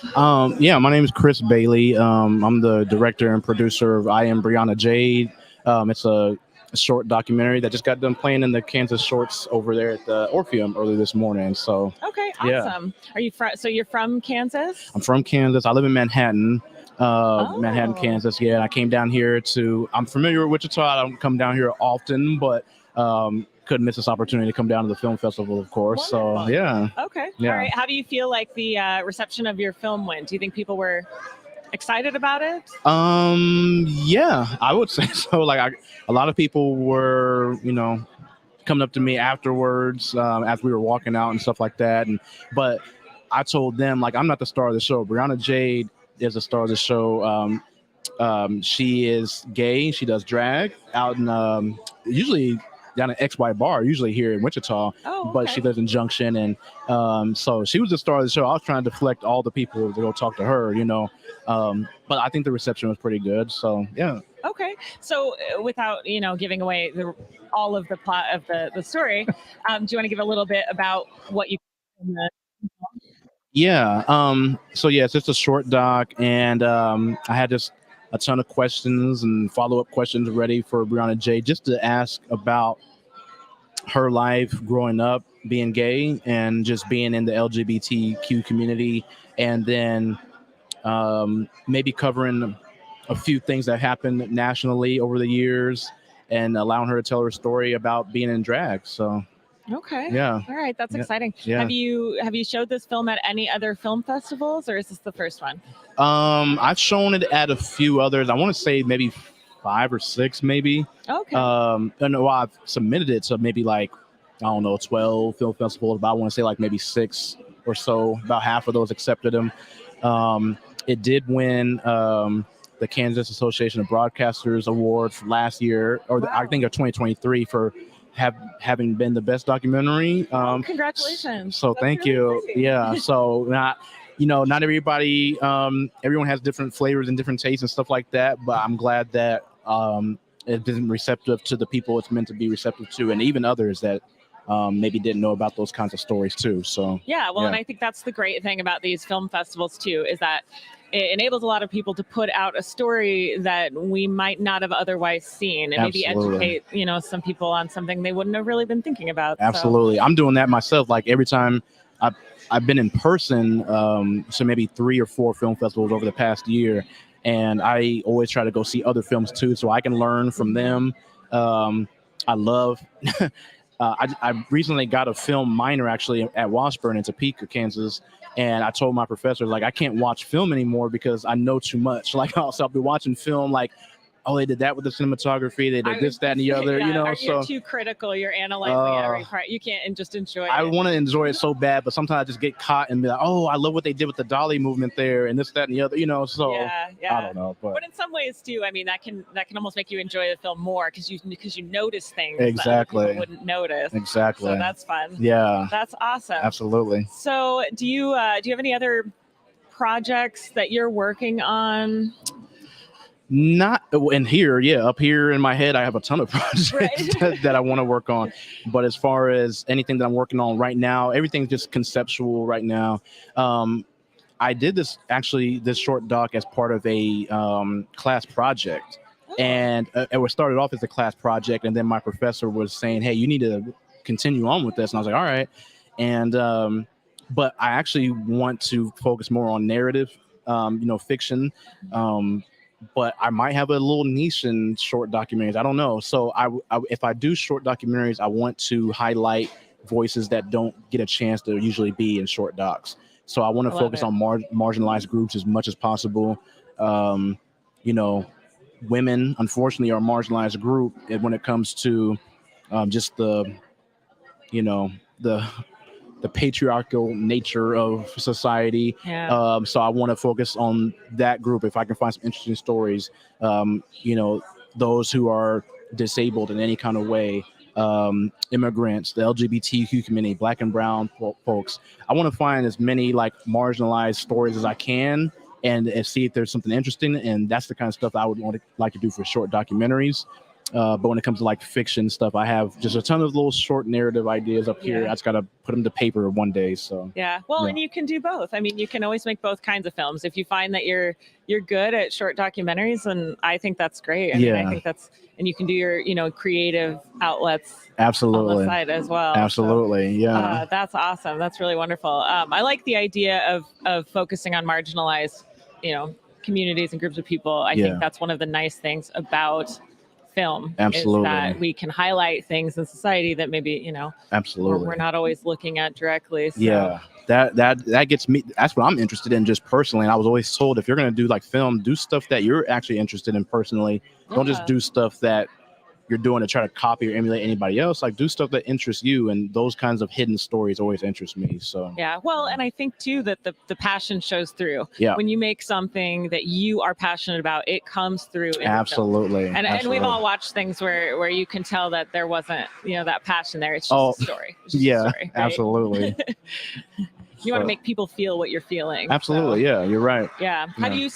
Yeah, my name is Chris Bailey. I'm the director and producer of I Am Brianna Jade. It's a short documentary that just got done playing in the Kansas Shorts over there at the Orpheum early this morning. So Okay, yeah. awesome. Are you so you're from Kansas? I'm from Kansas. I live in Manhattan, Manhattan, Oh. Kansas. Yeah, and I came down here I'm familiar with Wichita. I don't come down here often, but couldn't miss this opportunity to come down to the film festival, of course. So Wonderful. yeah. Okay. Yeah. All right. How do you feel like the reception of your film went? Do you think people were excited about it? Yeah, I would say so. Like a lot of people were, coming up to me afterwards as we were walking out and stuff like that. But I told them, like, I'm not the star of the show. Brianna Jade is the star of the show. She is gay. She does drag out in usually down at XY Bar, usually here in Wichita. Oh, But okay. she lives in Junction, and so she was the star of the show. I was trying to deflect all the people to go talk to her, but I think the reception was pretty good. So yeah. Okay. So without, giving away all of the plot of the story, do you want to give a little bit about what you Yeah. So yeah, it's just a short doc, and I had just a ton of questions and follow-up questions ready for Brianna Jade, just to ask about her life growing up, being gay, and just being in the LGBTQ community, and then maybe covering a few things that happened nationally over the years, and allowing her to tell her story about being in drag. So Okay. yeah. All right. That's Yeah. exciting. Yeah. Have you showed this film at any other film festivals, or is this the first one? I've shown it at a few others. I want to say maybe 5 or 6, maybe. Okay. And I've submitted it to maybe 12 film festivals, but I want to say maybe 6 or so. About half of those accepted them. It did win the Kansas Association of Broadcasters Award for last year, or I think of 2023, for having been the best documentary. Congratulations. So That's thank really you. exciting. Yeah. So not everybody, everyone has different flavors and different tastes and stuff like that. But I'm glad that it's been receptive to the people it's meant to be receptive to, and even others that maybe didn't know about those kinds of stories too. So Yeah, well, and I think that's the great thing about these film festivals too, is that it enables a lot of people to put out a story that we might not have otherwise seen, and maybe Absolutely. educate, some people on something they wouldn't have really been thinking about. So. Absolutely. I'm doing that myself. Like every time I've been in person, so maybe 3 or 4 film festivals over the past year. And I always try to go see other films too, so I can learn from them. I love, I recently got a film minor actually at Washburn in Topeka, Kansas. And I told my professor, I can't watch film anymore because I know too much. So I'll be watching film oh, they did that with the cinematography. They did this, that, and the other, You're so too critical. You're analyzing every part. You can't just enjoy I it. want to enjoy it so bad, but sometimes I just get caught and be like, oh, I love what they did with the dolly movement there and this, that, and the other, so yeah. I don't know. But in some ways too, I mean, that can almost make you enjoy the film more because you notice things Exactly. that other people wouldn't notice. Exactly. So that's fun. Yeah. That's awesome. Absolutely. So do you have any other projects that you're working on? Not in here, up here in my head, I have a ton of projects that I want to work on. But as far as anything that I'm working on right now, everything's just conceptual right now. I did this short doc as part of a class project. And it was started off as a class project, and then my professor was saying, "Hey, you need to continue on with this." And I was like, "All right." And but I actually want to focus more on narrative, fiction. But I might have a little niche in short documentaries. I don't know. So if I do short documentaries, I want to highlight voices that don't get a chance to usually be in short docs. So I want to focus on marginalized groups as much as possible. Women, unfortunately, are a marginalized group when it comes to just the patriarchal nature of society. Yeah. So I want to focus on that group. If I can find some interesting stories, those who are disabled in any kind of way, immigrants, the LGBTQ community, Black and brown folks. I want to find as many like marginalized stories as I can and see if there's something interesting. And that's the kind of stuff I would like to do for short documentaries. But when it comes to like fiction stuff, I have just a ton of little short narrative ideas up here. I just got to put them to paper one day. So and you can do both. I mean, you can always make both kinds of films. If you find that you're good at short documentaries, and I think that's great. I mean, I think and you can do your creative outlets absolutely on the side as well. Absolutely, so, that's awesome. That's really wonderful. I like the idea of focusing on marginalized communities and groups of people. I think that's one of the nice things about film. Absolutely. Is that we can highlight things in society that maybe absolutely we're not always looking at directly. So. That gets me. That's what I'm interested in just personally. And I was always told, if you're going to do like film, do stuff that you're actually interested in personally. Don't just do stuff that you're doing to try to copy or emulate anybody else. Like, do stuff that interests you, and those kinds of hidden stories always interest me. So well, and I think too that the passion shows through. Yeah. When you make something that you are passionate about, it comes through. Absolutely. And we've all watched things where you can tell that there wasn't that passion there. It's just a story. It's just a story, right? Absolutely. You want to make people feel what you're feeling. Absolutely. So. Yeah, you're right. Yeah. How do you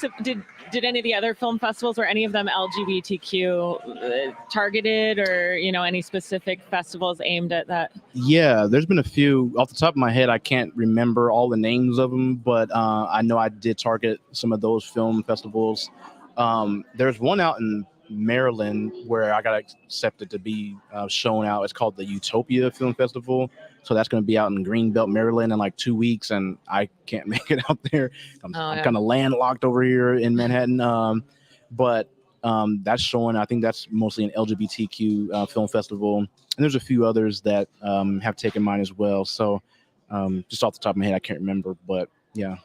did any of the other film festivals, or any of them LGBTQ targeted, or any specific festivals aimed at that? Yeah, there's been a few. Off the top of my head, I can't remember all the names of them, but I know I did target some of those film festivals. There's one out in Maryland where I got accepted to be shown out. It's called the Utopia Film Festival. So that's going to be out in Greenbelt, Maryland in like 2 weeks, and I can't make it out there. I'm kind of landlocked over here in Manhattan. But that's showing. I think that's mostly an LGBTQ film festival, and there's a few others that have taken mine as well. So just off the top of my head, I can't remember, but yeah.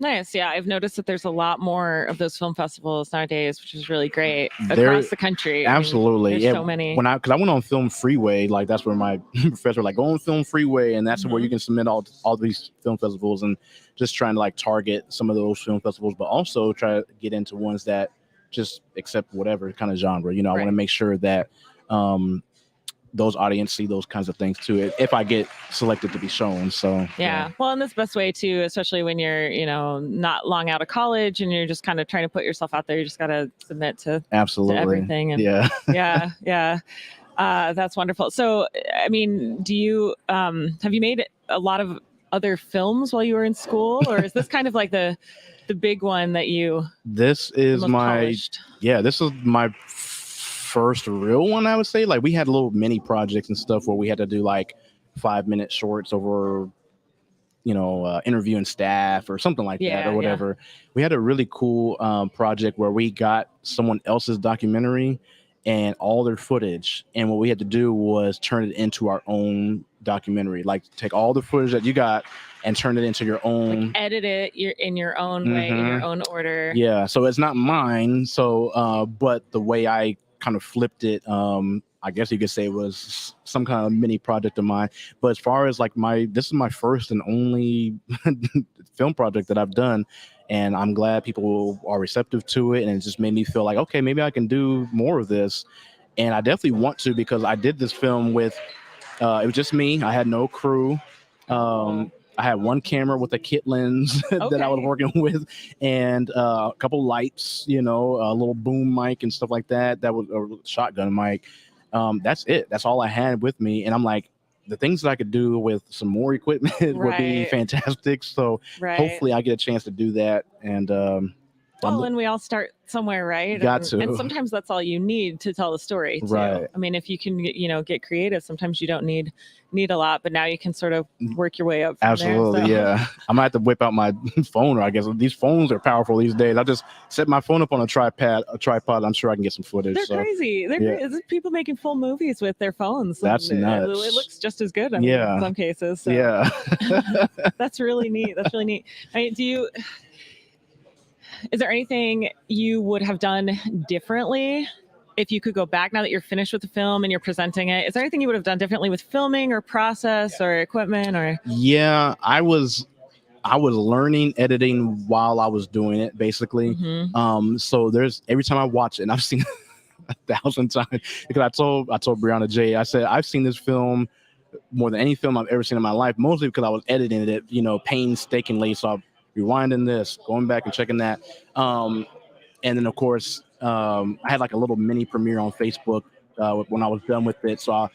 Nice. Yeah, I've noticed that there's a lot more of those film festivals nowadays, which is really great across the country. Absolutely. I mean, there's so many. Because I went on Film Freeway, like that's where my professor go on Film Freeway, and that's where you can submit all these film festivals, and just trying to like target some of those film festivals, but also try to get into ones that just accept whatever kind of genre. I want to make sure that those audience see those kinds of things too, if I get selected to be shown. So well, and that's the best way too, especially when you're not long out of college and you're just kind of trying to put yourself out there. You just got to submit to everything. And that's wonderful. So I mean, do you have you made a lot of other films while you were in school, or is this kind of like the big one that you this is my first real one, I would say. Like, we had little mini projects and stuff where we had to do like 5-minute shorts over interviewing staff or something like that, or whatever. We had a really cool project where we got someone else's documentary and all their footage, and what we had to do was turn it into our own documentary. Like, take all the footage that you got and turn it into your own, like, edit it in your own way, in your own order. So it's not mine, but the way I kind of flipped it, I guess you could say, was some kind of mini project of mine. But as far as like this is my first and only film project that I've done, and I'm glad people are receptive to it, and it just made me feel like, okay, maybe I can do more of this. And I definitely want to, because I did this film with it was just me. I had no crew. I had one camera with a kit lens that I was working with, and a couple lights, a little boom mic and stuff like that. That was a shotgun mic. That's it. That's all I had with me. And I'm like, the things that I could do with some more equipment would be fantastic. So hopefully I get a chance to do that. And Well, and we all start somewhere, right? Got to. And sometimes that's all you need to tell the story, too. Right. I mean, if you can, get creative, sometimes you don't need a lot, but now you can sort of work your way up from Absolutely, there, so. yeah. I might have to whip out my phone, or I guess these phones are powerful these days. I just set my phone up on a tripod. I'm sure I can get some footage. They're crazy. There's people making full movies with their phones. That's nuts. It looks just as good. I mean, in some cases. So. Yeah. That's really neat. I mean, is there anything you would have done differently if you could go back now that you're finished with the film and you're presenting it? Is there anything you would have done differently with filming or process or equipment or? Yeah, I was learning editing while I was doing it, basically. Mm-hmm. So there's every time I watch it, and I've seen it 1,000 times, because I told Brianna J, I said I've seen this film more than any film I've ever seen in my life, mostly because I was editing it, painstakingly. So I'm rewinding this, going back and checking that. And then of course, I had like a little mini premiere on Facebook when I was done with it. So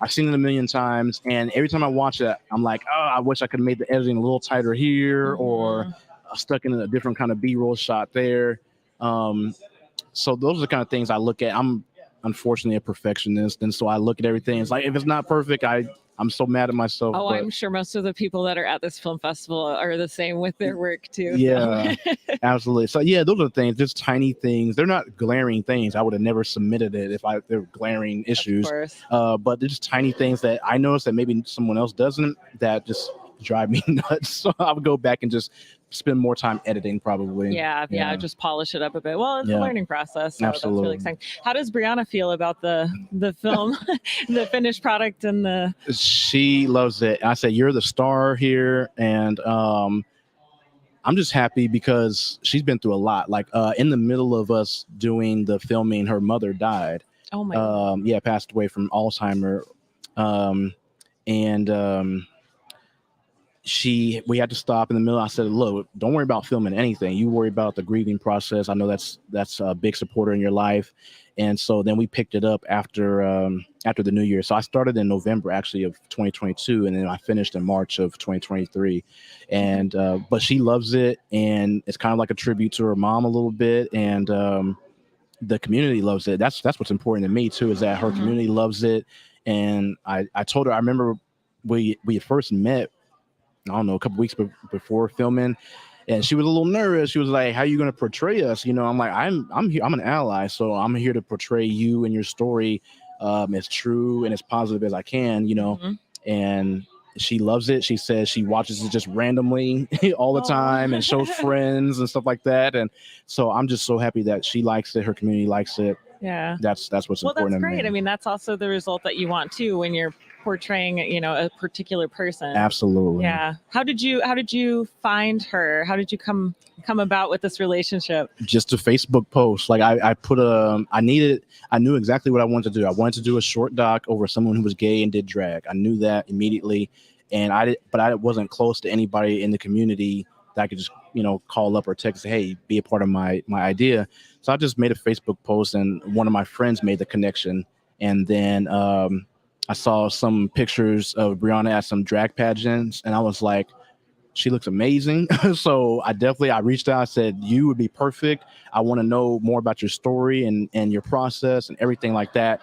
I've seen it a million times, and every time I watch it, I'm like, oh, I wish I could have made the editing a little tighter here, or stuck in a different kind of B-roll shot there. So those are the kind of things I look at. I'm unfortunately a perfectionist, and so I look at everything. It's like, if it's not perfect, I'm so mad at myself. Oh, but I'm sure most of the people that are at this film festival are the same with their work too. Yeah, So. absolutely. So yeah, those are things, just tiny things. They're not glaring things. I would have never submitted it if they were glaring issues. Of course. But they're just tiny things that I notice that maybe someone else doesn't, that just drive me nuts. So I would go back and just spend more time editing, probably. Yeah, just polish it up a bit. Well, it's a learning process. So Absolutely. That's really exciting. How does Brianna feel about the film, the finished product, and the? She loves it. I said, you're the star here, and I'm just happy because she's been through a lot. Like in the middle of us doing the filming, her mother died. Oh my God. Yeah, passed away from Alzheimer, we had to stop in the middle. I said, look, don't worry about filming anything. You worry about the grieving process. I know that's a big supporter in your life. And so then we picked it up after the new year. So I started in November actually of 2022, and then I finished in March of 2023. And but she loves it, and it's kind of like a tribute to her mom a little bit, and the community loves it. That's what's important to me too, is that her community loves it. And I told her, I remember we first met, I don't know, a couple weeks before filming, and she was a little nervous. She was like, how are you going to portray us? I'm like, I'm here. I'm an ally. So I'm here to portray you and your story as true and as positive as I can, and she loves it. She says she watches it just randomly all the time and shows friends and stuff like that. And so I'm just so happy that she likes it. Her community likes it. Yeah. That's what's important. Well, that's to great. me. I mean, that's also the result that you want too when you're portraying, a particular person. Absolutely. Yeah. How did you find her? How did you come about with this relationship? Just a Facebook post. Like I put I knew exactly what I wanted to do. I wanted to do a short doc over someone who was gay and did drag. I knew that immediately. And but I wasn't close to anybody in the community that I could just, call up or text, hey, be a part of my idea. So I just made a Facebook post, and one of my friends made the connection. And then I saw some pictures of Brianna at some drag pageants, and I was like, she looks amazing. So I reached out, I said, you would be perfect. I want to know more about your story and your process and everything like that.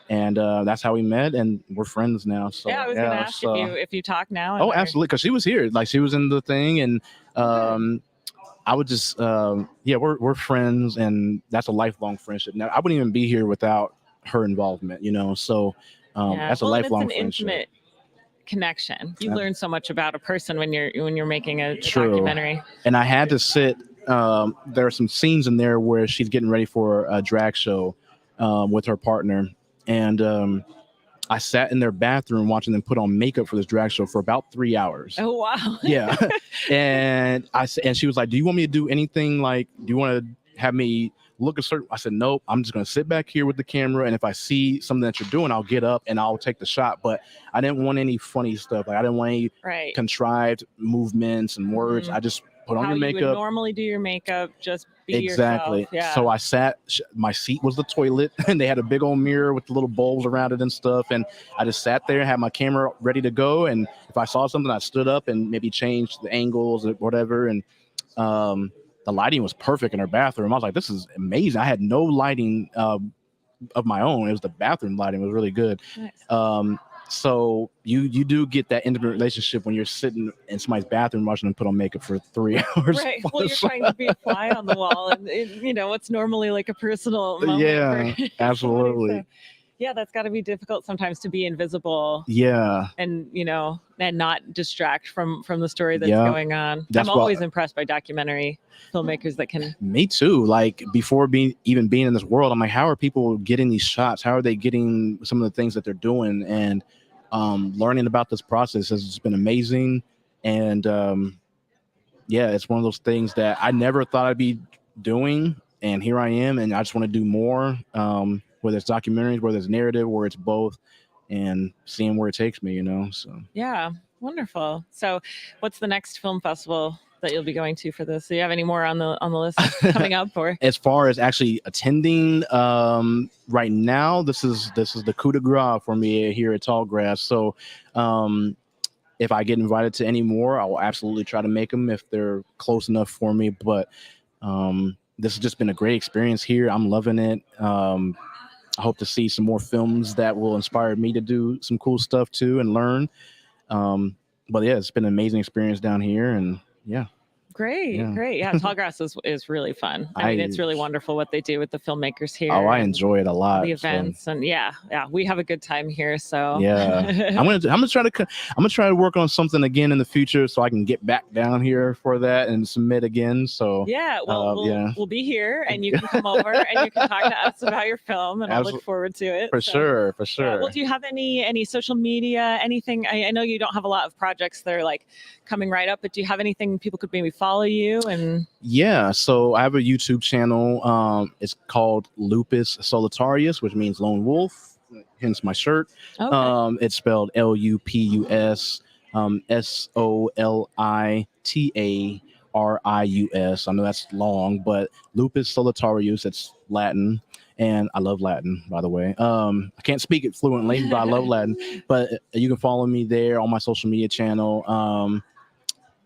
And that's how we met, and we're friends now. So yeah, I was going to ask if you talk now. Oh, absolutely, because she was here, like she was in the thing, and I would just we're friends, and that's a lifelong friendship. Now I wouldn't even be here without her involvement, So that's a lifelong it's an friendship. Intimate connection. You learn so much about a person when you're making a True. documentary. And I had to sit. There are some scenes in there where she's getting ready for a drag show with her partner. And I sat in their bathroom watching them put on makeup for this drag show for about 3 hours. Oh, wow. Yeah. And she was like, do you want me to do anything? Like, do you want to have me look a certain? I said, nope, I'm just going to sit back here with the camera. And if I see something that you're doing, I'll get up and I'll take the shot. But I didn't want any funny stuff. Like, I didn't want any contrived movements and words. Mm-hmm. I just put on How your makeup. You would normally do your makeup, just be exactly. yourself. Yeah. So I sat, my seat was the toilet, and they had a big old mirror with the little bowls around it and stuff. And I just sat there and had my camera ready to go. And if I saw something, I stood up and maybe changed the angles or whatever. And the lighting was perfect in her bathroom. I was like, this is amazing. I had no lighting of my own. It was the bathroom lighting was really good. Nice. So you do get that intimate relationship when you're sitting in somebody's bathroom watching them put on makeup for 3 hours. Right. Well, you're trying to be a fly on the wall, and what's normally like a personal moment. Yeah, for absolutely. somebody, so, yeah, that's got to be difficult sometimes to be invisible. Yeah. And and not distract from the story that's Yeah. going on. That's I'm always impressed by documentary filmmakers that can. Me too. Like before being in this world, I'm like, how are people getting these shots? How are they getting some of the things that they're doing? And learning about this process has just been amazing. And yeah, it's one of those things that I never thought I'd be doing, and here I am, and I just want to do more. Whether it's documentaries, whether it's narrative, or it's both, and seeing where it takes me. So Yeah, wonderful. So, what's the next film festival that you'll be going to for this? Do you have any more on the list coming up? Or as far as actually attending, right now, this is the coup de grace for me here at Tallgrass. So if I get invited to any more, I will absolutely try to make them if they're close enough for me. But this has just been a great experience here. I'm loving it. I hope to see some more films that will inspire me to do some cool stuff too and learn. But yeah, it's been an amazing experience down here, and yeah. Great. Yeah, Tallgrass is really fun. I mean, it's really wonderful what they do with the filmmakers here. Oh, I enjoy it a lot. The events, and yeah, we have a good time here. So yeah, I'm gonna try to work on something again in the future so I can get back down here for that and submit again. So yeah, well, we'll be here, and you can come over and you can talk to us about your film, and I'll look forward to it. For sure. Yeah. Well, do you have any social media, anything? I know you don't have a lot of projects that are like coming right up, but do you have anything people could maybe follow you? And yeah, so I have a YouTube channel. It's called Lupus Solitarius, which means lone wolf, hence my shirt. Okay. It's spelled Lupus Solitarius. I know that's long, but Lupus Solitarius, it's Latin. And I love Latin, by the way. I can't speak it fluently, but I love Latin. But you can follow me there on my social media channel.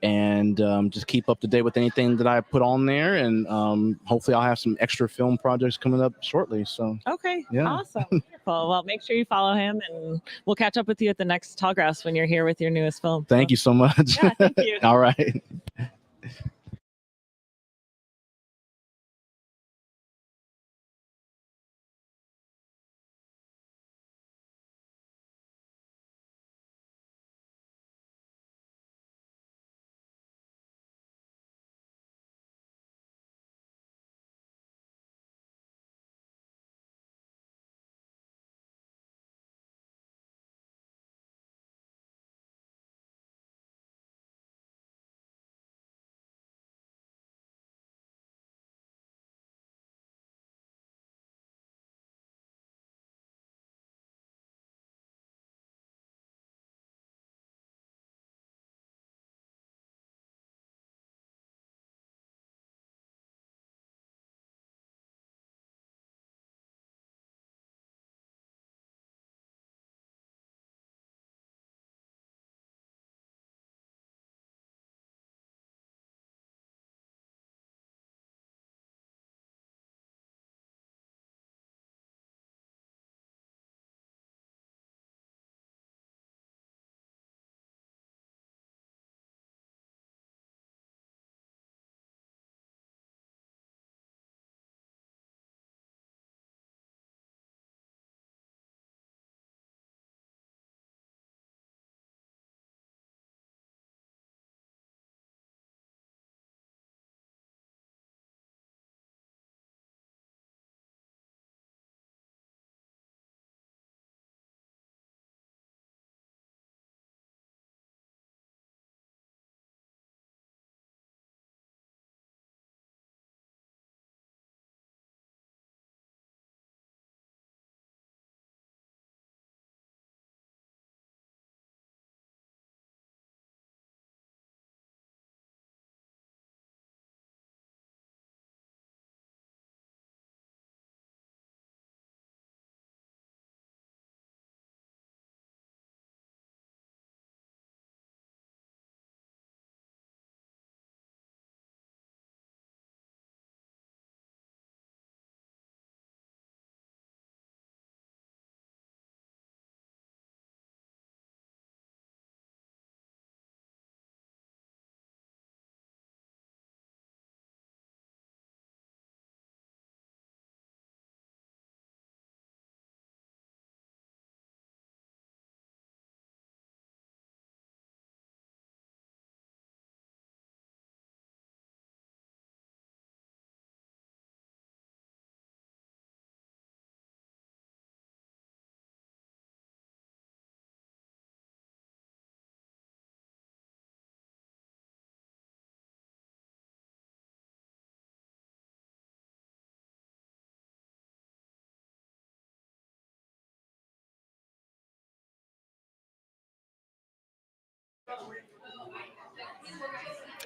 And just keep up to date with anything that I put on there. And hopefully I'll have some extra film projects coming up shortly. So okay, yeah. Awesome. Wonderful. Well, make sure you follow him, and we'll catch up with you at the next Tallgrass when you're here with your newest film. Thank you so much. Yeah, thank you. All right.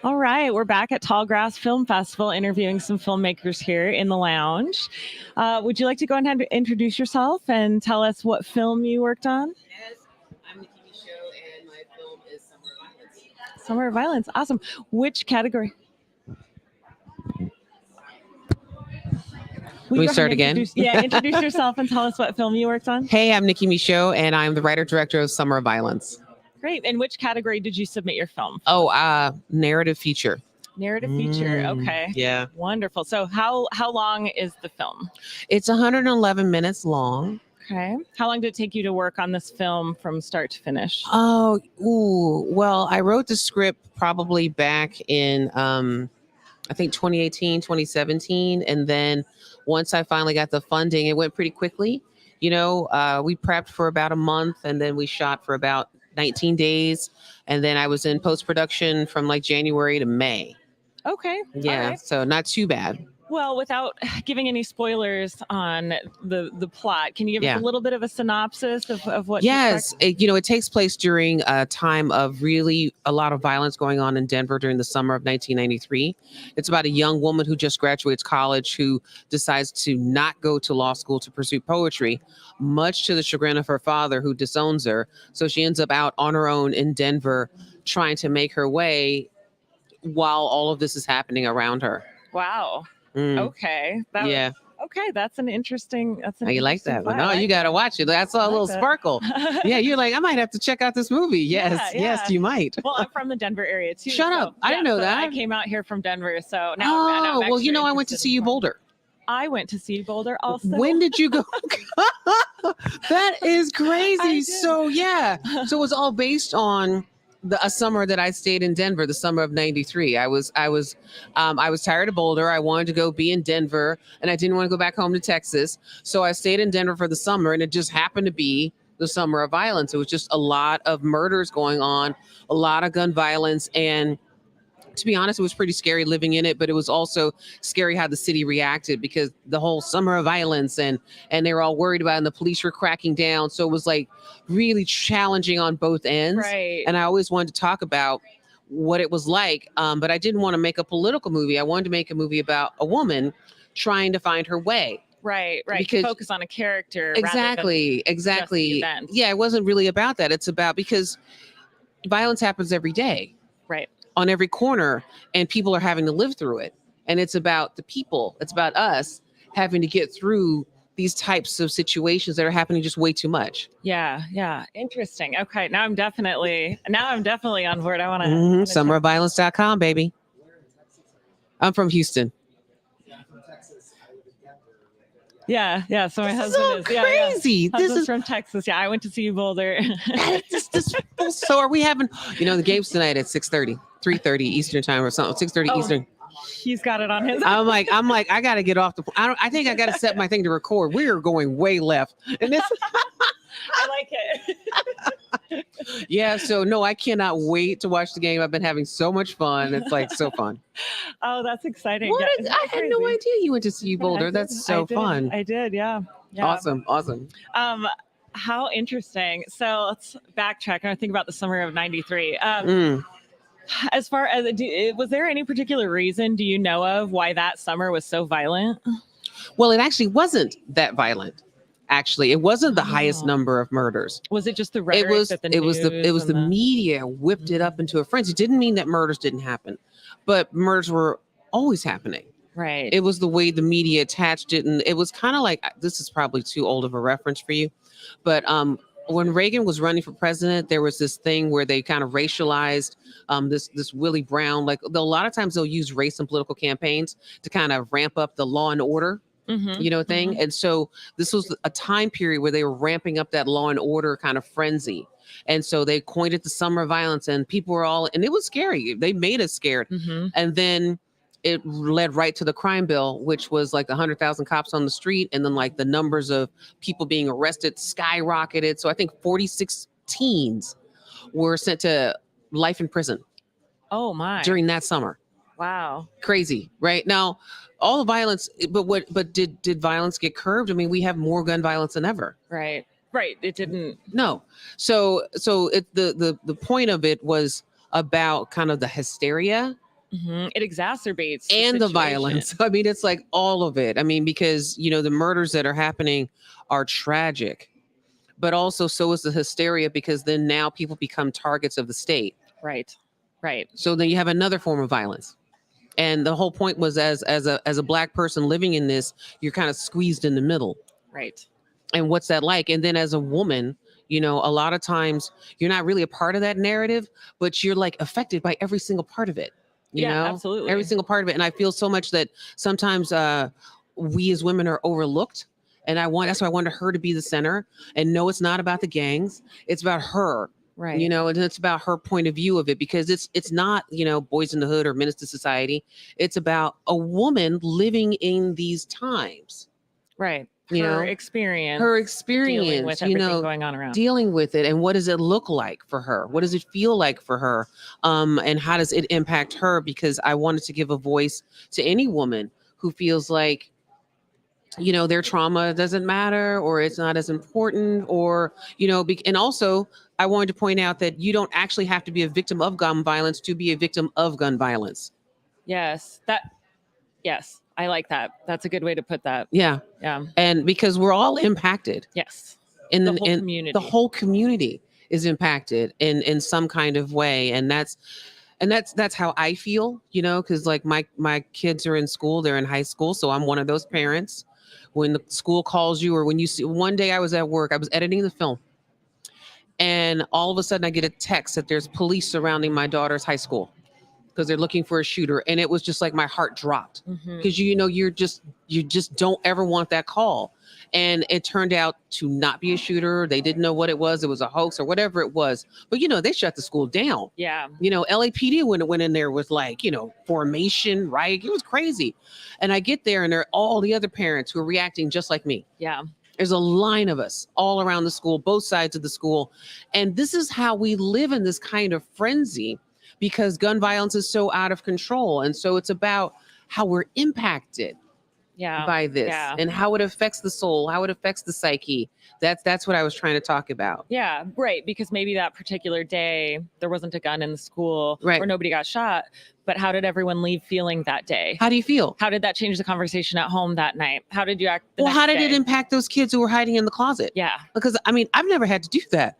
All right, we're back at Tallgrass Film Festival interviewing some filmmakers here in the lounge. Would you like to go ahead and introduce yourself and tell us what film you worked on? Yes, I'm Nikki Michaud, and my film is Summer of Violence. Summer of Violence, awesome. Which category? Can we start again? Introduce yourself and tell us what film you worked on. Hey, I'm Nikki Michaud, and I'm the writer-director of Summer of Violence. Great. And which category did you submit your film? Oh, narrative feature. Narrative feature. Okay. Yeah. Wonderful. So how long is the film? It's 111 minutes long. Okay. How long did it take you to work on this film from start to finish? Oh, well, I wrote the script probably back in, I think 2018, 2017. And then once I finally got the funding, it went pretty quickly. You know, we prepped for about a month, and then we shot for about 19 days. And then I was in post-production from like January to May. Okay. Yeah. Right. So not too bad. Well, without giving any spoilers on the plot, can you give us a little bit of a synopsis of what? Yes, it takes place during a time of really a lot of violence going on in Denver during the summer of 1993. It's about a young woman who just graduates college who decides to not go to law school to pursue poetry, much to the chagrin of her father, who disowns her. So she ends up out on her own in Denver trying to make her way while all of this is happening around her. Wow. Okay. That's an interesting. You like that one? Plot. No, you got to watch it. That's a little sparkle. Yeah, you're like, I might have to check out this movie. Yes, yes, you might. Well, I'm from the Denver area too. Shut up! I didn't know that. I came out here from Denver, so now. Well, I went to see you Boulder. I went to see Boulder also. When did you go? That is crazy. So so it was all based on a summer that I stayed in Denver, the summer of '93. I was tired of Boulder. I wanted to go be in Denver, and I didn't want to go back home to Texas. So I stayed in Denver for the summer, and it just happened to be the summer of violence. It was just a lot of murders going on, a lot of gun violence, and to be honest, it was pretty scary living in it, but it was also scary how the city reacted because the whole summer of violence and they were all worried about it, and the police were cracking down. So it was like really challenging on both ends. Right. And I always wanted to talk about what it was like, but I didn't want to make a political movie. I wanted to make a movie about a woman trying to find her way. Right. Because focus on a character. Exactly. Yeah, it wasn't really about that. It's about because violence happens every day. Right. On every corner, and people are having to live through it. And it's about the people. It's about us having to get through these types of situations that are happening just way too much. Yeah. Interesting. Okay. Now I'm definitely on board. I want to. Summerofviolence.com, baby. I'm from Houston. Yeah. So my husband so is crazy. Yeah. This is from Texas. Yeah, I went to see you Boulder. So are we having? The game's tonight at 6:30, 3:30 Eastern time or something. 6:30 Eastern. He's got it on his. I'm like, I gotta get off the. I think I gotta set my thing to record. We are going way left, and this. I like it. Yeah. So no, I cannot wait to watch the game. I've been having so much fun. It's like so fun. Oh, that's exciting. I had no idea you went to see Boulder. That's so fun. I did. Yeah. Awesome. How interesting. So let's backtrack and think about the summer of '93. As far as was there any particular reason do you know of why that summer was so violent? Well, it actually wasn't that violent. Actually, it wasn't the highest number of murders. Was it just the rhetoric? It was the media whipped it up into a frenzy. It didn't mean that murders didn't happen, but murders were always happening. Right. It was the way the media attached it, and it was kind of like, this is probably too old of a reference for you, but when Reagan was running for president, there was this thing where they kind of racialized this Willie Brown. Like a lot of times they'll use race in political campaigns to kind of ramp up the law and order. Thing. And so this was a time period where they were ramping up that law and order kind of frenzy. And so they coined it the summer of violence, and people were and it was scary. They made us scared. And then it led right to the crime bill, which was like 100,000 cops on the street. And then like the numbers of people being arrested skyrocketed. So I think 46 teens were sent to life in prison. Oh my. During that summer. Wow. Crazy, right? Now, all the violence, but did violence get curbed? I mean, we have more gun violence than ever. Right. It didn't. No. So the point of it was about kind of the hysteria It exacerbates and the situation. violence. I mean, it's like all of it. I mean, because the murders that are happening are tragic, but also so is the hysteria, because then now people become targets of the state. Right. So then you have another form of violence. And the whole point was, as a Black person living in this, you're kind of squeezed in the middle. Right. And what's that like? And then as a woman, a lot of times you're not really a part of that narrative, but you're like affected by every single part of it. You know, absolutely. every single part of it. And I feel so much that sometimes we as women are overlooked. And that's why I wanted her to be the center. And no, it's not about the gangs. It's about her. Right. And it's about her point of view of it, because it's not, Boys in the Hood or Menace to Society. It's about a woman living in these times. Right. Her experience. Dealing with everything going on around. Dealing with it. And what does it look like for her? What does it feel like for her? And how does it impact her? Because I wanted to give a voice to any woman who feels like, their trauma doesn't matter, or it's not as important, or, and also I wanted to point out that you don't actually have to be a victim of gun violence to be a victim of gun violence. Yes. I like that. That's a good way to put that. Yeah. And because we're all impacted. Yes. The whole community. The whole community is impacted in some kind of way. And that's how I feel, because like my kids are in school, they're in high school. So I'm one of those parents. When the school calls you, or when you see, one day I was at work, I was editing the film, and all of a sudden I get a text that there's police surrounding my daughter's high school because they're looking for a shooter. And it was just like my heart dropped, because you just don't ever want that call. And it turned out to not be a shooter. They didn't know what it was. It was a hoax or whatever it was. But, they shut the school down. Yeah. LAPD when it went in there was like, formation, riot. It was crazy. And I get there and there are all the other parents who are reacting just like me. Yeah. There's a line of us all around the school, both sides of the school. And this is how we live in this kind of frenzy, because gun violence is so out of control. And so it's about how we're impacted by this and how it affects the soul, how it affects the psyche. That's what I was trying to talk about. Yeah, right. Because maybe that particular day there wasn't a gun in the school, right, or nobody got shot. But how did everyone leave feeling that day? How do you feel? How did that change the conversation at home that night? How did you act? How did it impact those kids who were hiding in the closet? Yeah. Because I've never had to do that.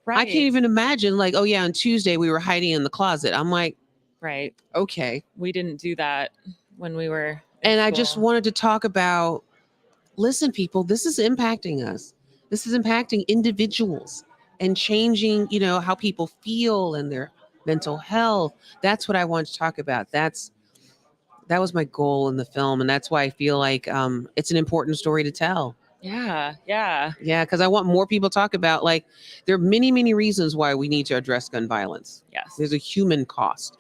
Right. I can't even imagine, like, oh yeah, on Tuesday we were hiding in the closet. I'm like, right. Okay. We didn't do that when we were. And I just wanted to talk about, listen, people, this is impacting us. This is impacting individuals and changing, how people feel and their mental health. That's what I wanted to talk about. That was my goal in the film. And that's why I feel like it's an important story to tell. Yeah. Because I want more people to talk about, like, there are many, many reasons why we need to address gun violence. Yes. There's a human cost.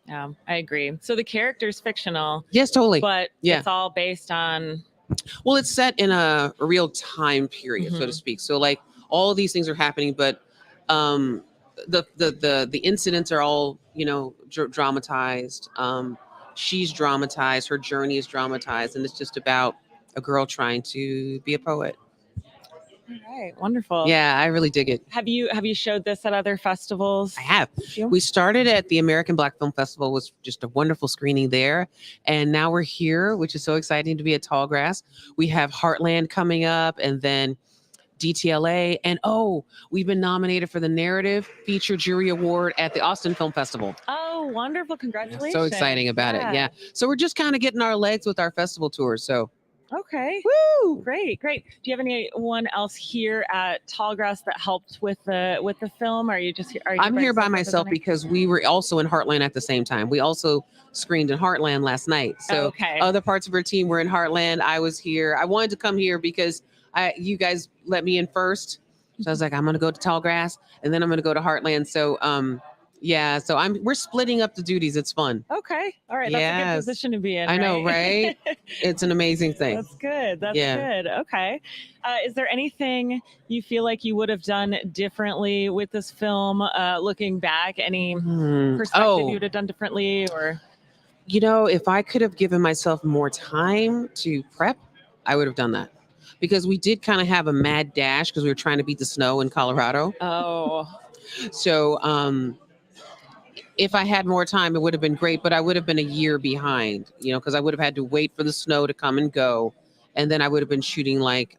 Yeah, I agree. So the character's fictional. Yes, totally. But yeah, it's all based on. Well, it's set in a real time period, so to speak. So like all of these things are happening, but the incidents are all, dramatized. She's dramatized. Her journey is dramatized, and it's just about a girl trying to be a poet. All right, wonderful. Yeah, I really dig it. Have you showed this at other festivals? I have. We started at the American Black Film Festival, was just a wonderful screening there, and now we're here, which is so exciting to be at Tallgrass. We have Heartland coming up, and then DTLA, and we've been nominated for the Narrative Feature Jury Award at the Austin Film Festival. Oh, wonderful! Congratulations! So exciting about it. Yeah. So we're just kind of getting our legs with our festival tours. So. Okay. Woo! Great. Do you have anyone else here at Tallgrass that helped with the film? Or are you just here? I'm here by myself because we were also in Heartland at the same time. We also screened in Heartland last night. So other parts of our team were in Heartland. I was here. I wanted to come here because you guys let me in first. So I was like, I'm gonna go to Tallgrass and then I'm gonna go to Heartland. So yeah, so we're splitting up the duties. It's fun. Okay. All right. That's a good position to be in. I know, right? It's an amazing thing. That's good. That's good. Okay. Is there anything you feel like you would have done differently with this film? Looking back, any perspective you would have done differently, or? If I could have given myself more time to prep, I would have done that. Because we did kind of have a mad dash because we were trying to beat the snow in Colorado. Oh. So, if I had more time, it would have been great, but I would have been a year behind, because I would have had to wait for the snow to come and go. And then I would have been shooting like,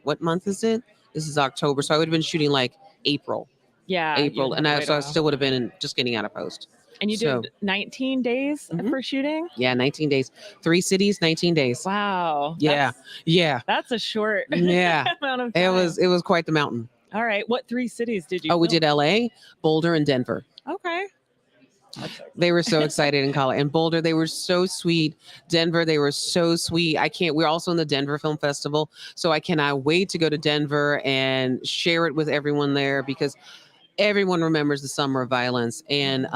what month is it? This is October. So I would have been shooting like April. Yeah. April. And I I still would have been just getting out of post. And you So- did 19 days for shooting? Yeah, 19 days. 3 cities, 19 days. Wow. Yeah. Yeah. That's a short Yeah. amount of time. It was quite the mountain. All right. What 3 cities did you We film? did LA, Boulder, and Denver. Okay. They were so excited in college. And Boulder, they were so sweet. Denver, they were so sweet. We're also in the Denver Film Festival. So I cannot wait to go to Denver and share it with everyone there because everyone remembers the Summer of Violence. And,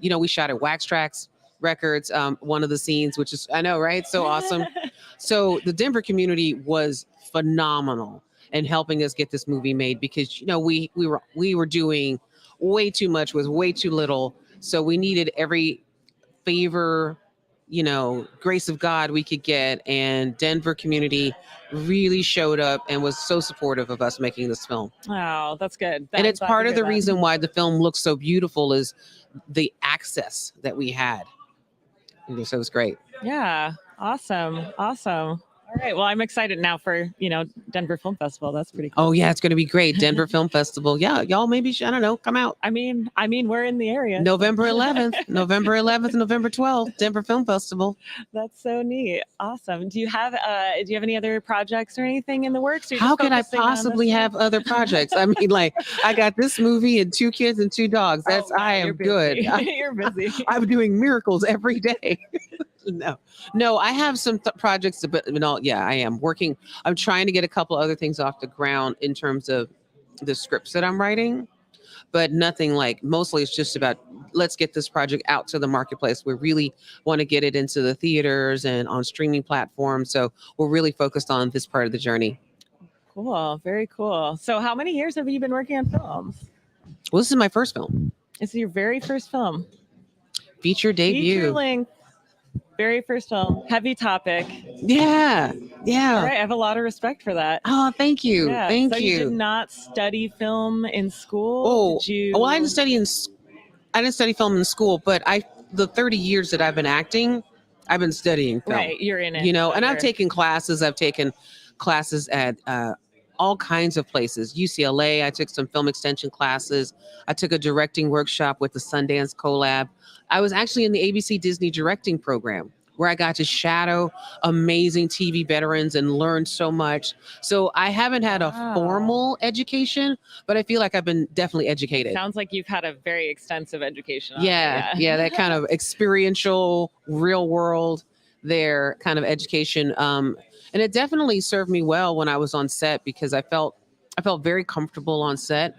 we shot at Wax Trax Records, one of the scenes, which is, I know, right? So awesome. So the Denver community was phenomenal in helping us get this movie made because, we were doing way too much with way too little. So we needed every favor, grace of God we could get. And Denver community really showed up and was so supportive of us making this film. Oh, that's good. And it's part of the reason why the film looks so beautiful is the access that we had. So it was great. Yeah. Awesome. All right. Well, I'm excited now for, Denver Film Festival. That's pretty cool. Oh, yeah. It's going to be great. Denver Film Festival. Yeah. Y'all maybe, I don't know, come out. I mean, we're in the area. November 11th, November 12th, Denver Film Festival. That's so neat. Awesome. Do you have any other projects or anything in the works? Or you're How just could I focusing on possibly this have other projects? I mean, like I got this movie and 2 kids and 2 dogs. That's I am You're good. busy. You're busy. I'm doing miracles every day. No, I have some projects, but I am working. I'm trying to get a couple other things off the ground in terms of the scripts that I'm writing, but nothing like, mostly it's just about, let's get this project out to the marketplace. We really want to get it into the theaters and on streaming platforms. So we're really focused on this part of the journey. Cool. Very cool. So how many years have you been working on films? Well, this is my first film. This is your very first film. Feature debut. Feature length. Very first film. Heavy topic. Yeah. All right. I have a lot of respect for that. Oh, thank you. Yeah. Thank so you did not study film in school? Oh, Did you... well, I didn't study film in school, but the 30 years that I've been acting, I've been studying film. Right. You're in it. And I've taken classes. I've taken classes at all kinds of places. UCLA, I took some film extension classes. I took a directing workshop with the Sundance Collab. I was actually in the ABC Disney directing program where I got to shadow amazing TV veterans and learn so much. So I haven't had a formal education, but I feel like I've been definitely educated. Sounds like you've had a very extensive education. Yeah, that kind of experiential, real world there kind of education. And it definitely served me well when I was on set because I felt very comfortable on set,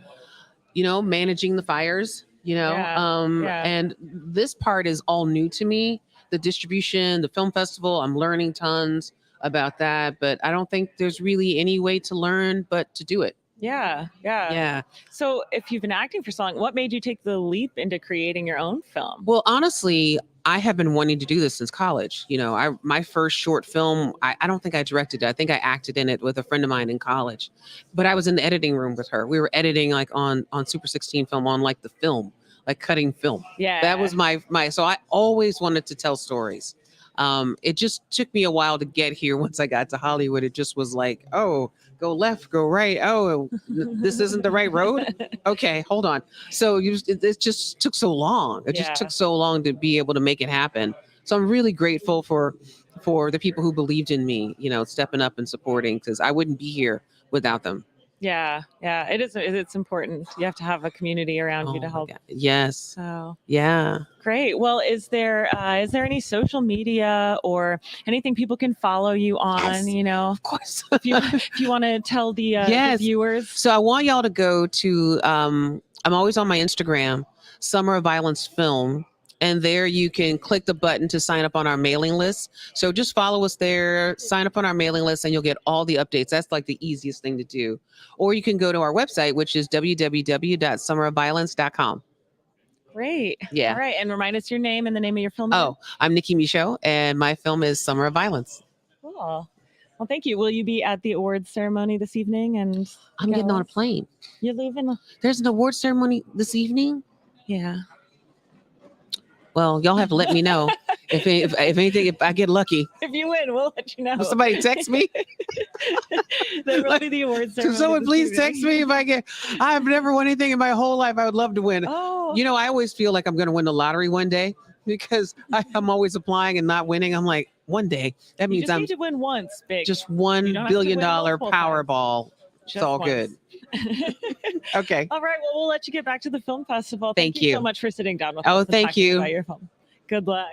managing the fires, and this part is all new to me. The distribution, the film festival, I'm learning tons about that, but I don't think there's really any way to learn but to do it. Yeah. So if you've been acting for so long, what made you take the leap into creating your own film? Well, honestly, I have been wanting to do this since college. My first short film, I don't think I directed it. I think I acted in it with a friend of mine in college, but I was in the editing room with her. We were editing like on Super 16 film, on like the film, like cutting film. Yeah. That was my, so I always wanted to tell stories. It just took me a while to get here. Once I got to Hollywood, it just was like, oh, go left, go right. Oh, this isn't the right road. Okay, hold on. So it just took so long. It just took so long to be able to make it happen. So I'm really grateful for the people who believed in me, stepping up and supporting, because I wouldn't be here without them. Yeah. It is. It's important. You have to have a community around you to help. Yes. So yeah. Great. Well, is there any social media or anything people can follow you on? Yes, of course. if you want to tell the viewers. So I want y'all to go to. I'm always on my Instagram, Summer of Violence Film. And there you can click the button to sign up on our mailing list. So just follow us there, sign up on our mailing list, and you'll get all the updates. That's like the easiest thing to do. Or you can go to our website, which is www.summerofviolence.com. Great. Yeah. All right. And remind us your name and the name of your film. Oh, I'm Nikki Michaud, and my film is Summer of Violence. Cool. Well, thank you. Will you be at the awards ceremony this evening? And I'm getting on a plane. You're leaving? There's an awards ceremony this evening? Yeah. Well, y'all have to let me know if anything, if I get lucky. If you win, we'll let you know. Will somebody text me? That will be the awards ceremony. Can someone this please evening. text me if I get? I've never won anything in my whole life. I would love to win. Oh, You know, I always feel like I'm going to win the lottery one day because I'm always applying and not winning. I'm like, one day. That you means just I'm need to win once, big. just You $1 don't have to billion win multiple times. Powerball. It's Just all once. good. Okay. All right. Well, we'll let you get back to the film festival. Thank you you so much for sitting down with Oh, us. and thank talking you. About your film. Good luck.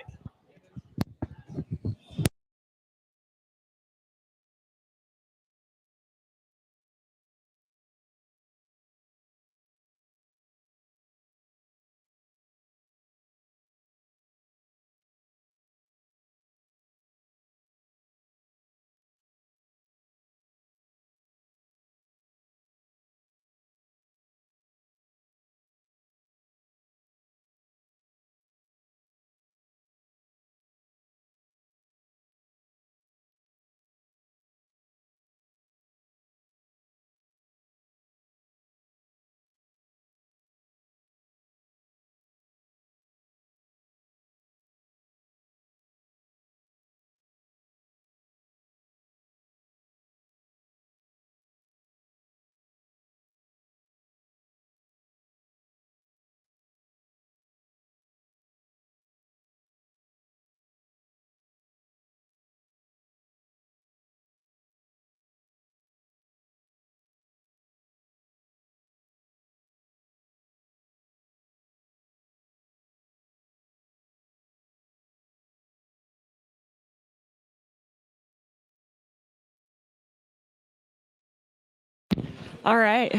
All right.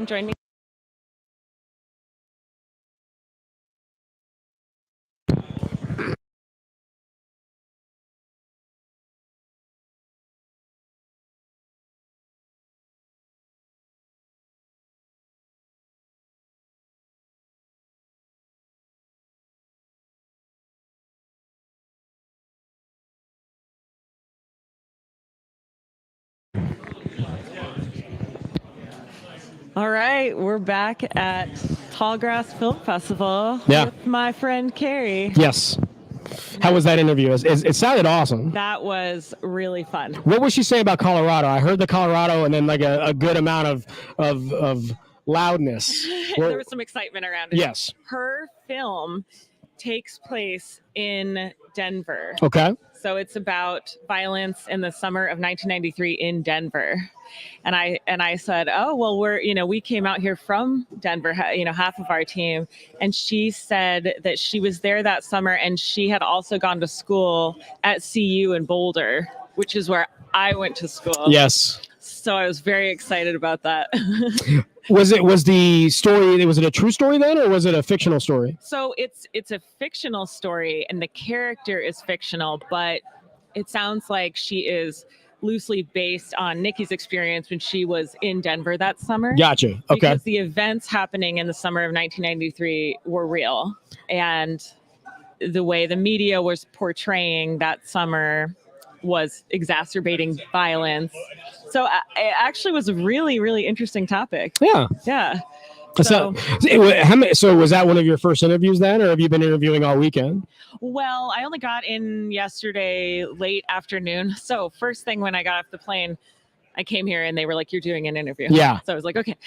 Join me. All right, we're back at Tallgrass Film Festival with my friend Carrie. Yes. How was that interview? It sounded awesome. That was really fun. What was she saying about Colorado? I heard the Colorado and then like a good amount of loudness. There was some excitement around it. Yes. Her film takes place in Denver. Okay. So it's about violence in the summer of 1993 in Denver. And I said, oh, well, we came out here from Denver, half of our team. And she said that she was there that summer and she had also gone to school at CU in Boulder, which is where I went to school. Yes. So I was very excited about that. Was it a true story then, or was it a fictional story? So it's a fictional story and the character is fictional, but it sounds like she is loosely based on Nikki's experience when she was in Denver that summer. Gotcha. Okay. Because the events happening in the summer of 1993 were real. And the way the media was portraying that summer was exacerbating violence. So it actually was a really, really interesting topic. Yeah. Yeah. So was that one of your first interviews then, or have you been interviewing all weekend? Well, I only got in yesterday late afternoon. So first thing when I got off the plane, I came here and they were like, you're doing an interview. Yeah. So I was like, okay.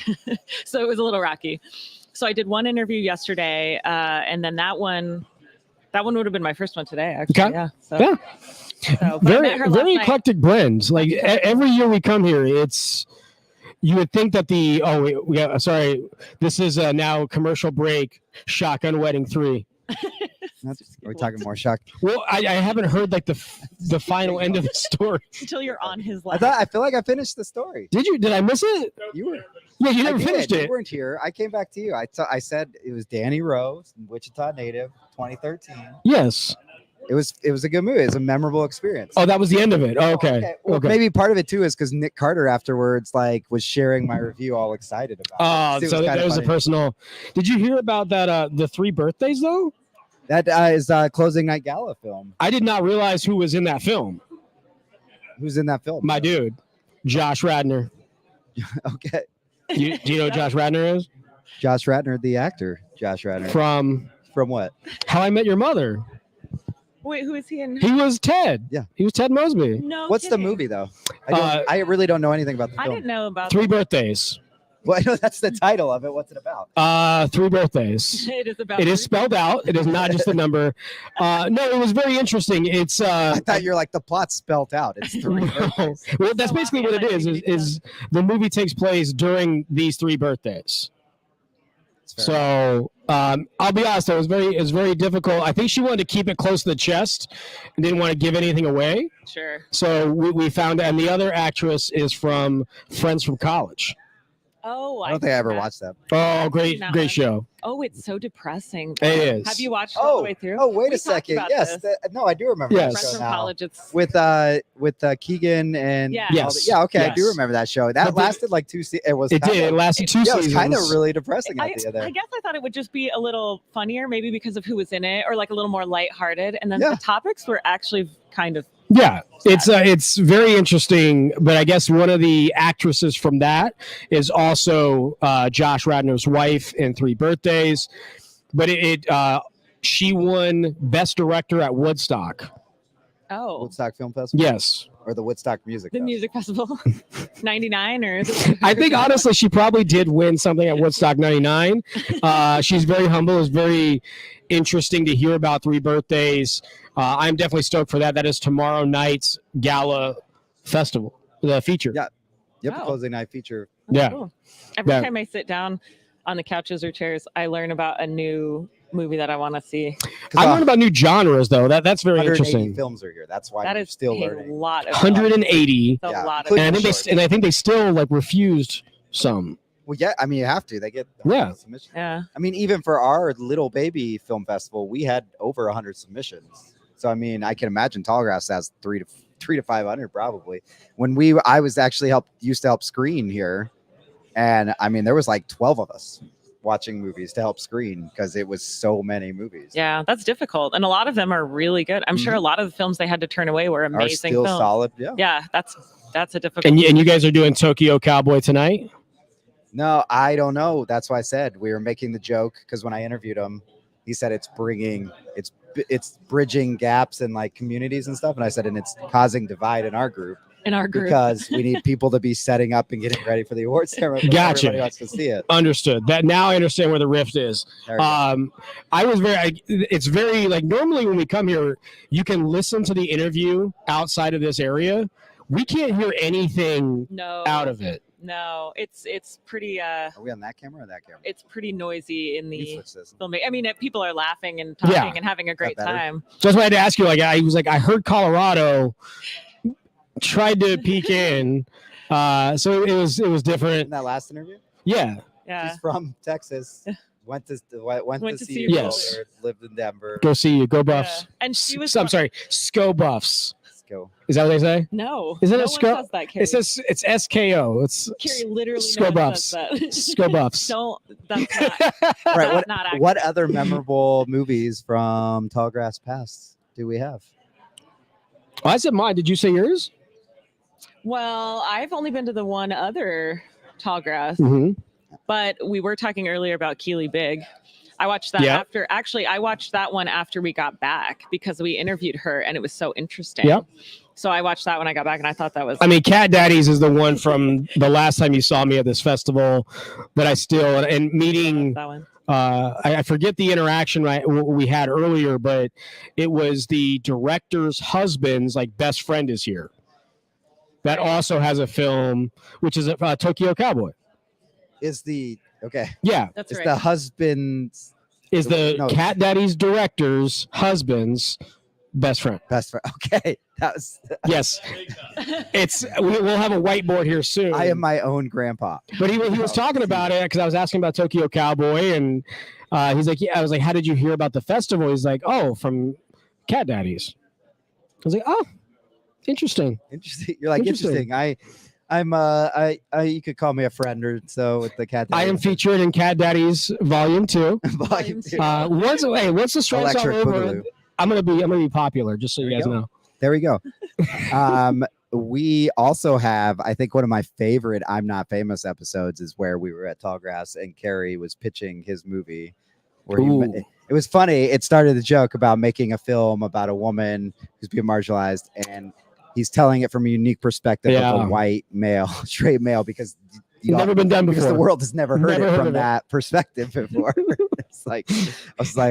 So it was a little rocky. So I did one interview yesterday, and then that one would have been my first one today, actually. Okay. Yeah. So, yeah. So, very eclectic blends. Like every year we come here, you would think that this is now commercial break. Shotgun Wedding 3. Are we talking more shock? Well, I haven't heard like the final end of the story until you're on his lap. I feel like I finished the story. Did you? Did I miss it? You were. Yeah, you never finished it. You weren't here. I came back to you. I said it was Danny Rose, Wichita native, 2013. Yes. It was a good movie. It was a memorable experience. Oh, that was the end of it. Oh, okay. Well, maybe part of it too is because Nick Carter afterwards was sharing my review, all excited about it. So that was a personal. Did you hear about that? The 3 birthdays though. That is closing night gala film. I did not realize who was in that film. Who's in that film? My dude, Josh Radnor. Okay. Do you know who Josh Radnor is? Josh Radnor, the actor. Josh Radnor. From what? How I Met Your Mother. Wait, who is he in? He was Ted. Yeah. He was Ted Mosby. No. What's the kidding. movie though? I really don't know anything about the I film. didn't know about Three that. Birthdays. Well, I know that's the title of it. What's it about? Three Birthdays. It is about. It is spelled out. It is not just a number. No, it was very interesting. It's I thought you're like the plot's spelled out. It's three. birthdays. well, that's So basically what it obvious, is the movie takes place during these three birthdays. It's fair enough. So I'll be honest, it was very difficult. I think she wanted to keep it close to the chest and didn't want to give anything away. Sure. So we found, and the other actress is from Friends from College. Oh, I don't think I ever watched that. Oh, great that one. show. Oh, it's so depressing. It is. Have you watched it all the way through? Oh, wait We a talked second. about Yes, this. no, I do remember. Yes. that Friends show from now. College. It's With Keegan and Yeah. all Yes. the- yeah, okay, I do Yes. remember that show. That But the- lasted like two seasons. It did. It lasted two Yeah, it seasons. was kind of really depressing I at the end there. guess I thought it would just be a little funnier, maybe because of who was in it, or like a little more lighthearted. And then Yeah. the topics were actually kind of Yeah, it's very interesting. But I guess one of the actresses from that is also Josh Radnor's wife in Three Birthdays. But she won Best Director at Woodstock. Woodstock Film Festival. Yes. Or the Woodstock Music. the Festival. music festival. 99 or is it? I think honestly she probably did win something at Woodstock 99. She's very humble. It's very interesting to hear about Three Birthdays. I'm definitely stoked for that. That is tomorrow night's gala festival, the feature. Yeah. Yep, Oh. closing night feature. Yeah. Cool. Every Yeah. time I sit down on the couches or chairs, I learn about a new movie that I want to see. I learned about new genres though. That's very 180 interesting. films are here. That's why That we're is still a learning. lot of 180. That's a Yeah. lot of And I think they still like refused some. Well, yeah, I mean, you have to. They get Yeah. submissions. Yeah. I mean, even for our little baby film festival, we had over 100 submissions. So I mean, I can imagine Tallgrass has 300 to 500 probably. When I was actually used to help screen here, and I mean, there was like 12 of us watching movies to help screen because it was so many movies. Yeah, that's difficult, and a lot of them are really good. I'm sure a lot of the films they had to turn away were Are amazing still films. solid. Yeah. Yeah, that's a difficult. And you guys are doing Tokyo Cowboy tonight? No, I don't know. That's why I said we were making the joke because when I interviewed him, he said it's bridging gaps in like communities and stuff, and I said and it's causing divide in our group. Because we need people to be setting up and getting ready for the awards ceremony. Gotcha. Everybody wants to see it. Understood. That now I understand where the rift is. There we go. It's very like normally when we come here, you can listen to the interview outside of this area. We can't hear anything out of it. No, it's pretty. Are we on that camera or that camera? It's pretty noisy in You the switch this. filming. I mean, people are laughing and talking Yeah. and having a great better? time. So that's why I had to ask you. Like I heard Colorado tried to peek in, so it was In different. that last interview, Yeah. Yeah. he's from Texas. Went to see you Yes. brother, lived in Denver. Go see you. Go Buffs. Yeah. And she was. I'm sorry. Sco Buffs. Let's go. Is that what they say? No. Is it no a one Sco? says that, Carrie. It says it's SKO. It's Carrie literally Sco no one Buffs. says that. Sco Buffs. Don't. That's not. Right. That's not accurate. What other memorable movies from Tallgrass Past do we have? Oh, I said mine. Did you say yours? Well, I've only been to the one other Tallgrass, Mm-hmm. but we were talking earlier about Keely Big. I watched that Yeah. after. Actually, I watched that one after we got back because we interviewed her and it was so interesting. Yep. So I watched that when I got back, and I thought that was. I mean, Cat Daddies is the one from the last time you saw me at this festival that I still and meeting. that one. I forget the interaction we had earlier, but it was the director's husband's like best friend is here. That also has a film, which is a Tokyo Cowboy. Is the okay? Yeah, That's It's right. the husband's is the No. Cat Daddy's director's husband's best friend. best friend. Okay, that was. Yes, we'll have a whiteboard here soon. I am my own grandpa. But he was talking about it because I was asking about Tokyo Cowboy, and he's like, "Yeah." I was like, "How did you hear about the festival?" He's like, "Oh, from Cat Daddies." I was like, "Oh, interesting." Interesting. You're like Interesting. interesting. You could call me a friend or so with the cat. I am featured in Cat Daddies Volume 2. Volume two. Once the strike's all Electric over, Boogaloo. I'm gonna be popular. Just so There you you guys go. know. There we go. We also have, I think, one of my favorite "I'm Not Famous" episodes is where we were at Tallgrass and Carrie was pitching his movie where it was funny. It started a joke about making a film about a woman who's being marginalized, and he's telling it from a unique perspective of a white male, straight male, because never been done because before. the world has never heard Never it heard from of it. that perspective before. I was like,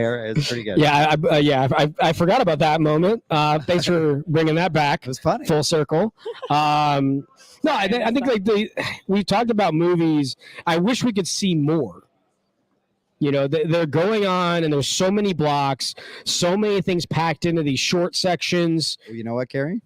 all right, it's pretty good. Yeah, I forgot about that moment. Thanks for bringing that back. It was funny. Full circle. No, I think like we talked about movies. I wish we could see more. You know, they're going on, and there's so many blocks, so many things packed into these short sections. Well, you know what, Carrie?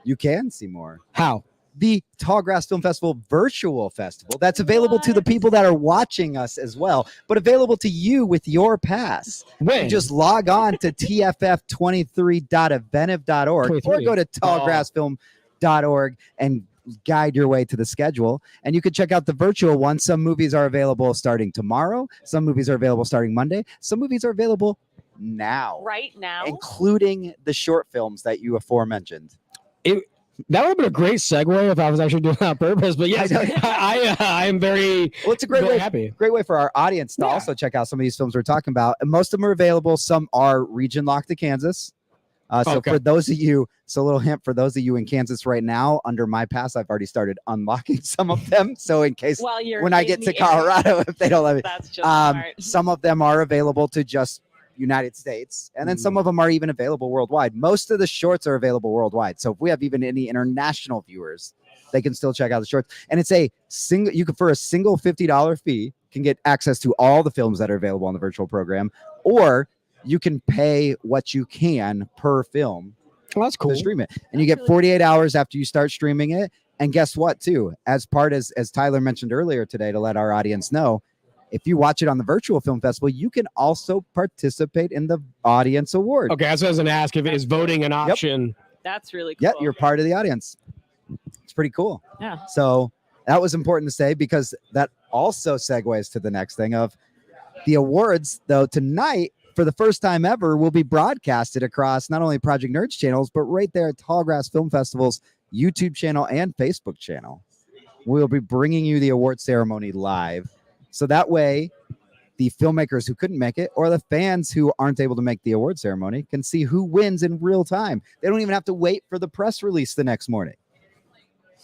You can see more. How? The Tallgrass Film Festival virtual festival that's available to the people that are watching us as well, but available to you with your pass. When? You just log on to tff23.eventive.org or go to tallgrassfilm.org and guide your way to the schedule, and you can check out the virtual one. Some movies are available starting tomorrow, some movies are available starting Monday, some movies are available right now, including the short films that you aforementioned. That would have been a great segue if I was actually doing it on purpose. But yes, I am very it's a great way, happy. Great way for our audience to also check out some of these films we're talking about. And most of them are available. Some are region locked to Kansas. For those of you, so a little hint for those of you in Kansas right now, under my pass, I've already started unlocking some of them. So in case when I get to Colorado, if they don't let me, that's just smart. Some of them are available to just United States, and then some of them are even available worldwide. Most of the shorts are available worldwide. So if we have even any international viewers, they can still check out the shorts. And it's a single, you can, for a single $50 fee, can get access to all the films that are available on the virtual program, or you can pay what you can per film. Well, that's cool. To stream it, and you get 48 hours after you start streaming it. And guess what, too? As Tyler mentioned earlier today, to let our audience know, if you watch it on the virtual film festival, you can also participate in the audience award. Okay, that's what I was going to ask. If is voting an option? That's really cool. Yeah, you're part of the audience. It's pretty cool. Yeah. So that was important to say, because that also segues to the next thing of the awards, though, tonight, for the first time ever, will be broadcasted across not only Project Nerds channels, but right there at Tallgrass Film Festival's YouTube channel and Facebook channel. We'll be bringing you the award ceremony live. So that way, the filmmakers who couldn't make it, or the fans who aren't able to make the award ceremony, can see who wins in real time. They don't even have to wait for the press release the next morning.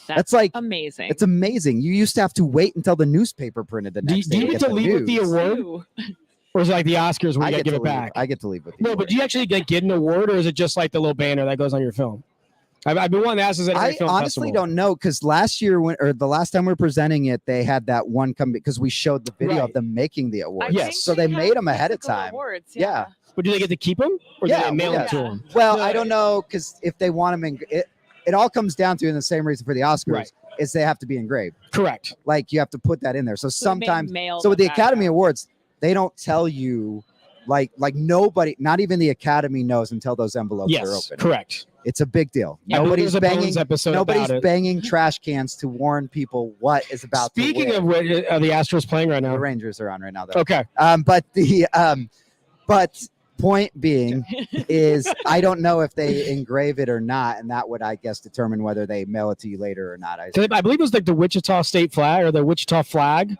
That's like amazing. It's amazing. You used to have to wait until the newspaper printed the next day. Do you get to leave with the award? Or is it like the Oscars where you give it back? I get to leave with the No, award. but do you actually get an award, or is it just like the little banner that goes on your film? I've been wanting to ask this at every film honestly festival. don't know, because last year, the last time we were presenting it, they had that one come because we showed the video of them making the awards. Yes. So they made them ahead of time. Awards, yeah. But do they get to keep them, or do they mail them to them? Well, I don't know, because if they want them it all comes down to, in the same reason for the Oscars, is they have to be engraved. Correct. Like you have to put that in there. So sometimes, mail so with the them back Academy Awards, they don't tell you, like nobody, not even the Academy knows until those envelopes are open. Correct. It's a big deal. Yeah, Nobody's there's a banging. bonus episode Nobody's about it. banging trash cans to warn people what is about. Speaking to of win. which, are the Astros playing right now? The Rangers are on right now, though. Okay. But point being is, I don't know if they engrave it or not, and that would, I guess, determine whether they mail it to you later or not. I believe it was like the Wichita State flag or the Wichita flag,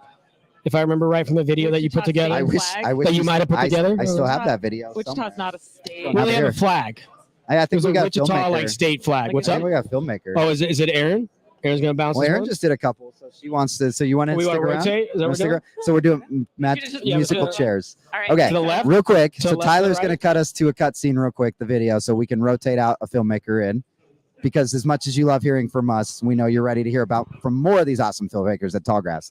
if I remember right from the video that you put together. I wish that you might have put together. I still have that video. Wichita's not a state. Well, they have a flag. I think we There's a got Wichita filmmaker. like state flag. What's I up? think we got filmmaker. Oh, is it Aaron? Aaron's gonna bounce. Well, this Aaron one? just did a couple, so she wants to. So you want to We stick wanna around? rotate? Is that Wanna what we're stick doing? around? So we're doing musical let's chairs. All right. Okay, To the left? real quick. To the So left, Tyler's to the going to right? cut us to a cut scene real quick, the video, so we can rotate out a filmmaker in. Because as much as you love hearing from us, we know you're ready to hear from more of these awesome filmmakers at Tallgrass.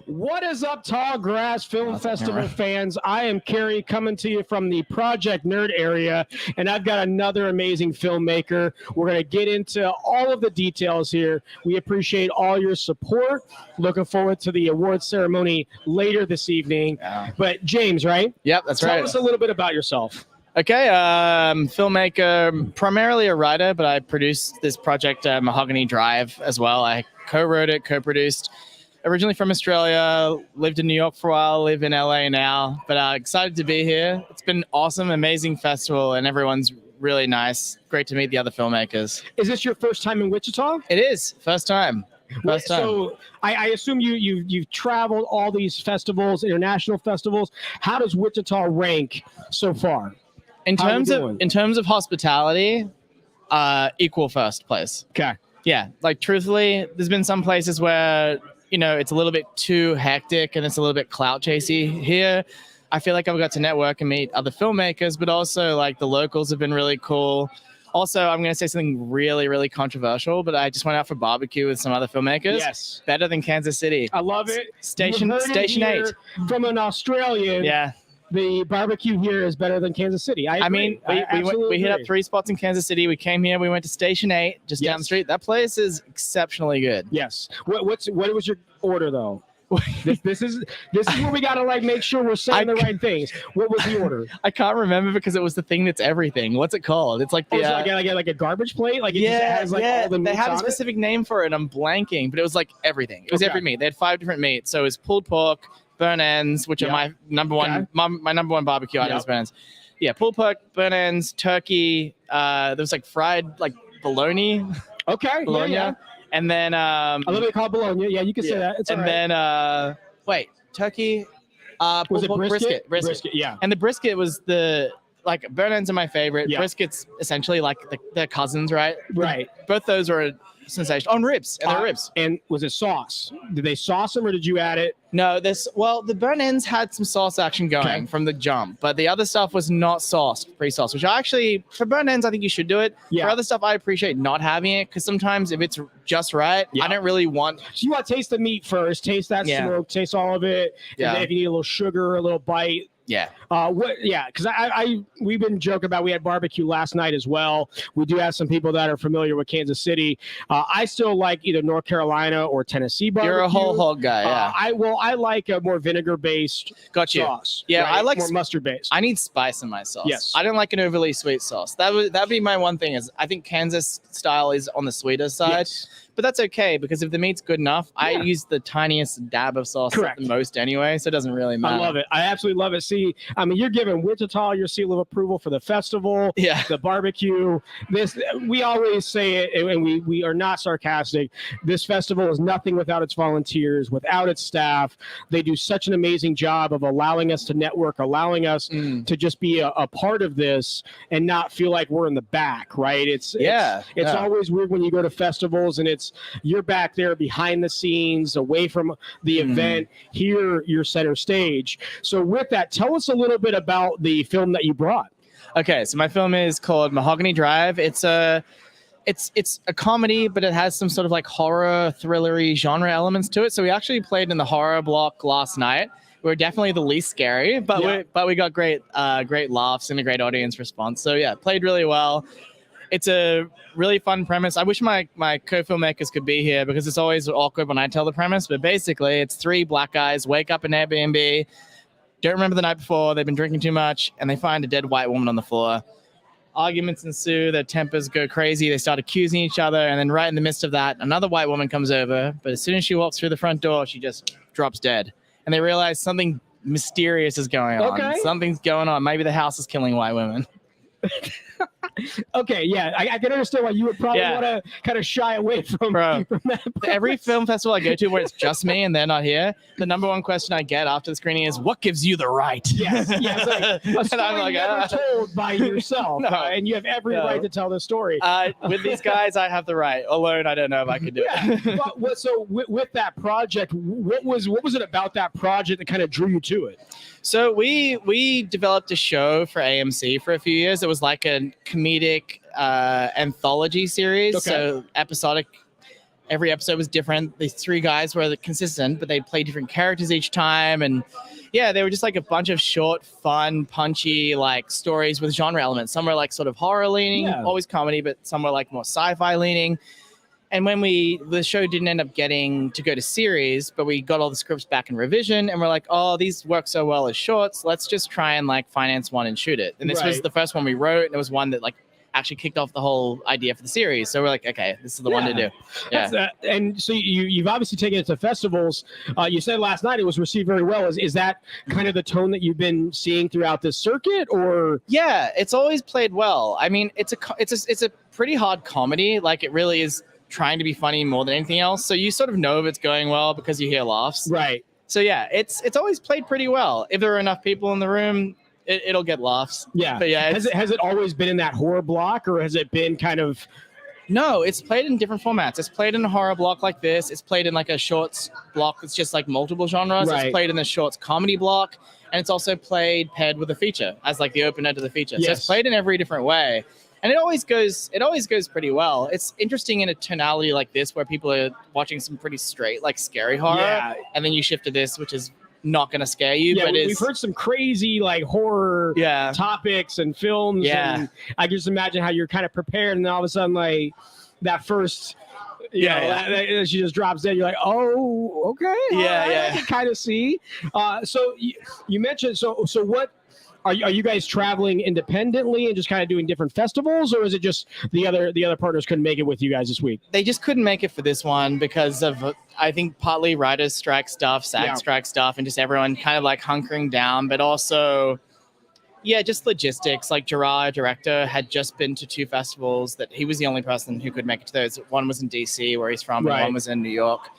What is up, Tallgrass Film Festival fans? I am Kerry coming to you from the Project Nerd area, and I've got another amazing filmmaker. We're going to get into all of the details here. We appreciate all your support. Looking forward to the award ceremony later this evening. Yeah. But James, right? Yep, that's right. Tell us a little bit about yourself. Okay, filmmaker, primarily a writer, but I produced this project, Mahogany Drive, as well. I co-wrote it, co-produced. Originally from Australia, lived in New York for a while, live in LA now, but excited to be here. It's been awesome, amazing festival, and everyone's really nice. Great to meet the other filmmakers. Is this your first time in Wichita? It is, first time. First time. So I assume you've traveled all these festivals, international festivals. How does Wichita rank so far? In terms of hospitality, equal first place. Okay. Yeah, like truthfully, there's been some places where it's a little bit too hectic and it's a little bit clout chasey. Here, I feel like I've got to network and meet other filmmakers, but also like the locals have been really cool. Also, I'm going to say something really, really controversial, but I just went out for barbecue with some other filmmakers. Yes. Better than Kansas City. I love it. Station 8. From an Australian. Yeah. The barbecue here is better than Kansas City. I mean, we hit up 3 spots in Kansas City. We came here. We went to Station 8, just down the street. That place is exceptionally good. Yes. What was your order though? this is where we gotta make sure we're saying the right things. What was the order? I can't remember because it was the thing that's everything. What's it called? It's like like a garbage plate. Like it has all the meats they had a on specific name for it. I'm blanking, but it was like everything. It was every meat. They had 5 different meats. So it was pulled pork, burnt ends, which are my number one. My number one barbecue item is burnt ends. Yeah, pulled pork, burnt ends, turkey. There was fried bologna. Okay. Bologna. Yeah. And then I love it called bologna. Yeah, you can say that. It's all right. Then turkey. Was it brisket? Brisket. Yeah. And the brisket was burnt ends are my favorite. Yeah. Brisket's essentially like their cousins, right? Right. Both those are sensational. On ribs. And they're ribs. And was it sauce? Did they sauce them or did you add it? No, the burnt ends had some sauce action going from the jump, but the other stuff was not sauced, pre-sauced, which for burnt ends, I think you should do it. Yeah. For other stuff, I appreciate not having it because sometimes if it's just right, I don't really want. So you want to taste the meat first, taste that smoke, taste all of it. Yeah. And then if you need a little sugar, a little bite. Yeah. Because we've been joking about we had barbecue last night as well. We do have some people that are familiar with Kansas City. I still like either North Carolina or Tennessee barbecue. You're a whole hog guy, yeah. I like a more vinegar-based sauce. Yeah, right? I like more mustard-based. I need spice in my sauce. Yes. I don't like an overly sweet sauce. That'd be my one thing is I think Kansas style is on the sweeter side. Yes. But that's okay because if the meat's good enough, I use the tiniest dab of sauce at the most anyway, so it doesn't really matter. I love it. I absolutely love it. See, I mean, you're giving Wichita your seal of approval for the festival, the barbecue. We always say it, and we are not sarcastic. This festival is nothing without its volunteers, without its staff. They do such an amazing job of allowing us to network, allowing us to just be a part of this and not feel like we're in the back, right? It's always weird when you go to festivals and you're back there behind the scenes, away from the event. Here, you're center stage. So with that, tell us a little bit about the film that you brought. Okay, so my film is called Mahogany Drive. It's a comedy, but it has some sort of horror, thrillery genre elements to it. So we actually played in the horror block last night. We were definitely the least scary, but we got great laughs and a great audience response. So yeah, played really well. It's a really fun premise. I wish my co-filmmakers could be here because it's always awkward when I tell the premise. But basically, it's 3 black guys wake up in Airbnb, don't remember the night before, they've been drinking too much, and they find a dead white woman on the floor. Arguments ensue, their tempers go crazy, they start accusing each other, and then right in the midst of that, another white woman comes over, but as soon as she walks through the front door, she just drops dead. And they realize something mysterious is going on. Okay. Something's going on. Maybe the house is killing white women. Okay, yeah, I can understand why you would probably want to kind of shy away from that. Every film festival I go to where it's just me and they're not here, the number one question I get after the screening is, what gives you the right? Yes, a story never told by yourself, and you have every right to tell the story. With these guys, I have the right. Alone, I don't know if I could do it. So with that project, what was it about that project that kind of drew you to it? So we developed a show for AMC for a few years. It was like a comedic anthology series, so episodic every episode was different. These 3 guys were consistent, but they played different characters each time. And yeah, they were just like a bunch of short, fun, punchy like stories with genre elements. Some were like sort of horror leaning, always comedy, but some were like more sci-fi leaning. And when the show didn't end up getting to go to series, but we got all the scripts back in revision, and we're like, oh, these work so well as shorts. Let's just try and like finance one and shoot it. And this was the first one we wrote, and it was one that like actually kicked off the whole idea for the series. So we're like, okay, this is the one to do. Yeah. And so you've obviously taken it to festivals. You said last night it was received very well. Is that kind of the tone that you've been seeing throughout this circuit, or? Yeah, it's always played well. I mean, it's a pretty hard comedy. Like it really is trying to be funny more than anything else. So you sort of know if it's going well because you hear laughs. Right. So yeah, it's always played pretty well. If there are enough people in the room, it'll get laughs. Yeah. But yeah, has it always been in that horror block, or has it been kind of? No, it's played in different formats. It's played in a horror block like this. It's played in like a shorts block. It's just like multiple genres. Right. It's played in the shorts comedy block, and it's also paired with a feature as like the opener to the feature. Yes. So it's played in every different way. And it always goes pretty well. It's interesting in a tonality like this where people are watching some pretty straight, like scary horror. And then you shift to this, which is not going to scare you. Yeah, but we've heard some crazy like horror topics and films. Yeah. And I can just imagine how you're kind of prepared, and then all of a sudden like that first that she just drops in, you're like, oh, okay. I can kind of see. So you mentioned, so what, Are you guys traveling independently and just kind of doing different festivals, or is it just the other partners couldn't make it with you guys this week? They just couldn't make it for this one because of, I think, partly writers' strike stuff, SAG strike stuff, and just everyone kind of like hunkering down, but also, just logistics. Like Gerard, director, had just been to 2 festivals that he was the only person who could make it to those. One was in DC, where he's from, and one was in New York.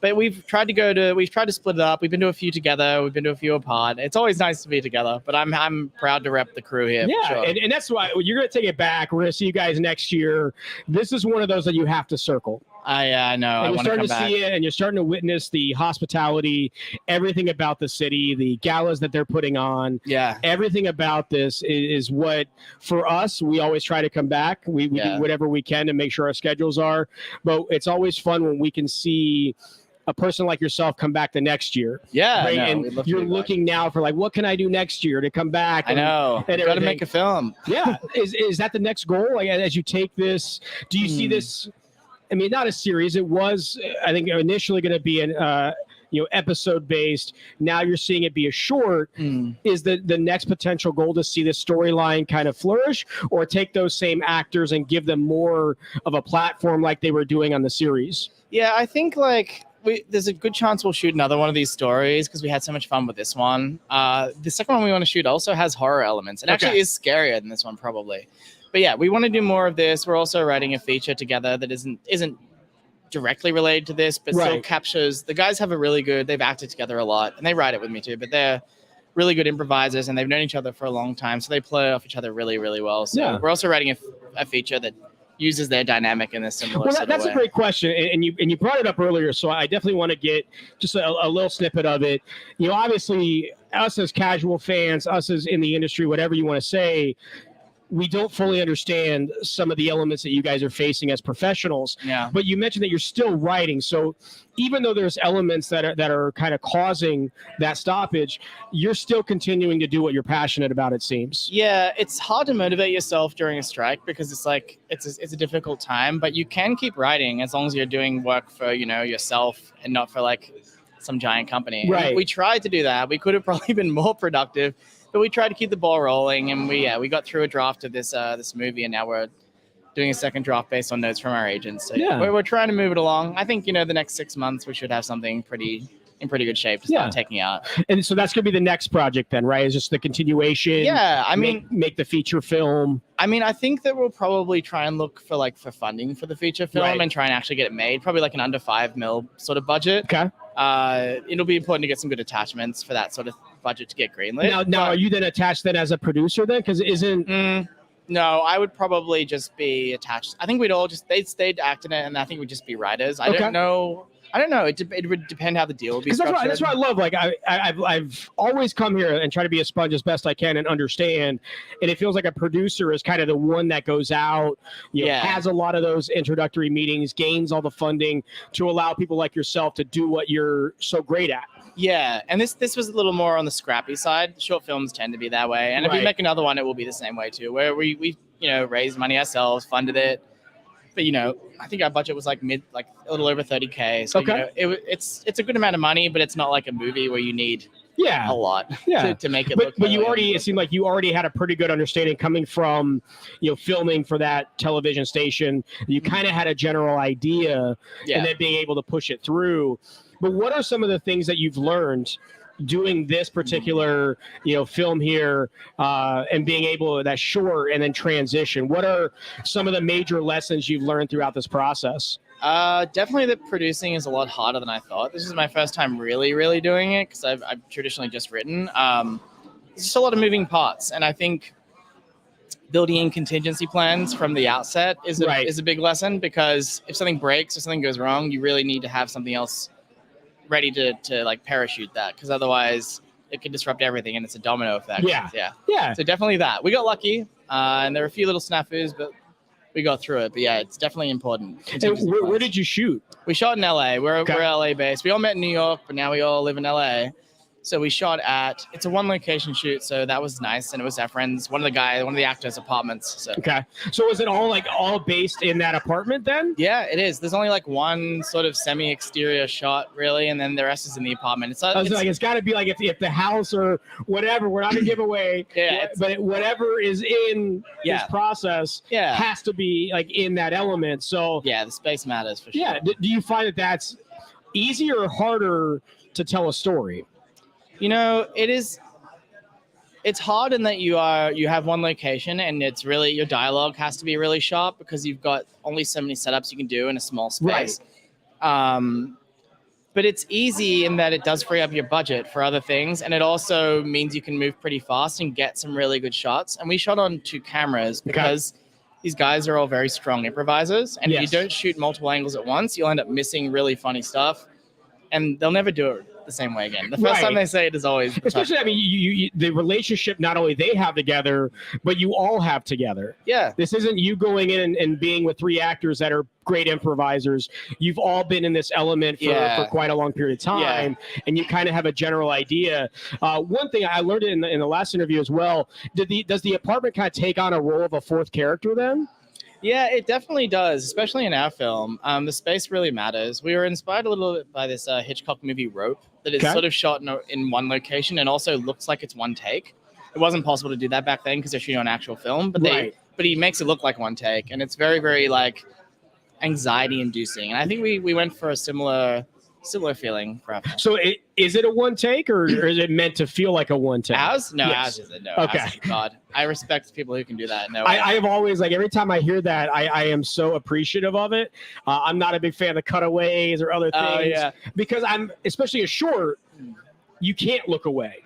But we've tried to split it up. We've been to a few together. We've been to a few apart. It's always nice to be together, but I'm proud to rep the crew here. Yeah, for sure. and that's why you're going to take it back. We're going to see you guys next year. This is one of those that you have to circle. I know. And I you're want to starting come to back. see it, and you're starting to witness the hospitality, everything about the city, the galas that they're putting on. Yeah. Everything about this is what, for us, we always try to come back. We do whatever we can to make sure our schedules are. But it's always fun when we can see a person like yourself come back the next year. Yeah. Right? No, and you're looking now for like, what can I do next year to come back? I know. And got to make a film. Yeah. Is that the next goal? Like, as you take this, do you see this? I mean, not a series. It was, I think, initially going to be an episode based. Now you're seeing it be a short. Is the next potential goal to see this storyline kind of flourish, or take those same actors and give them more of a platform like they were doing on the series? Yeah, I think there's a good chance we'll shoot another one of these stories because we had so much fun with this one. The second one we want to shoot also has horror elements. It actually is scarier than this one probably. But yeah, we want to do more of this. We're also writing a feature together that isn't directly related to this, but still captures. The guys they've acted together a lot, and they write it with me too, but they're really good improvisers, and they've known each other for a long time, so they play off each other really, really well. So we're also writing a feature that uses their dynamic in a similar sort of that's way. a great question, and you brought it up earlier, so I definitely want to get just a little snippet of it. Obviously, us as casual fans, us as in the industry, whatever you want to say, we don't fully understand some of the elements that you guys are facing as professionals. Yeah. But you mentioned that you're still writing. So even though there's elements that are kind of causing that stoppage, you're still continuing to do what you're passionate about, it seems. Yeah, it's hard to motivate yourself during a strike because it's like it's a difficult time, but you can keep writing as long as you're doing work for, yourself and not for like some giant company. Right. We tried to do that. We could have probably been more productive, but we tried to keep the ball rolling, and we got through a draft of this movie, and now we're doing a second draft based on notes from our agents. So we're trying to move it along. I think the next 6 months we should have something in pretty good shape to start taking out. And so that's going to be the next project then, right? Is just the continuation? Yeah, I mean, make the feature film. I mean, I think that we'll probably try and look for funding for the feature film and try and actually get it made. Probably like an under $5 million sort of budget. Okay. It'll be important to get some good attachments for that sort of budget to get greenlit. Now, are you then attached then as a producer then? Because no, I would probably just be attached. I think they'd act in it, and I think we'd just be writers. I don't know I don't know. It would depend how the deal would be Because structured. that's what I love. Like I've always come here and try to be a sponge as best I can and understand. And it feels like a producer is kind of the one that goes out, has a lot of those introductory meetings, gains all the funding to allow people like yourself to do what you're so great at. Yeah, and this was a little more on the scrappy side. Short films tend to be that way, and if we make another one, it will be the same way too, where we raised money ourselves, funded it. But I think our budget was like a little over $30K. So it's a good amount of money, but it's not like a movie where you need a lot to make it look. But it seemed like you already had a pretty good understanding coming from filming for that television station. You kind of had a general idea, and then being able to push it through. But what are some of the things that you've learned doing this particular film here and being able to that short and then transition? What are some of the major lessons you've learned throughout this process? Definitely that producing is a lot harder than I thought. This is my first time really doing it because I've traditionally just written. It's just a lot of moving parts, and I think building in contingency plans from the outset is a big lesson, because if something breaks or something goes wrong, you really need to have something else ready to like parachute that, because otherwise it could disrupt everything and it's a domino effect. Yeah. So definitely that. We got lucky, and there were a few little snafus, but we got through it. But yeah, it's definitely important. And where did you shoot? We shot in LA. We're LA based. We all met in New York, but now we all live in LA. So we shot it's a one location shoot, so that was nice, and it was our friends, one of the actors' apartments. So. Okay. So is it all based in that apartment then? Yeah, it is. There's only like one sort of semi-exterior shot really, and then the rest is in the apartment. It's got to be like if the house or whatever, we're not gonna give away. But whatever is in this process has to be like in that element. So the space matters for sure. Yeah. Do you find that that's easier or harder to tell a story? It's hard in that you have one location, and it's really, your dialogue has to be really sharp because you've got only so many setups you can do in a small space. But it's easy in that it does free up your budget for other things, and it also means you can move pretty fast and get some really good shots. And we shot on 2 cameras because these guys are all very strong improvisers, and if you don't shoot multiple angles at once, you'll end up missing really funny stuff, and they'll never do it the same way again. The first time they say it is always especially tough. You the relationship not only they have together, but you all have together. Yeah, this isn't you going in and being with 3 actors that are great improvisers. You've all been in this element for quite a long period of time, and you kind of have a general idea. One thing I learned in the last interview as well, does the apartment kind of take on a role of a 4th character then? Yeah, it definitely does, especially in our film. The space really matters. We were inspired a little bit by this Hitchcock movie Rope, that is sort of shot in one location and also looks like it's one take. It wasn't possible to do that back then because they're shooting on actual film, but he makes it look like one take, and it's very, very like anxiety inducing. And I think we went for a similar feeling for our film. So is it a one take, or is it meant to feel like a one take? Ours? No, ours isn't. No. Okay. Ours, God, I respect people who can do that. No, I have always, like, every time I hear that, I am so appreciative of it. I'm not a big fan of cutaways or other things because I'm, especially a short, you can't look away.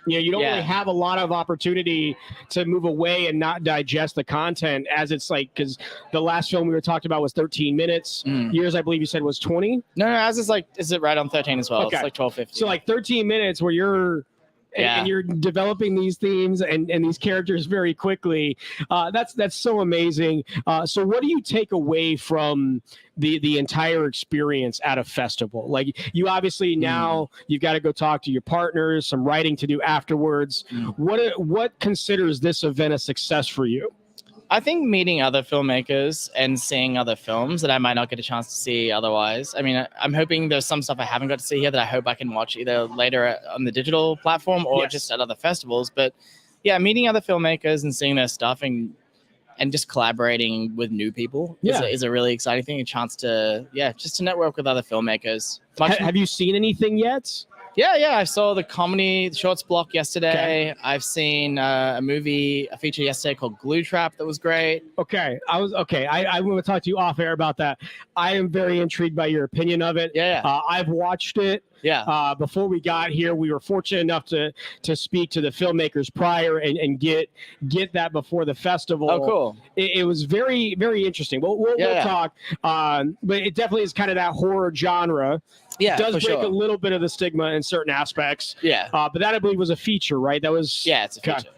You don't really have a lot of opportunity to move away and not digest the content, as it's like, because the last film we were talking about was 13 minutes. Yours, I believe you said, was 20? No, ours is like, is it right on 13 as well? Okay. It's like 12:50. So like 13 minutes where you're and you're developing these themes and these characters very quickly. That's so amazing. So what do you take away from the entire experience at a festival? Like, you obviously now you've got to go talk to your partners, some writing to do afterwards. What considers this event a success for you? I think meeting other filmmakers and seeing other films that I might not get a chance to see otherwise. I mean, I'm hoping there's some stuff I haven't got to see here that I hope I can watch either later on the digital platform or just at other festivals. But yeah, meeting other filmmakers and seeing their stuff and just collaborating with new people is a really exciting thing. A chance to, just to network with other filmmakers. Have you seen anything yet? Yeah. I saw the comedy shorts block yesterday. I've seen a feature yesterday called Glue Trap that was great. I want to talk to you off air about that. I am very intrigued by your opinion of it. Yeah. I've watched it. Yeah. Before we got here, we were fortunate enough to speak to the filmmakers prior and get that before the festival. Oh, cool. It was very, very interesting. We'll talk. But it definitely is kind of that horror genre. Yeah, It does for break sure. a little bit of the stigma in certain aspects. Yeah. But that, I believe, was a feature, right? That was. Yeah, it's a Okay. feature.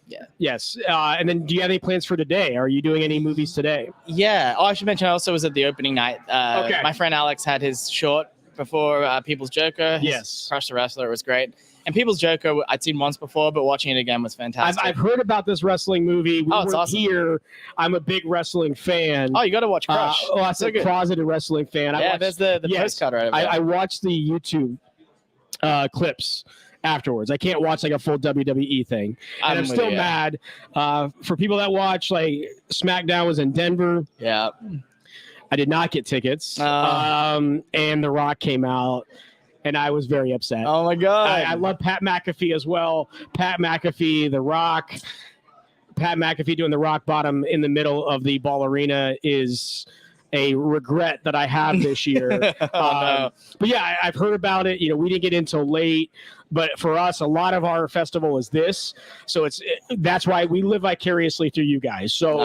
Yeah. Yes. And then do you have any plans for today? Are you doing any movies today? Yeah. Oh, I should mention I also was at the opening night. Okay. My friend Alex had his short before People's Joker. Yes. Crush the Wrestler was great. And People's Joker, I'd seen once before, but watching it again was fantastic. I've heard about this wrestling movie. We Oh, it's weren't awesome. here. I'm a big wrestling fan. Oh, you got to watch Crush. I So said good. closeted wrestling fan. I Yeah, watched, there's the postcard right over there. I watched the YouTube clips afterwards. I can't watch like a full WWE thing. And I'm with still you, yeah. mad. For people that watch, like SmackDown was in Denver. Yeah. I did not get tickets. Oh. And The Rock came out. And I was very upset. Oh my God. I love Pat McAfee as well. Pat McAfee, The Rock. Pat McAfee doing the rock bottom in the middle of the ball arena is a regret that I have this year. But yeah, I've heard about it. We didn't get in till late. But for us, a lot of our festival is this. So that's why we live vicariously through you guys. So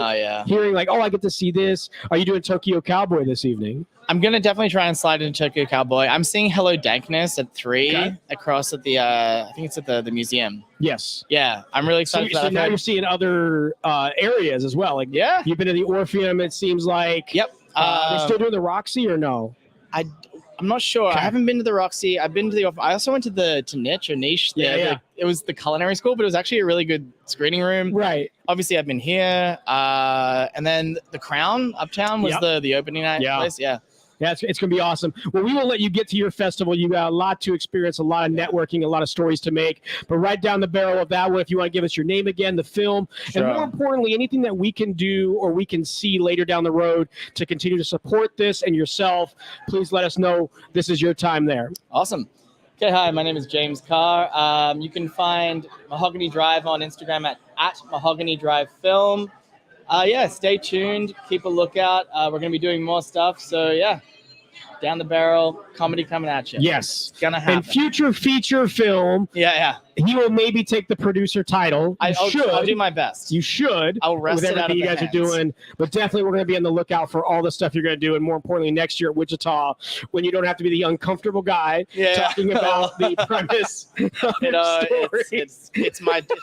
hearing like, I get to see this. Are you doing Tokyo Cowboy this evening? I'm going to definitely try and slide into Tokyo Cowboy. I'm seeing Hello Dankness at 3 across at the, I think it's at the museum. Yes. Yeah, I'm really excited for that. So now you're seeing other areas as well. Like, you've been to the Orpheum, it seems like. Yep. They're still doing the Roxy or no? I'm not sure. I haven't been to the Roxy. I've been to the. I also went to the Niche or Niche. Yeah. It was the culinary school, but it was actually a really good screening room. Right. Obviously, I've been here. And then the Crown Uptown was the opening night place. Yeah. Yeah, it's going to be awesome. Well, we will let you get to your festival. You got a lot to experience, a lot of networking, a lot of stories to make. But right down the barrel of that one, if you want to give us your name again, the film, and more importantly, anything that we can do or we can see later down the road to continue to support this and yourself, please let us know. This is your time there. Awesome. Okay, hi, my name is James Carr. You can find Mahogany Drive on Instagram at Mahogany Drive Film. Stay tuned. Keep a lookout. We're going to be doing more stuff. So, down the barrel, comedy coming at you. Yes. It's going to happen. And future feature film. Yeah. He will maybe take the producer title. I'll do my best. You should. I'll wrest with it out of everything you the guys hands. are doing. But definitely we're going to be on the lookout for all the stuff you're going to do. And more importantly, next year at Wichita, when you don't have to be the uncomfortable guy talking about the premise of it's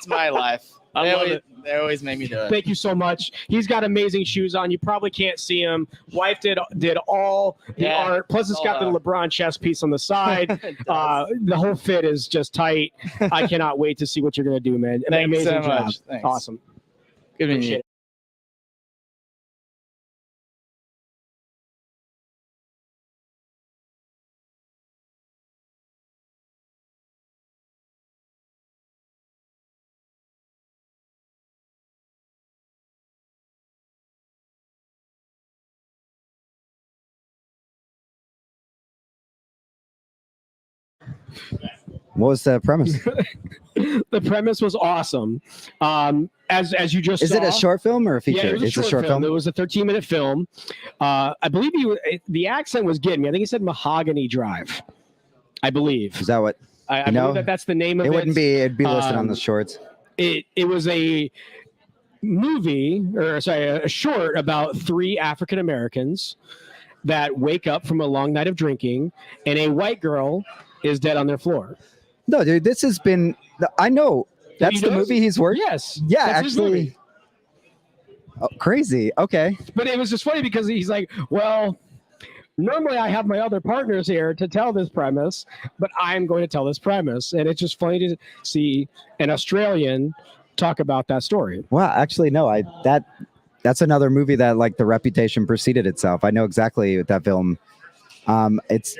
my life. They always make me do it. Thank you so much. He's got amazing shoes on. You probably can't see him. Wife did all the art. Plus, it's got the LeBron chest piece on the side. The whole fit is just tight. I cannot wait to see what you're going to do, man. Thanks amazing so job. much. Thanks. Awesome. Good meeting you. What was the premise? The premise was awesome. As you just Is saw, it a short film or a feature? Yeah, it was It's a short film. It was a 13-minute film. I believe the accent was getting me. I think he said Mahogany Drive. I believe. Is that what? I believe that's the name of it. It wouldn't be. It'd be listed on the shorts. It was a movie, a short about 3 African Americans that wake up from a long night of drinking, and a white girl is dead on their floor. No, dude, this has been. I know that's the movie he's working. Yes. Yeah, that's his actually. movie. Oh, crazy. Okay. But it was just funny because he's like, well, normally I have my other partners here to tell this premise, but I'm going to tell this premise. And it's just funny to see an Australian talk about that story. Well, actually, no. That's another movie that like the reputation preceded itself. I know exactly that film. It's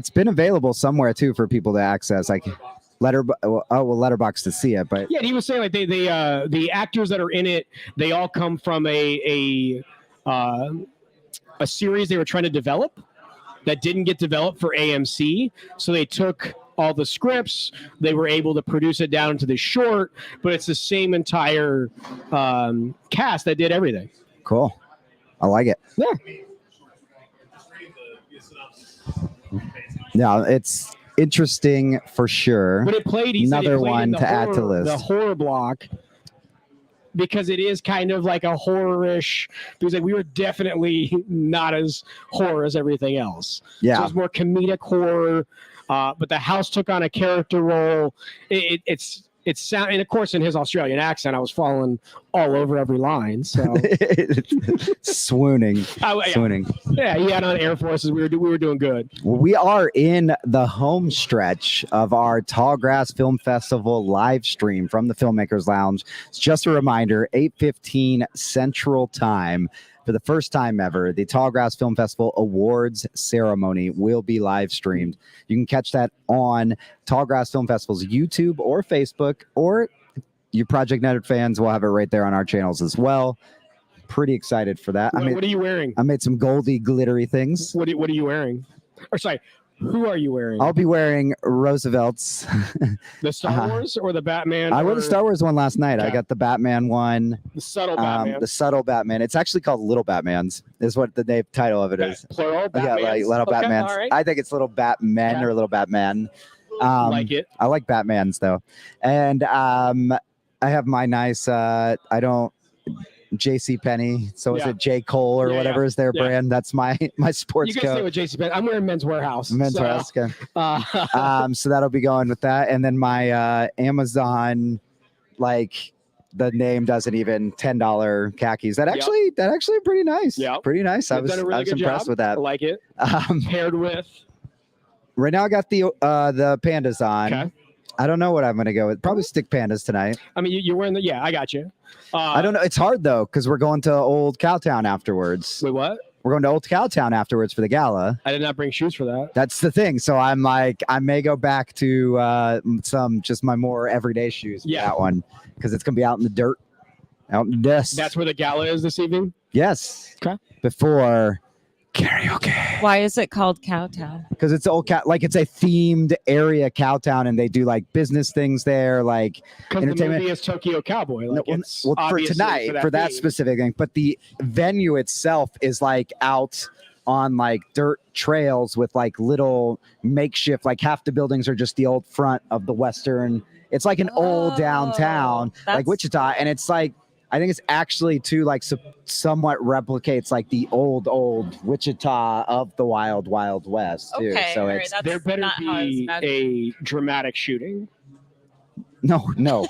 been available somewhere too for people to access. Like Letterboxd to see it, but yeah, and he was saying like the actors that are in it, they all come from a series they were trying to develop that didn't get developed for AMC, so they took all the scripts, they were able to produce it down into the short, but it's the same entire cast that did everything. Cool. I like it. Yeah. No, it's interesting for sure. When it played, he said it Another played in one the to add to horror- list. The horror block, because it is kind of like a horror-ish. Because like we were definitely not as horror as everything else. Yeah. So it's more comedic horror. But the house took on a character role. It's sound, and of course in his Australian accent, I was falling all over every line. So Swooning. Oh, yeah. Swooning. yeah, he had on Air Forces. We were doing good. Well, we are in the home stretch of our Tallgrass Film Festival live stream from the Filmmakers Lounge. It's just a reminder, 8:15 Central Time. For the first time ever, the Tallgrass Film Festival Awards ceremony will be live streamed. You can catch that on Tallgrass Film Festival's YouTube or Facebook, or you Project Nerd fans will have it right there on our channels as well. Pretty excited for that. What are you wearing? I made some goldy, glittery things. What are you wearing? Or sorry, who are you wearing? I'll be wearing Roosevelt's. The Star Wars or the Batman? I wore the or Star Wars one last night. I Okay. got the Batman one. The subtle Batman. The subtle Batman. It's actually called Little Batman's, is what the name title of it is. Plural Yeah, like Batmans? Little Okay, Batman's. all right. I think it's Little Batmen Okay. or Little Batman. Like it. I like Batman's though. And I have my nice JC Penney. So is Yeah. it J. Cole or Yeah, whatever yeah. is their Yeah. brand? That's my sports You guys stay coat. with JC. I'm wearing Men's Warehouse. Men's so, Warehouse, okay. Uh, So that'll be going with that. And then my Amazon, like the name doesn't even $10 khakis. That actually are pretty nice. Yeah. Pretty nice. I you've was, done a really I was good impressed job. with that. I like it. Paired with. Right now I got the pandas on. Okay. I don't know what I'm gonna go with. Probably stick pandas tonight. I mean, you're wearing the. Yeah, I got you. I don't know. It's hard though because we're going to Old Cowtown afterwards. Wait, what? We're going to Old Cowtown afterwards for the gala. I did not bring shoes for that. That's the thing. So I'm like, I may go back to some just my more everyday shoes. For that one because it's gonna be out in the dirt, out in the dust. That's where the gala is this evening. Yes. Okay. Before karaoke. Why is it called Cowtown? Because it's old like it's a themed area, Cowtown, and they do like business things there, like Because the entertainment. movie is Tokyo Cowboy. Like it's Well, for obviously tonight, for that theme. specific thing, but the venue itself is like out on like dirt trails with like little makeshift, like half the buildings are just the old front of the Western. It's like an old downtown, like that's- Wichita, and it's like I think it's actually too like somewhat replicates like the old Wichita of the Wild West too. Okay, So all right, it's that's There better not how I was be imagining. a dramatic shooting. no.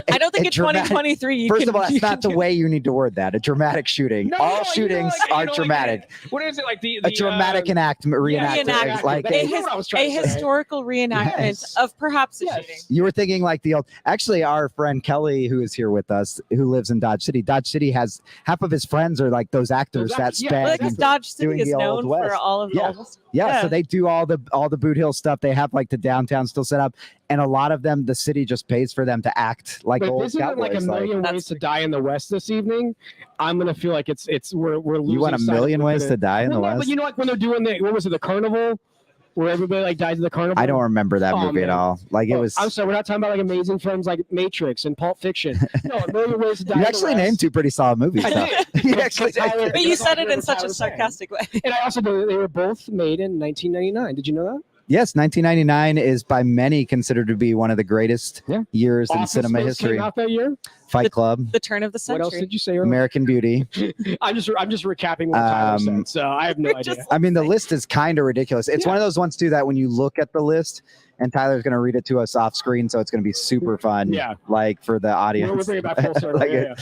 I don't think A in dramatic- 2023 you First can, of all, you that's can not the do- way you need to word that. A dramatic shooting. No, All no, shootings like, are like dramatic. what is it like the A dramatic reenactment. Reenactment. Like That's a, what I was trying to say. historical reenactment Yes. of perhaps a shooting. You were thinking like the old. Actually, our friend Kelly, who is here with us, who lives in Dodge City. Dodge City has half of his friends are like those actors Those that actors, yeah, spend. Well, because Dodge doing City is the Old known for West. all of the Yeah. old Yeah, so they do all the Boot Hill stuff. They have like the downtown still set up, and a lot of them, the city just pays for them to act like But old this isn't cowboys. like a million ways to die in the West this evening. I'm gonna feel like it's we're losing. You want a sight of million what ways it to is. die in the No, West? But you know, like when they're doing what was it, the carnival, where everybody like dies at the carnival. I don't remember that Oh, movie at man. all. Like it Oh, was. I'm sorry, we're not talking about like amazing films like Matrix and Pulp Fiction. No, a million ways to die. You in the actually West. named two pretty solid movies. I though. did. You actually did. But you said it in such a sarcastic way. And I also know that they were both made in 1999. Did you know that? Yes, 1999 is by many considered to be one of the greatest years in Office cinema Space history. Came out that year. Fight Club, The turn of the What century. else did you say? Earlier? American Beauty. I'm just recapping what Tyler said, so I have no idea. I mean, the list is kind of ridiculous. It's one of those ones too that when you look at the list, and Tyler's going to read it to us off screen, so it's going to be super fun. Yeah. like for the audience. We're bringing it back full circle. Like yeah,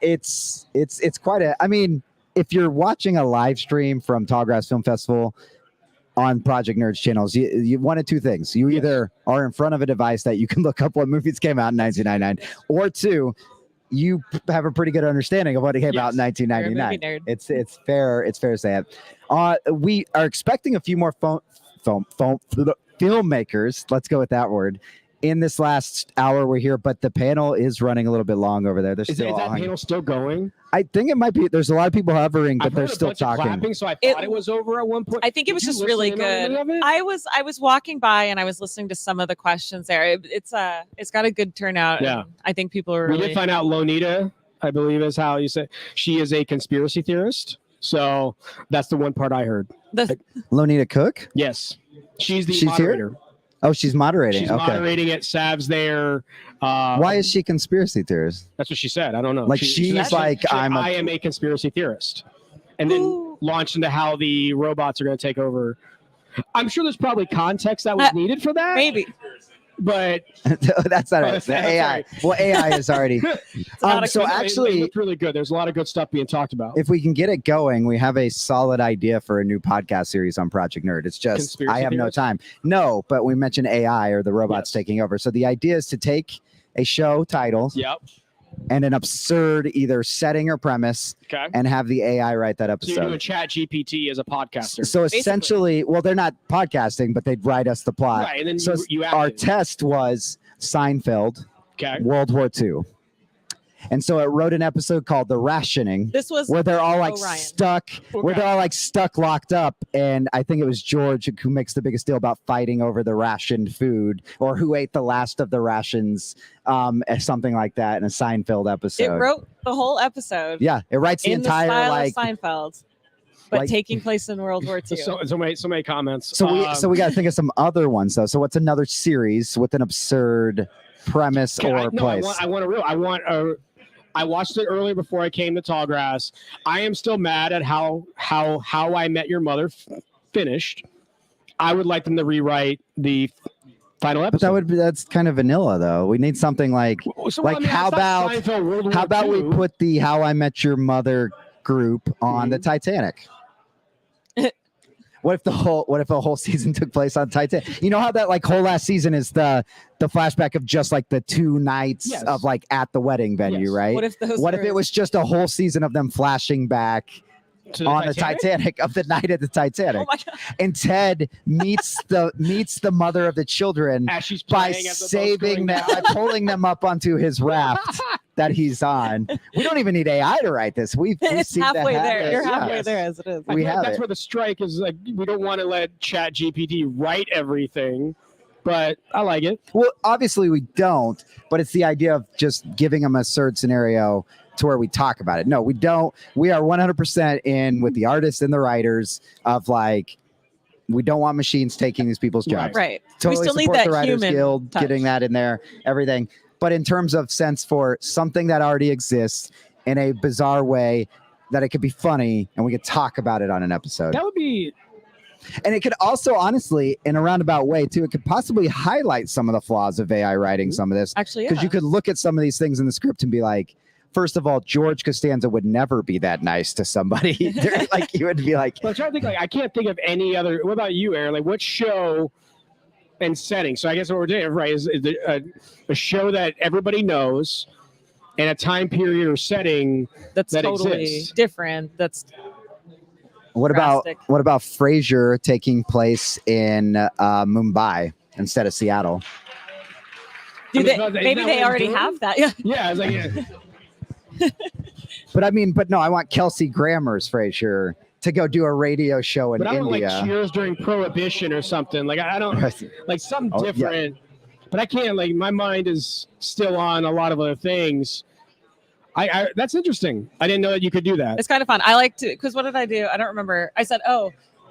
It's it's quite a. I mean, if you're watching a live stream from Tallgrass Film Festival on Project Nerds channels, you one of two things. You either are in front of a device that you can look up what movies came out in 1999, or two, you have a pretty good understanding of what came out in You're a movie 1999. nerd. It's fair to say it. We are expecting a few more filmmakers. Let's go with that word. In this last hour, we're here, but the panel is running a little bit long over there. There's Is still that panel still going? I think it might be. There's a lot of people hovering, but I've they're heard a still bunch of talking. clapping, so I thought it was over at one point. I think it was Did you just really listen in on good. any of it? I was walking by and I was listening to some of the questions there. It's got a good turnout. Yeah. and I think people are We really did find out Lonita, I believe is how you say, she is a conspiracy theorist. So that's the one part I heard. Lonita Cook? Yes. She's the She's here? moderator. Oh, she's moderating. She's okay. moderating it. Sav's there. Why is she conspiracy theorist? That's what she said. I don't know. Like, she's like, I am a conspiracy theorist. And then launched into how the robots are going to take over. I'm sure there's probably context that was needed for that. Maybe. But that's not it. The AI. Well, AI is already. So it actually, looked really good. There's a lot of good stuff being talked about. if we can get it going, we have a solid idea for a new podcast series on Project Nerd. It's just Conspiracy I have no theories? time. No, but we mentioned AI or the robots taking over. So the idea is to take a show title Yep. and an absurd either setting or premise Okay. and have the AI write that So episode. you're doing Chat GPT as a podcaster. So essentially, well, they're not podcasting, but they'd write us the plot. Right, and then so you our act it. test was Seinfeld, Okay. World War II. And so it wrote an episode called The Rationing, This was where they're all like Orion. stuck, where they're all like stuck, locked up. And I think it was George who makes the biggest deal about fighting over the rationed food or who ate the last of the rations, something like that in a Seinfeld episode. It wrote the whole episode. Yeah, it writes the in entire the style like. of Seinfeld, but like- taking place in World War II. So many comments. So we got to think of some other ones though. So what's another series with an absurd premise or place? I watched it earlier before I came to Tallgrass. I am still mad at how I Met Your Mother finished. I would like them to rewrite the final episode. But that's kind of vanilla though. We need something like So, like I mean, how that's not about Seinfeld, World War how about we II? put the How I Met Your Mother group on the Titanic? What if a whole season took place on Titanic? You know how that like whole last season is the flashback of just like the 2 nights Yes. of like at the wedding venue, Yes. right? What if those What if were- it was just a whole season of them flashing back To the on the Titanic? Titanic of the night of the Titanic? Oh my God. And Ted meets the mother of the children As she's by playing as the boat's saving going them, down. by pulling them up onto his raft that he's on. We don't even need AI to write this. We've It's seen that halfway there. happen. You're Yeah. halfway there as it is. We have That's it. where the strike is. Like, we don't want to let Chat GPT write everything, but I like it. Well, obviously we don't, but it's the idea of just giving them a absurd scenario to where we talk about it. No, we don't. We are 100% in with the artists and the writers of like, we don't want machines taking these people's jobs. Right. Totally we still need support that the Writers human Guild, touch. getting that in there, everything. But in terms of sense for something that already exists in a bizarre way, that it could be funny and we could talk about it on an episode. That would be. And it could also, honestly, in a roundabout way, too, it could possibly highlight some of the flaws of AI writing some of this. Actually, Because you could look at some of these things in the script and be like, first of all, George Costanza would never be that nice to somebody. Like, you would be like, Well, I'm trying to think. Like, I can't think of any other. What about you, Aaron? Like, what show and setting? So I guess what we're doing, right, is a show that everybody knows, and a time period or setting That's that totally exists. different. That's what about drastic. Frasier taking place in Mumbai instead of Seattle? Do I mean, they, isn't that maybe what they it's already doing? have that. Yeah. Yeah, it's like yeah. But no, I want Kelsey Grammer's Frasier to go do a radio show in But I don't India. like Cheers during Prohibition or something. Like I don't like something Oh, yeah. different. But I can't. Like my mind is still on a lot of other things. I that's interesting. I didn't know that you could do that. It's kind of fun. I like to, because what did I do? I don't remember. I said,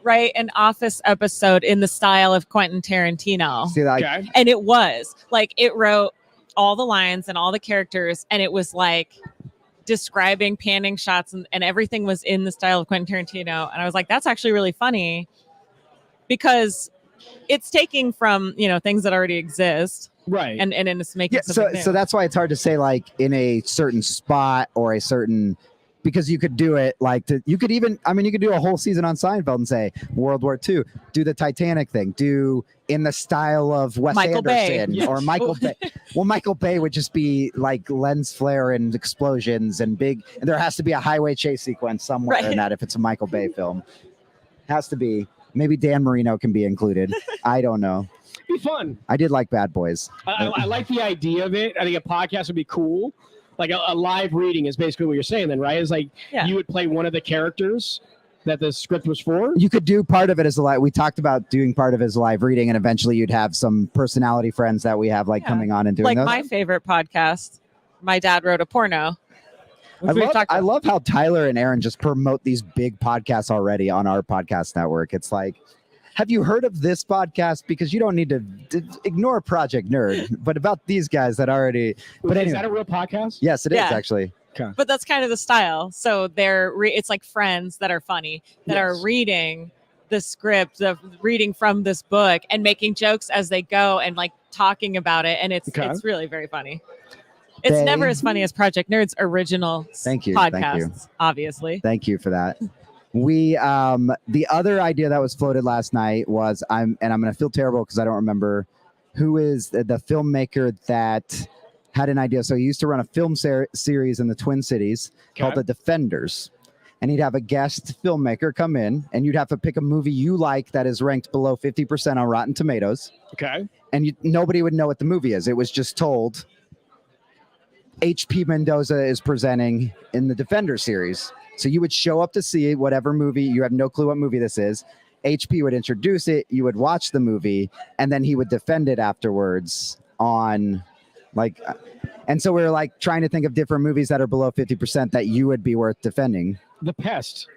write an Office episode in the style of Quentin Tarantino. See, like, Okay. And it was like, it wrote all the lines and all the characters, and it was like describing panning shots, and everything was in the style of Quentin Tarantino. And I was like, that's actually really funny because it's taking from, things that already exist. Right. And it's making yeah, something new. so that's why it's hard to say like in a certain spot or a certain, because you could do it like you could do a whole season on Seinfeld and say World War II, do the Titanic thing, do in the style of Wes Michael Bay. Anderson Yes. or Michael Bay. Well, Michael Bay would just be like lens flare and explosions and there has to be a highway chase sequence somewhere in Right. that if it's a Michael Bay film. Has to be. Maybe Dan Marino can be included. I don't know. Be fun. I did like Bad Boys. I like the idea of it. I think a podcast would be cool. Like a live reading is basically what you're saying then, right? It's like you would play one of the characters that the script was for. You could do part of it as a live. We talked about doing part of it as a live reading, and eventually you'd have some personality friends that we have coming on and doing like those. my favorite podcast, My Dad Wrote a Porno. I love how Tyler and Aaron just promote these big podcasts already on our podcast network. It's like, have you heard of this podcast? Because you don't need to ignore Project Nerd, but about these guys that already. But Is anyway, that a real podcast? yes, it is Yeah. actually. Okay. But that's kind of the style. So it's like friends that are funny that are reading the script, reading from this book and making jokes as they go and like talking about it, and it's really very funny. It's never as funny as Project Nerd's original podcasts, obviously. Thank you for that. We the other idea that was floated last night was I'm going to feel terrible because I don't remember who is the filmmaker that had an idea. So he used to run a film series in the Twin Cities called The Defenders. And he'd have a guest filmmaker come in, and you'd have to pick a movie you like that is ranked below 50% on Rotten Tomatoes. Okay. And nobody would know what the movie is. It was just told, H.P. Mendoza is presenting in the Defender series. So you would show up to see whatever movie. You have no clue what movie this is. HP would introduce it. You would watch the movie, and then he would defend it afterwards on like. And so we were like trying to think of different movies that are below 50% that you would be worth defending. The Pest.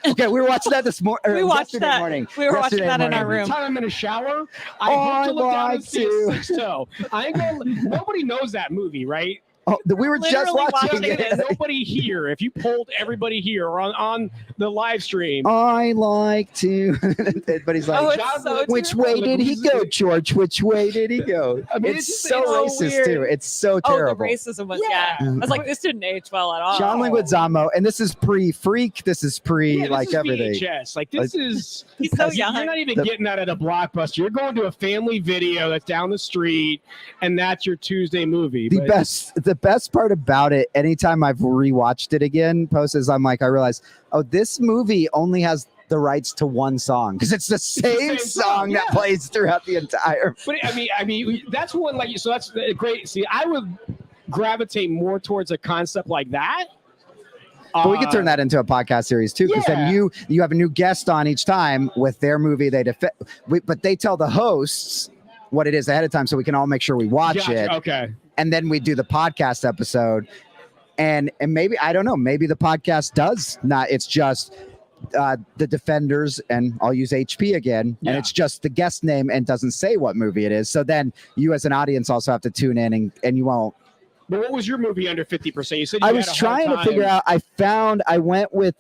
Okay, we were watching that this morning. We watched that. Morning. We were watching that in our Every room. time I'm in a shower, I have to look down and see a six toe. Nobody knows that movie, right? Oh, we were just watching it. Nobody here. If you polled everybody here on the live stream, I like to, but he's like, which way did he go, George? Which way did he go? I mean, it's so racist too. It's so terrible. Oh, the racism was I was like, this didn't age well at all. John Leguizamo, and this is pre-Freak. This is this is everything. VHS. Like this is he's so young. You're not even getting that at a Blockbuster. You're going to a family video that's down the street, and that's your Tuesday movie. The best part about it, anytime I've rewatched it again, I realize, oh, this movie only has the rights to one song because it's the same song that plays throughout the entire. But I mean, that's one so that's great. See, I would gravitate more towards a concept like that. But we could turn that into a podcast series too, because then you have a new guest on each time with their movie. But they tell the hosts what it is ahead of time, so we can all make sure we watch it. Okay. And then we do the podcast episode, and maybe, I don't know, maybe the podcast does not. It's just the Defenders, and I'll use HP again, and it's just the guest name and doesn't say what movie it is. So then you as an audience also have to tune in, and you won't. But what was your movie under 50%? You said you I was trying to figure out. I went with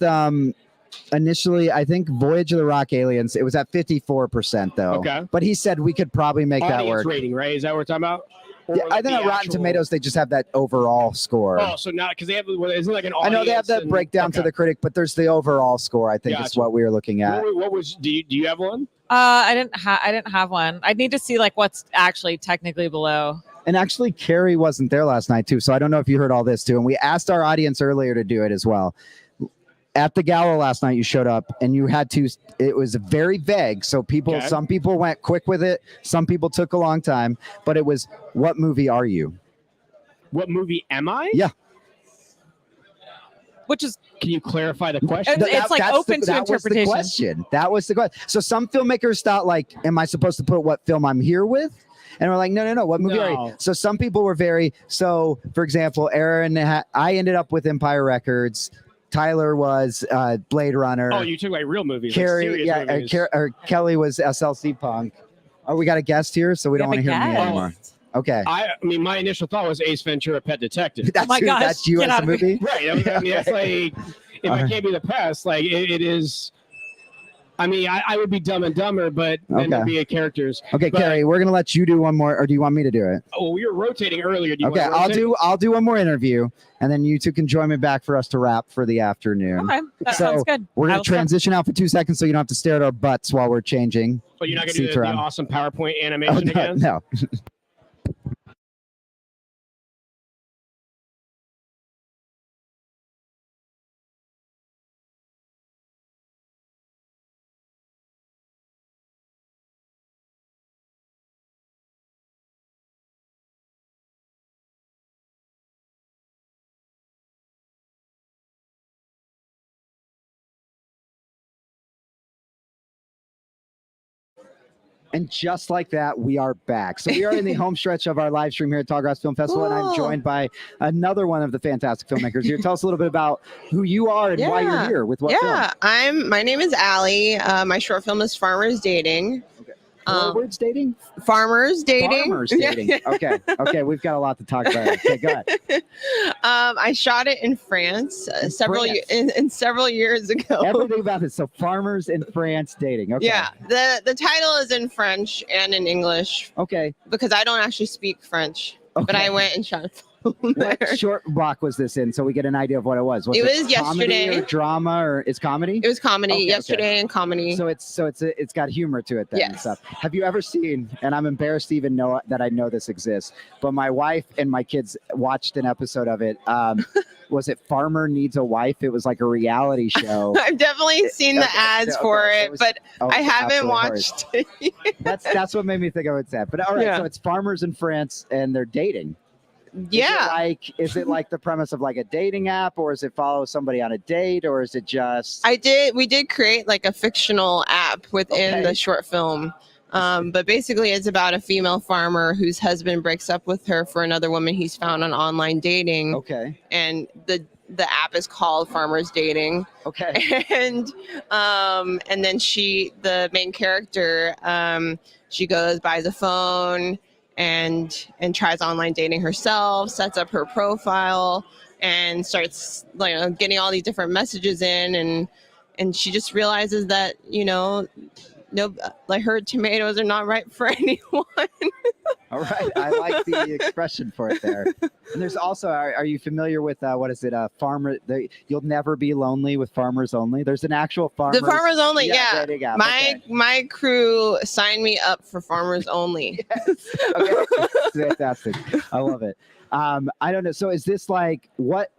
initially, I think Voyage of the Rock Aliens. It was at 54% though. Okay. But he said we could probably make that work. Rating, right? Is that what we're talking about? Yeah, I think on Rotten Tomatoes they just have that overall score. Oh, so not because they have isn't like an audience. I know they have that breakdown to the critic, but there's the overall score. I think is what we were looking at. What was? Do you have one? I didn't have one. I need to see like what's actually technically below. And actually, Carrie wasn't there last night too, so I don't know if you heard all this too. And we asked our audience earlier to do it as well. At the gala last night, you showed up and you had to. It was very vague, so some people went quick with it. Some people took a long time, but it was, what movie are you? What movie am I? Yeah. Which is, can you clarify the question? It's like open to interpretation. Was the question. That was the question. So some filmmakers thought like, am I supposed to put what film I'm here with? And we're like, no. What movie are you? So some people were so for example, Aaron, I ended up with Empire Records. Tyler was Blade Runner. Oh, you took like real movies. Carrie, movies. Kelly was SLC Punk. Oh, we got a guest here, so we don't want to hear me anymore. Okay. I mean, my initial thought was Ace Ventura: Pet Detective. That's you as a movie, right? I mean, it's like if I can't be the pest, like it is. I mean, I would be Dumb and Dumber, but then there'd be characters. Okay, Carrie, we're gonna let you do one more, or do you want me to do it? Oh, we were rotating earlier. Okay, I'll do one more interview, and then you two can join me back for us to wrap for the afternoon. Okay, that sounds good. We're gonna transition out for 2 seconds, so you don't have to stare at our butts while we're changing. But you're not gonna do the awesome PowerPoint animation again? No. And just like that, we are back. So we are in the home stretch of our live stream here at Tallgrass Film Festival, and I'm joined by another one of the fantastic filmmakers here. Tell us a little bit about who you are and why you're here with what film. My name is Allie. My short film is Farmers Dating. Words dating? Farmers Dating. Farmers Dating. Okay, we've got a lot to talk about. Okay, go ahead. I shot it in France several years ago. Everything about this. So Farmers in France Dating. Okay. Yeah, the title is in French and in English. Okay. Because I don't actually speak French, but I went and shot a film there. What short block was this in, so we get an idea of what it was? It was comedy yesterday. Or drama, or it's comedy? It was comedy. Okay, yesterday and comedy. So it's got humor to it then and Yes. stuff. Have you ever seen, and I'm embarrassed to even know that I know this exists, but my wife and my kids watched an episode of it. Was it Farmer Needs a Wife? It was like a reality show. I've definitely seen the ads for it, but I haven't absolutely watched it. That's what made me think I would say it. But all right, so it's farmers in France and they're dating. Yeah. Is it like the premise of like a dating app, or is it follow somebody on a date, or is it just? We did create like a fictional app within the short film. But basically it's about a female farmer whose husband breaks up with her for another woman he's found on online dating. Okay. And the app is called Farmers Dating. Okay. And then the main character, she goes, buys a phone and tries online dating herself, sets up her profile and starts getting all these different messages in, and she just realizes that, no, like her tomatoes are not right for anyone. All right, I like the expression for it there. And there's also, are you familiar with what is it? Farmer. You'll never be lonely with Farmers Only. There's an actual farmer. The Farmers Only, yeah. Dating app. My crew signed me up for Farmers Only. Yes. Okay. Fantastic. I love it. I don't know. So is this like what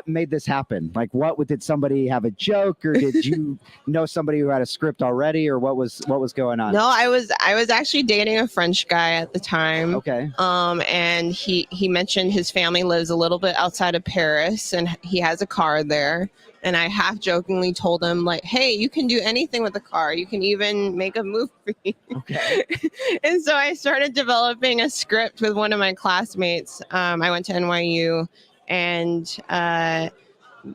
made this happen? Like did somebody have a joke, or did you know somebody who had a script already, or what was going on? No, I was actually dating a French guy at the time. Okay. And he mentioned his family lives a little bit outside of Paris and he has a car there. And I half jokingly told him, like, hey, you can do anything with a car. You can even make a movie. Okay. And so I started developing a script with one of my classmates. I went to NYU, and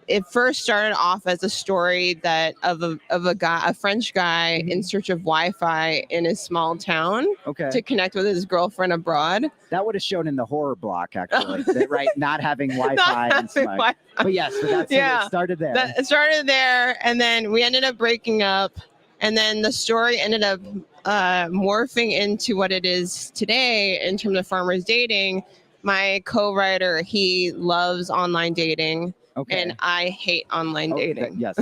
it first started off as a story of a French guy in search of Wi-Fi in his small town to connect with his girlfriend abroad. That would have shown in the horror block, actually, right? Not having Wi-Fi and stuff. But yes, so that's it started there. It started there, and then we ended up breaking up, and then the story ended up morphing into what it is today in terms of Farmers Dating. My co-writer, he loves online dating. Okay. And I hate online dating. Yes.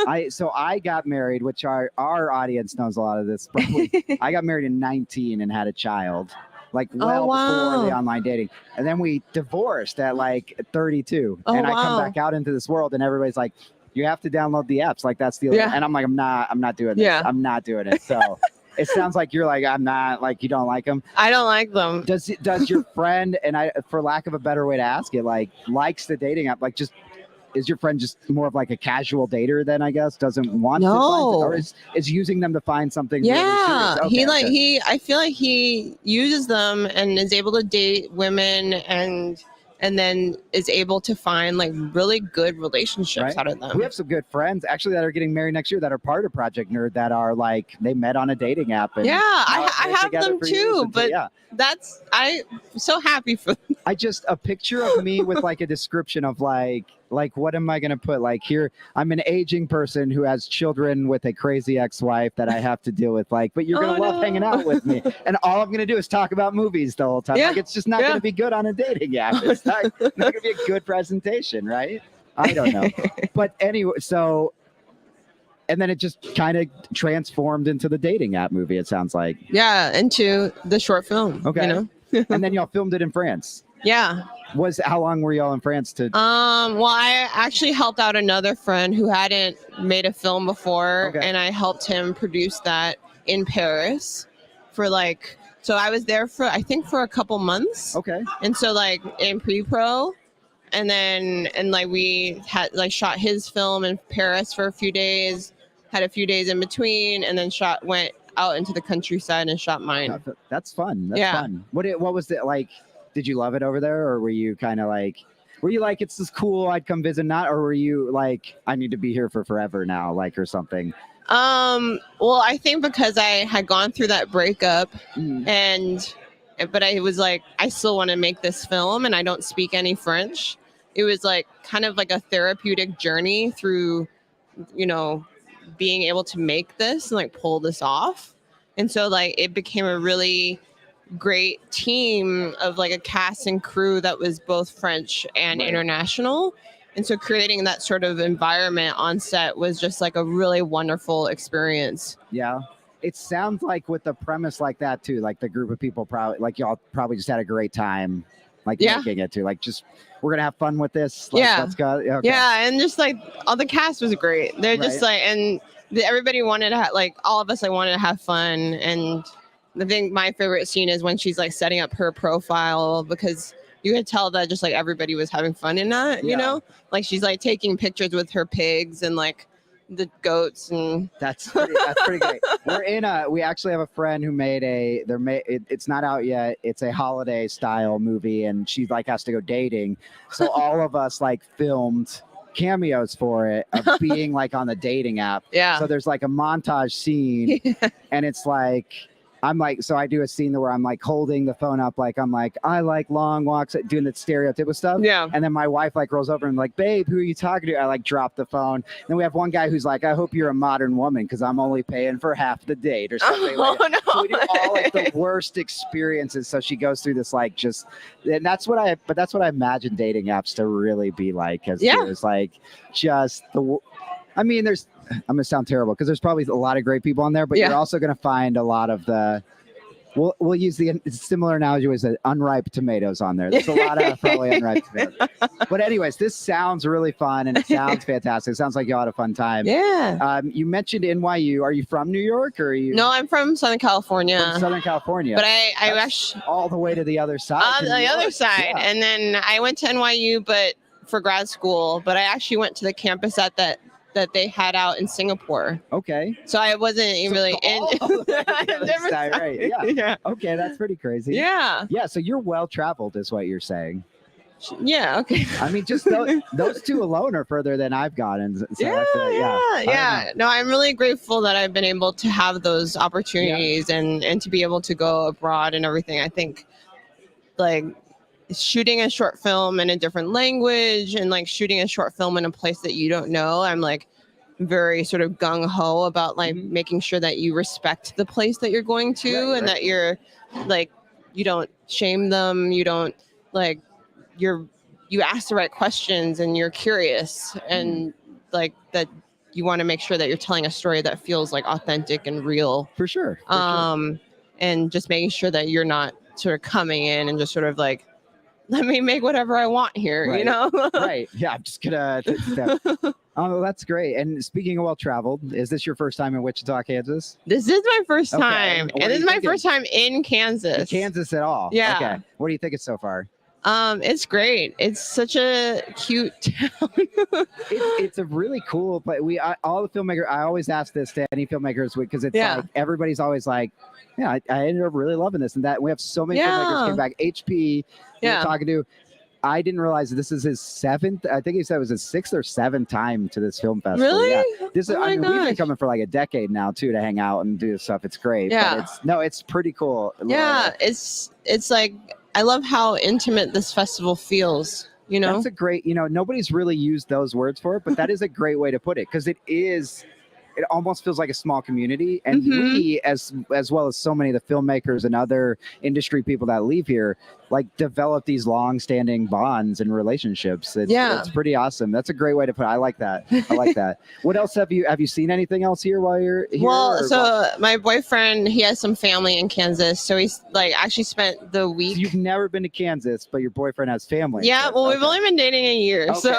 I got married, which our audience knows a lot of this. Probably. I got married in 19 and had a child, like before the online dating. And then we divorced at like 32. And I come back out into this world and everybody's like, you have to download the apps. Like that's the and I'm like, I'm not doing this. I'm not doing it. So it sounds like you're like, I'm not, like, you don't like them. I don't like them. Does your friend, and for lack of a better way to ask it, like likes the dating app, like just, is your friend just more of like a casual dater then, I guess, doesn't want to find, or is using them to find something really serious? I feel like he uses them and is able to date women and then is able to find like really good relationships out of them. We have some good friends actually that are getting married next year that are part of Project Nerd that are like, they met on a dating app. And I have them too, but I'm so happy for them. A picture of me with like a description of like what am I going to put? Like, here, I'm an aging person who has children with a crazy ex-wife that I have to deal with. Like, but you're going to love hanging out with me. And all I'm going to do is talk about movies the whole time. Like, it's just not going to be good on a dating app. It's not going to be a good presentation, right? I don't know. But anyway, and then it just kind of transformed into the dating app movie, it sounds like. Yeah, into the short film. Okay. And then y'all filmed it in France. Yeah. How long were y'all in France to? Well, I actually helped out another friend who hadn't made a film before, and I helped him produce that in Paris for so I was there for a couple months. Okay. And so in pre-pro, and we had shot his film in Paris for a few days, had a few days in between, and then went out into the countryside and shot mine. That's fun. That's Yeah. fun. What was it like? Did you love it over there, or were you kind of like, it's just cool, I'd come visit, not, or were you like, I need to be here for forever now, like, or something? Well, I think because I had gone through that breakup but I was like, I still want to make this film and I don't speak any French. It was like kind of like a therapeutic journey through, being able to make this and like pull this off. And so like it became a really great team of like a cast and crew that was both French and international. And so creating that sort of environment on set was just like a really wonderful experience. Yeah. It sounds like with the premise like that too, like the group of people probably, like y'all probably just had a great time, like making it too. Like just, we're going to have fun with this. Like, let's go. Okay. Yeah. And just like all the cast was great. They're just like, and everybody wanted to like all of us, I wanted to have fun. And I think my favorite scene is when she's like setting up her profile, because you could tell that just like everybody was having fun in that, you know, like she's like taking pictures with her pigs and like the goats, and that's pretty great. We actually have a friend who made it's not out yet. It's a holiday style movie, and she like has to go dating. So all of us like filmed cameos for it of being like on the dating app. Yeah. So there's like a montage scene and it's like, I'm like, so I do a scene where I'm like holding the phone up, like I'm like, I like long walks, doing the stereotypical stuff. Yeah. And then my wife like rolls over and like, babe, who are you talking to? I like drop the phone. And then we have one guy who's like, I hope you're a modern woman because I'm only paying for half the date or something. Oh, like no. So we do all like the worst experiences. So she goes through this like just, and that's what I imagine dating apps to really be like. Because it's like just I'm gonna sound terrible because there's probably a lot of great people on there, but you're also gonna find a lot of the. We'll use the similar analogy was the unripe tomatoes on there. There's a lot of probably unripe tomatoes. But anyways, this sounds really fun and it sounds fantastic. It sounds like you had a fun time. Yeah. You mentioned NYU. Are you from New York or are you? No, I'm from Southern California. From Southern California. But I actually all the way to the other side. On the other side, and then I went to NYU, but for grad school. But I actually went to the campus that they had out in Singapore. Okay. So I wasn't really in the side, right? Yeah. Okay, that's pretty crazy. Yeah. Yeah. So you're well traveled, is what you're saying. Yeah. Okay. I mean, just those two alone are further than I've gotten. So yeah. No, I'm really grateful that I've been able to have those opportunities and to be able to go abroad and everything. I think like shooting a short film in a different language and like shooting a short film in a place that you don't know, I'm like very sort of gung-ho about like making sure that you respect the place that you're going to and that you're like, you don't shame them, you don't like, you ask the right questions and you're curious and like that you want to make sure that you're telling a story that feels like authentic and real. For sure. And just making sure that you're not sort of coming in and just sort of like, let me make whatever I want here, you know? Right. Yeah. I'm just gonna. Oh, that's great. And speaking of well traveled, is this your first time in Wichita, Kansas? This is my first Okay. time, What and are this is you my thinking? first time in Kansas. In Kansas at all? Yeah. Okay. What do you think so far? It's great. It's such a cute town. It's a really cool, but all the filmmakers. I always ask this to any filmmakers because it's like everybody's always like, yeah, I ended up really loving this and that. We have so many filmmakers came back. HP, we're talking to. I didn't realize that this is his seventh. I think he said it was his sixth or seventh time to this film festival. Really? Yeah. This is. Oh my I mean, we've been gosh. coming for like a decade now too to hang out and do stuff. It's great. Yeah. But it's pretty cool. Yeah, it's like I love how intimate this festival feels. You know, That's a great. Nobody's really used those words for it, but that is a great way to put it because it is. It almost feels like a small community, and we, as well as so many of the filmmakers and other industry people that leave here, like develop these long-standing bonds and relationships. It's pretty awesome. That's a great way to put it. I like that. What else have you seen anything else here while you're here? well, so my boyfriend, he has some family in Kansas, so he's like actually spent the week. So you've never been to Kansas, but your boyfriend has family. Yeah, well, we've only been dating a year, Okay, so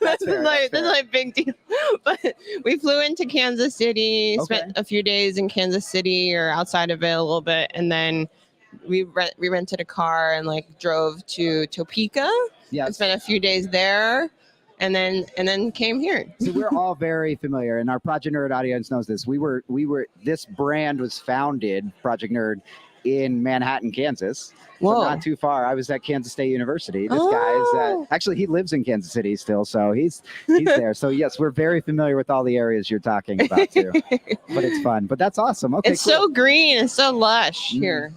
that's fair, that's like a big deal. But we flew into Kansas City, spent a few days in Kansas City or outside of it a little bit, and then we rented a car and like drove to Topeka. Yeah, and spent a few days there, and then came here. So we're all very familiar, and our Project Nerd audience knows this. This brand was founded, Project Nerd, in Manhattan, Kansas. So Whoa. not too far. I was at Kansas State University. This guy is actually, he lives in Kansas City still, so he's there. So yes, we're very familiar with all the areas you're talking about too. But it's fun. But that's awesome. Okay, It's cool. so green and so lush here.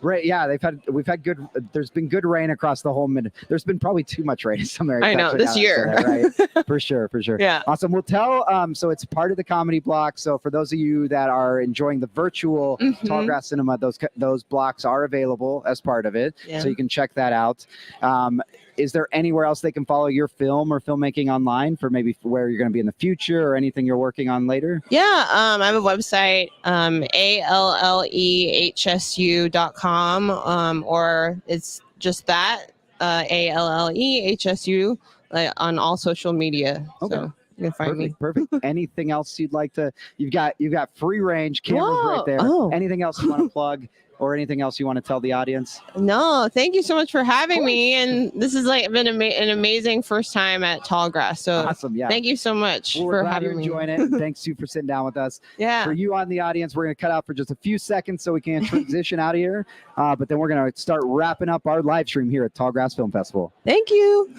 Right, yeah, we've had good. There's been good rain across the whole mid. There's been probably too much rain in some areas. I know, this year. Right? For sure. Yeah. Awesome. We'll tell. So it's part of the comedy block. So for those of you that are enjoying the virtual Tallgrass Cinema, those blocks are available as part of it. Yeah. So you can check that out. Is there anywhere else they can follow your film or filmmaking online for maybe where you're going to be in the future or anything you're working on later? Yeah, I have a website, allehsu.com, or it's just that, allehsu, on all social media. Okay. So you can find me. Perfect. Anything else you'd like to? You've got free range cameras right there. Oh. Anything else you want to plug? Or anything else you want to tell the audience? No, thank you so much for having me. And this has been an amazing first time at Tallgrass. So Awesome, yeah. thank you so much We're for glad having you're me. enjoying it. And thanks you for sitting down with us. Yeah. For you on the audience, we're going to cut out for just a few seconds so we can transition out of here. But then we're going to start wrapping up our live stream here at Tallgrass Film Festival. Thank you.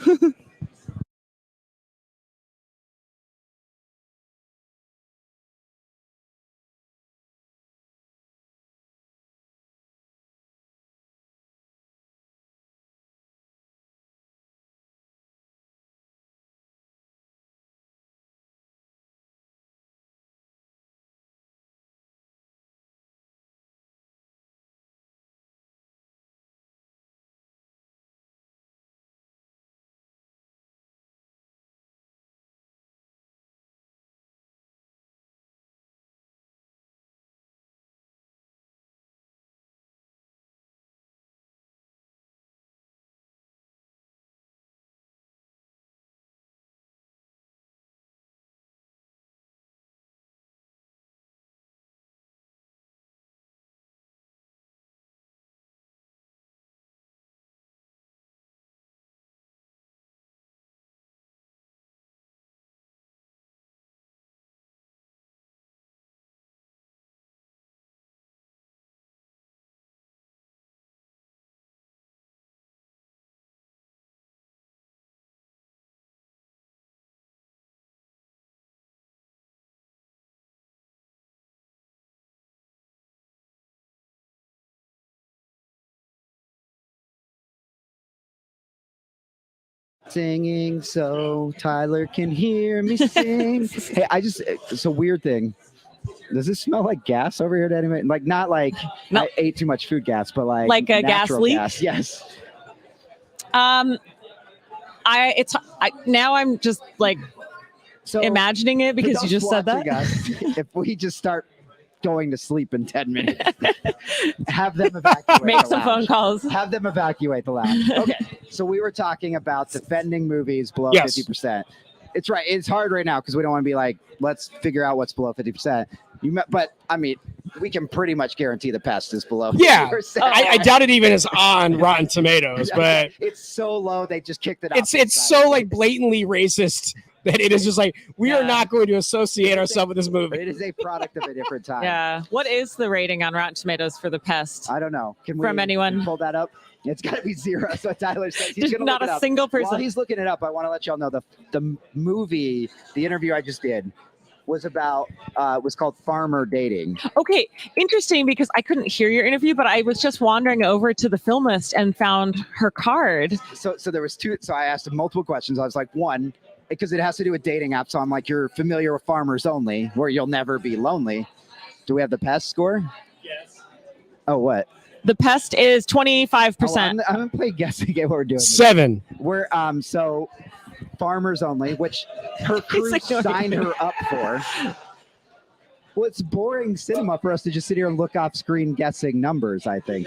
Singing so Tyler can hear me sing. Hey, it's a weird thing. Does this smell like gas over here to anybody? Like, not like I ate too much food gas, but like a gas natural leak? gas. Yes. Now I'm just like imagining it because For you just those said that. watching us, if we just start going to sleep in 10 minutes, have them evacuate. Make the some phone lounge. calls. Have them evacuate the lounge. Okay, so we were talking about defending movies below Yes. 50%. It's right. It's hard right now because we don't want to be like, let's figure out what's below 50%. But I mean, we can pretty much guarantee the pest is below 50%. Yeah, I doubt it even is on Rotten Tomatoes, but it's so low they just kicked it out. it's so like blatantly racist that it is just like we are not going to associate ourselves with this movie. It is a product of a different time. Yeah. What is the rating on Rotten Tomatoes for The Pest? I don't know. Can we From anyone? pull that up? It's got to be 0. So Tyler says he's There's going to not look it a up. single person. While he's looking it up, I want to let y'all know the movie, the interview I just did was about was called Farmer Dating. Okay, interesting because I couldn't hear your interview, but I was just wandering over to the film list and found her card. So there was two. So I asked him multiple questions. I was like, one, because it has to do with dating apps. So I'm like, you're familiar with Farmers Only, where you'll never be lonely. Do we have the Pest score? Yes. Oh, what? The Pest is 25%. Oh, I'm gonna play guessing game. What we're doing? 7. We're so Farmers Only, which her crew signed her up for. Well, it's boring cinema for us to just sit here and look off screen guessing numbers, I think.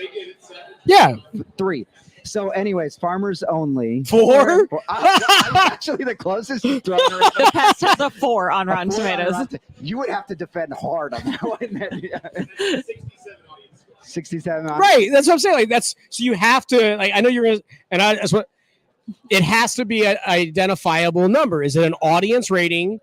Yeah. 3. So, anyways, Farmers Only. 4? I'm actually the closest. The Pest has a 4 on Rotten Tomatoes. You would have to defend hard on that one. 67 on. Right. That's what I'm saying. Like that's so you have to like I know you're gonna and I that's what it has to be an identifiable number. Is it an audience rating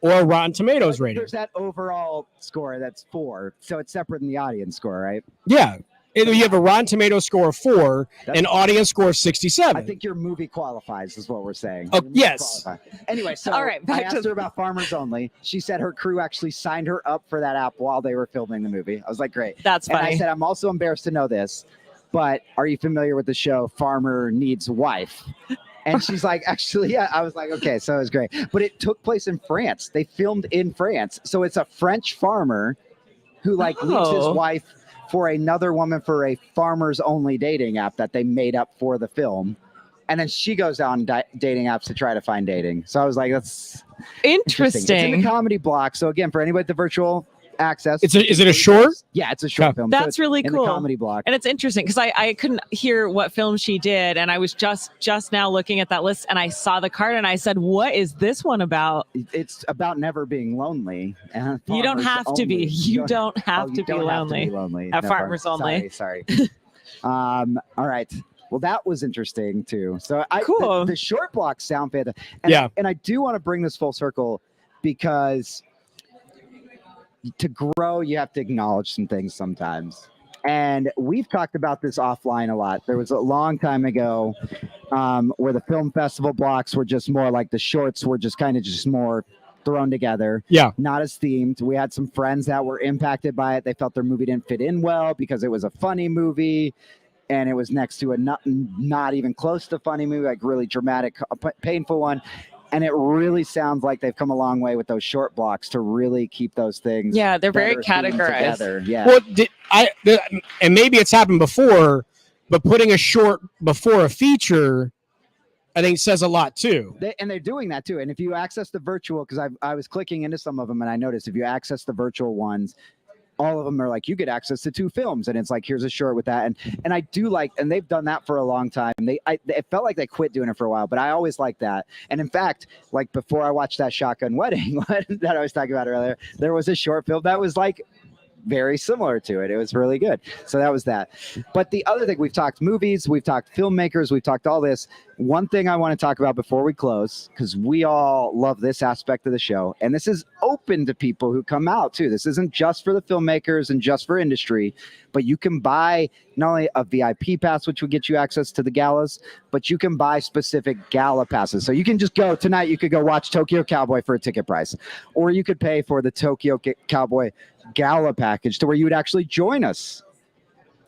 or a Rotten Tomatoes rating? There's that overall score that's 4, so it's separate than the audience score, right? Yeah. You have a Rotten Tomatoes score of 4, an audience score of 67. I think your movie qualifies, is what we're saying. Oh, yes. Anyway, so All right, I back asked to her about Farmers Only. She said her crew actually signed her up for that app while they were filming the movie. I was like, great. That's And I funny. said, I'm also embarrassed to know this, but are you familiar with the show Farmer Needs Wife? And she's like, actually, yeah. I was like, okay, so it was great. But it took place in France. They filmed in France. So it's a French farmer who leaves his wife for another woman for a farmers only dating app that they made up for the film. And then she goes on dating apps to try to find dating. So I was like, that's interesting. It's in the comedy block. So again, for anybody with the virtual access. Is it a short? Yeah, it's a short film. That's really in cool. the comedy block. And it's interesting because I couldn't hear what film she did. And I was just now looking at that list and I saw the card and I said, what is this one about? It's about never being lonely. And You don't Farmers have to be. Only. You don't have to be don't have to lonely. be lonely. At No, Farmers Only. Sorry. All right. Well, that was interesting too. So Cool. The short blocks sound fantastic. And I do want to bring this full circle because to grow, you have to acknowledge some things sometimes. And we've talked about this offline a lot. There was a long time ago where the film festival blocks were just more like the shorts were just kind of just more thrown together. Yeah. Not as themed. We had some friends that were impacted by it. They felt their movie didn't fit in well because it was a funny movie and it was next to a not even close to funny movie, like really dramatic, painful one. And it really sounds like they've come a long way with those short blocks to really keep those things. Yeah, they're very better themed categorized. together. Yeah. Well, and maybe it's happened before, but putting a short before a feature, I think says a lot too. They're doing that too. And if you access the virtual, because I was clicking into some of them and I noticed if you access the virtual ones, all of them are like, you get access to 2 films. And it's like, here's a short with that. And I do like, and they've done that for a long time. It felt like they quit doing it for a while, but I always liked that. And in fact, like before I watched that Shotgun Wedding that I was talking about earlier, there was a short film that was like very similar to it. It was really good. So that was that. But the other thing, we've talked movies, we've talked filmmakers, we've talked all this. One thing I want to talk about before we close, because we all love this aspect of the show, and this is open to people who come out too. This isn't just for the filmmakers and just for industry, but you can buy not only a VIP pass, which would get you access to the galas, but you can buy specific gala passes. So you can just go tonight, you could go watch Tokyo Cowboy for a ticket price, or you could pay for the Tokyo Cowboy gala package to where you would actually join us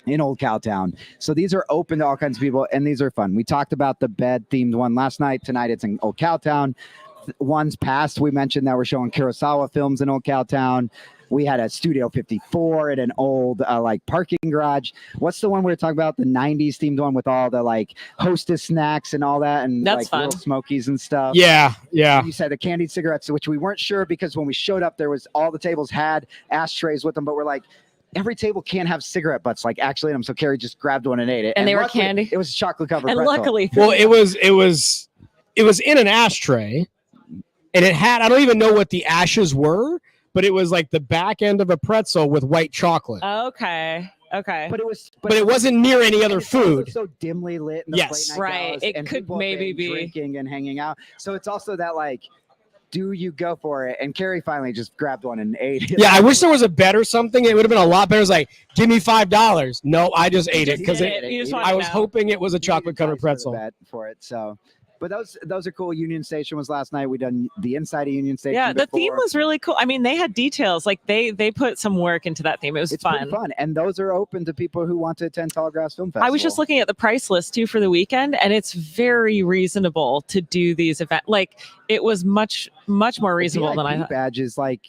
in Old Cowtown. So these are open to all kinds of people, and these are fun. We talked about the bed themed one last night. Tonight it's in Old Cowtown. Ones past, we mentioned that we're showing Kurosawa films in Old Cowtown. We had a Studio 54 at an old like parking garage. What's the one we were talking about? The 90s themed one with all the like Hostess snacks and all that, and That's like fun. little Smokies and stuff. Yeah. You said the candied cigarettes, which we weren't sure because when we showed up, there was all the tables had ashtrays with them, but we're like, every table can't have cigarette butts like actually in them. So Carrie just grabbed one and ate it. And they were luckily, candy. It was chocolate covered. And pretzel. luckily, Well, it was in an ashtray, and it had, I don't even know what the ashes were, but it was like the back end of a pretzel with white chocolate. okay. But it was, But it wasn't near any other and it's also food. so dimly lit. In the Yes. late night Right. galas, It and could people have maybe been be. drinking and hanging out. So it's also that like, do you go for it? And Carrie finally just grabbed one and ate it. Yeah, I wish there was a bet or something. It would have been a lot better. It's like, give me $5. No, I just ate it because You just wanted I to was know. hoping it was a You needed chocolate covered price for the pretzel. bet for it. So, but those are cool. Union Station was last night. We done the inside of Union Station. Yeah, the theme before. was really cool. I mean, they had details. Like they put some work into that theme. It was It's pretty fun. fun, and those are open to people who want to attend Tallgrass Film Festival. I was just looking at the price list too for the weekend, and it's very reasonable to do these events. Like it was much more reasonable than I VIP thought. badges like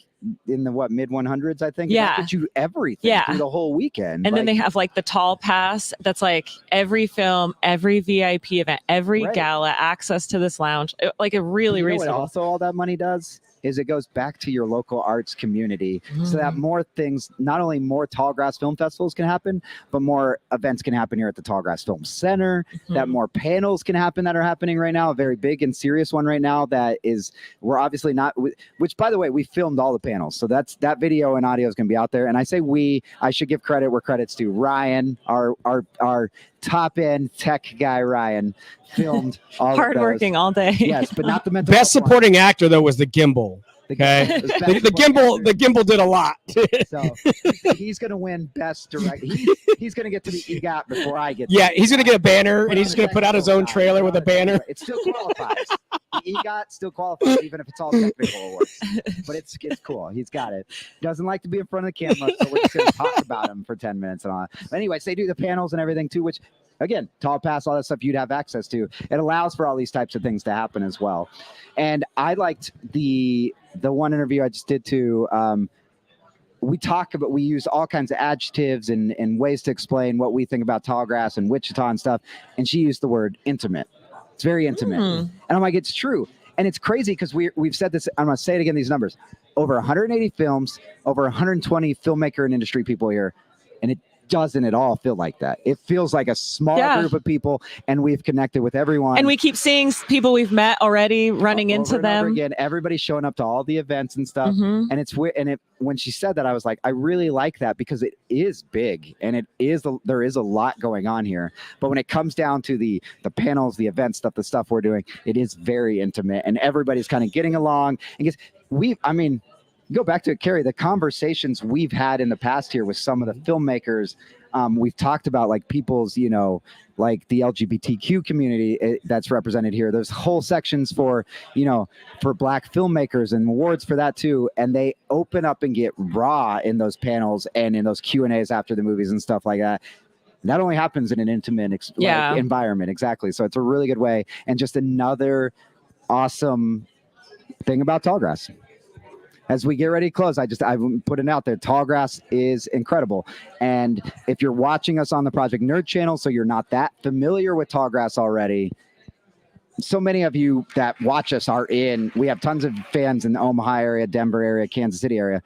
in the mid 100s, I think. Yeah. That gets you everything. Yeah. Through the whole weekend. And then they Like, have like the tall pass that's like every film, every VIP event, every Right. gala, access to this lounge. Like a really you know what reasonable. also all that money does is it goes back to your local arts community so that more things, not only more Tallgrass Film Festivals can happen, but more events can happen here at the Tallgrass Film Center, that more panels can happen that are happening right now. A very big and serious one right now that is, we're obviously not, which by the way, we filmed all the panels. So that video and audio is going to be out there. And I say I should give credit where credit's due. Ryan, our top end tech guy Ryan filmed all Hardworking all day. Yes, but not the mental Best health one. supporting actor though was the gimbal. Okay, the gimbal did a lot. So he's going to win best direct. He's going to get to the EGOT before I get. Yeah, he's going to get a banner, and he's going to put out his own trailer with a banner. It still qualifies. The EGOT still qualifies, even if it's all technical awards. But it's cool. He's got it. Doesn't like to be in front of the camera, so we're just going to talk about him for 10 minutes and all that. But anyways, they do the panels and everything too, which again, Tall Pass, all that stuff you'd have access to. It allows for all these types of things to happen as well. And I liked the one interview I just did too. We use all kinds of adjectives and ways to explain what we think about Tallgrass and Wichita and stuff. And she used the word intimate. It's very intimate. And I'm like, it's true. And it's crazy because we've said this. I'm going to say it again, these numbers. Over 180 films, over 120 filmmaker and industry people here. And it doesn't at all feel like that. It feels like a small group of people, and we've connected with everyone. And we keep seeing people we've met already running into them. Again, everybody's showing up to all the events and stuff. And it's weird. And when she said that, I was like, I really like that because it is big and there is a lot going on here. But when it comes down to the panels, the events stuff, the stuff we're doing, it is very intimate, and everybody's kind of getting along. And go back to it, Carrie, the conversations we've had in the past here with some of the filmmakers. We've talked about like people's, like the LGBTQ community that's represented here. There's whole sections for Black filmmakers and awards for that too. And they open up and get raw in those panels and in those Q&As after the movies and stuff like that. That only happens in an intimate environment. Exactly. So it's a really good way. And just another awesome thing about Tallgrass. As we get ready to close, I put it out there. Tallgrass is incredible. And if you're watching us on the Project Nerd channel, so you're not that familiar with Tallgrass already, so many of you that watch us we have tons of fans in the Omaha area, Denver area, Kansas City area.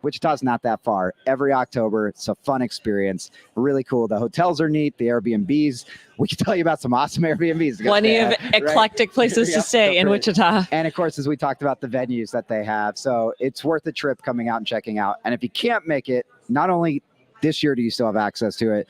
Wichita's not that far. Every October, it's a fun experience. Really cool. The hotels are neat. The Airbnbs. We can tell you about some awesome Airbnbs. Plenty of eclectic places to stay in Wichita. And of course, as we talked about, the venues that they have. So it's worth a trip coming out and checking out. And if you can't make it, not only this year do you still have access to it,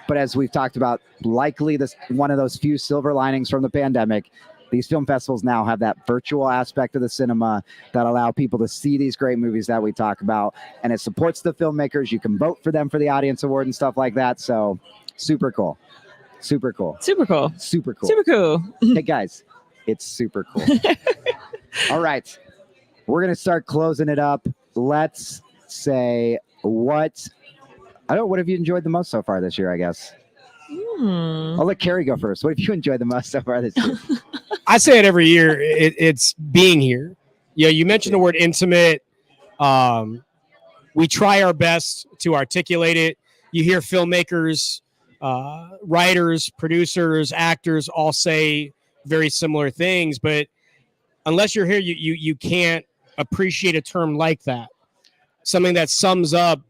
but as we've talked about, likely one of those few silver linings from the pandemic, these film festivals now have that virtual aspect of the cinema that allow people to see these great movies that we talk about. And it supports the filmmakers. You can vote for them for the audience award and stuff like that. So super cool. Super cool. Super cool. Super cool. Super cool. Hey guys, it's super cool. All right. We're going to start closing it up. Let's say what have you enjoyed the most so far this year, I guess? I'll let Carrie go first. What have you enjoyed the most so far this year? I say it every year. It's being here. Yeah, you mentioned the word intimate. We try our best to articulate it. You hear filmmakers, writers, producers, actors all say very similar things, but unless you're here, you can't appreciate a term like that. Something that sums up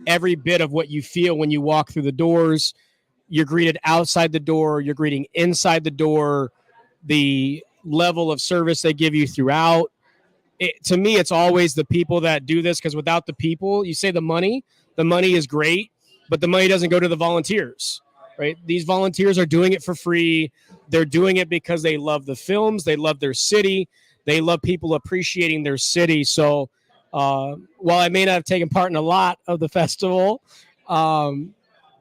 every bit of what you feel when you walk through the doors. You're greeted outside the door. You're greeting inside the door. The level of service they give you throughout. To me, it's always the people that do this, because without the people, you say the money is great, but the money doesn't go to the volunteers, right? These volunteers are doing it for free. They're doing it because they love the films. They love their city. They love people appreciating their city. So while I may not have taken part in a lot of the festival,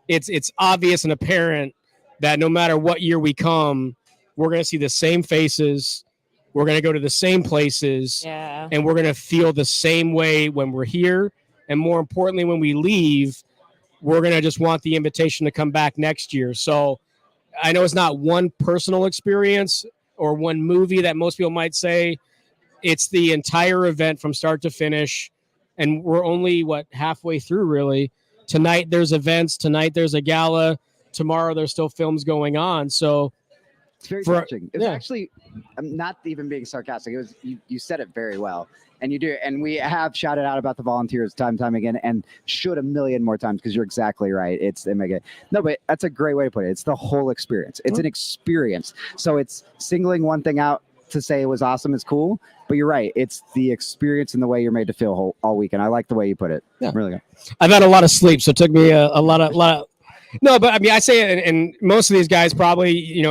it's obvious and apparent that no matter what year we come, we're going to see the same faces. We're going to go to the same places. Yeah. And we're going to feel the same way when we're here. And more importantly, when we leave, we're going to just want the invitation to come back next year. So I know it's not one personal experience or one movie that most people might say. It's the entire event from start to finish. And we're only, halfway through, really. Tonight, there's events. Tonight, there's a gala. Tomorrow, there's still films going on. So it's very touching. It's actually, I'm not even being sarcastic. It was you said it very well, and you do. And we have shouted out about the volunteers time and time again, and should a million more times, because you're exactly right. No, but that's a great way to put it. It's the whole experience. It's an experience. So it's singling one thing out to say it was awesome is cool, but you're right. It's the experience and the way you're made to feel all weekend. I like the way you put it. Yeah, really good. I've had a lot of sleep, so it took me a lot of No, but I mean, I say it, and most of these guys probably,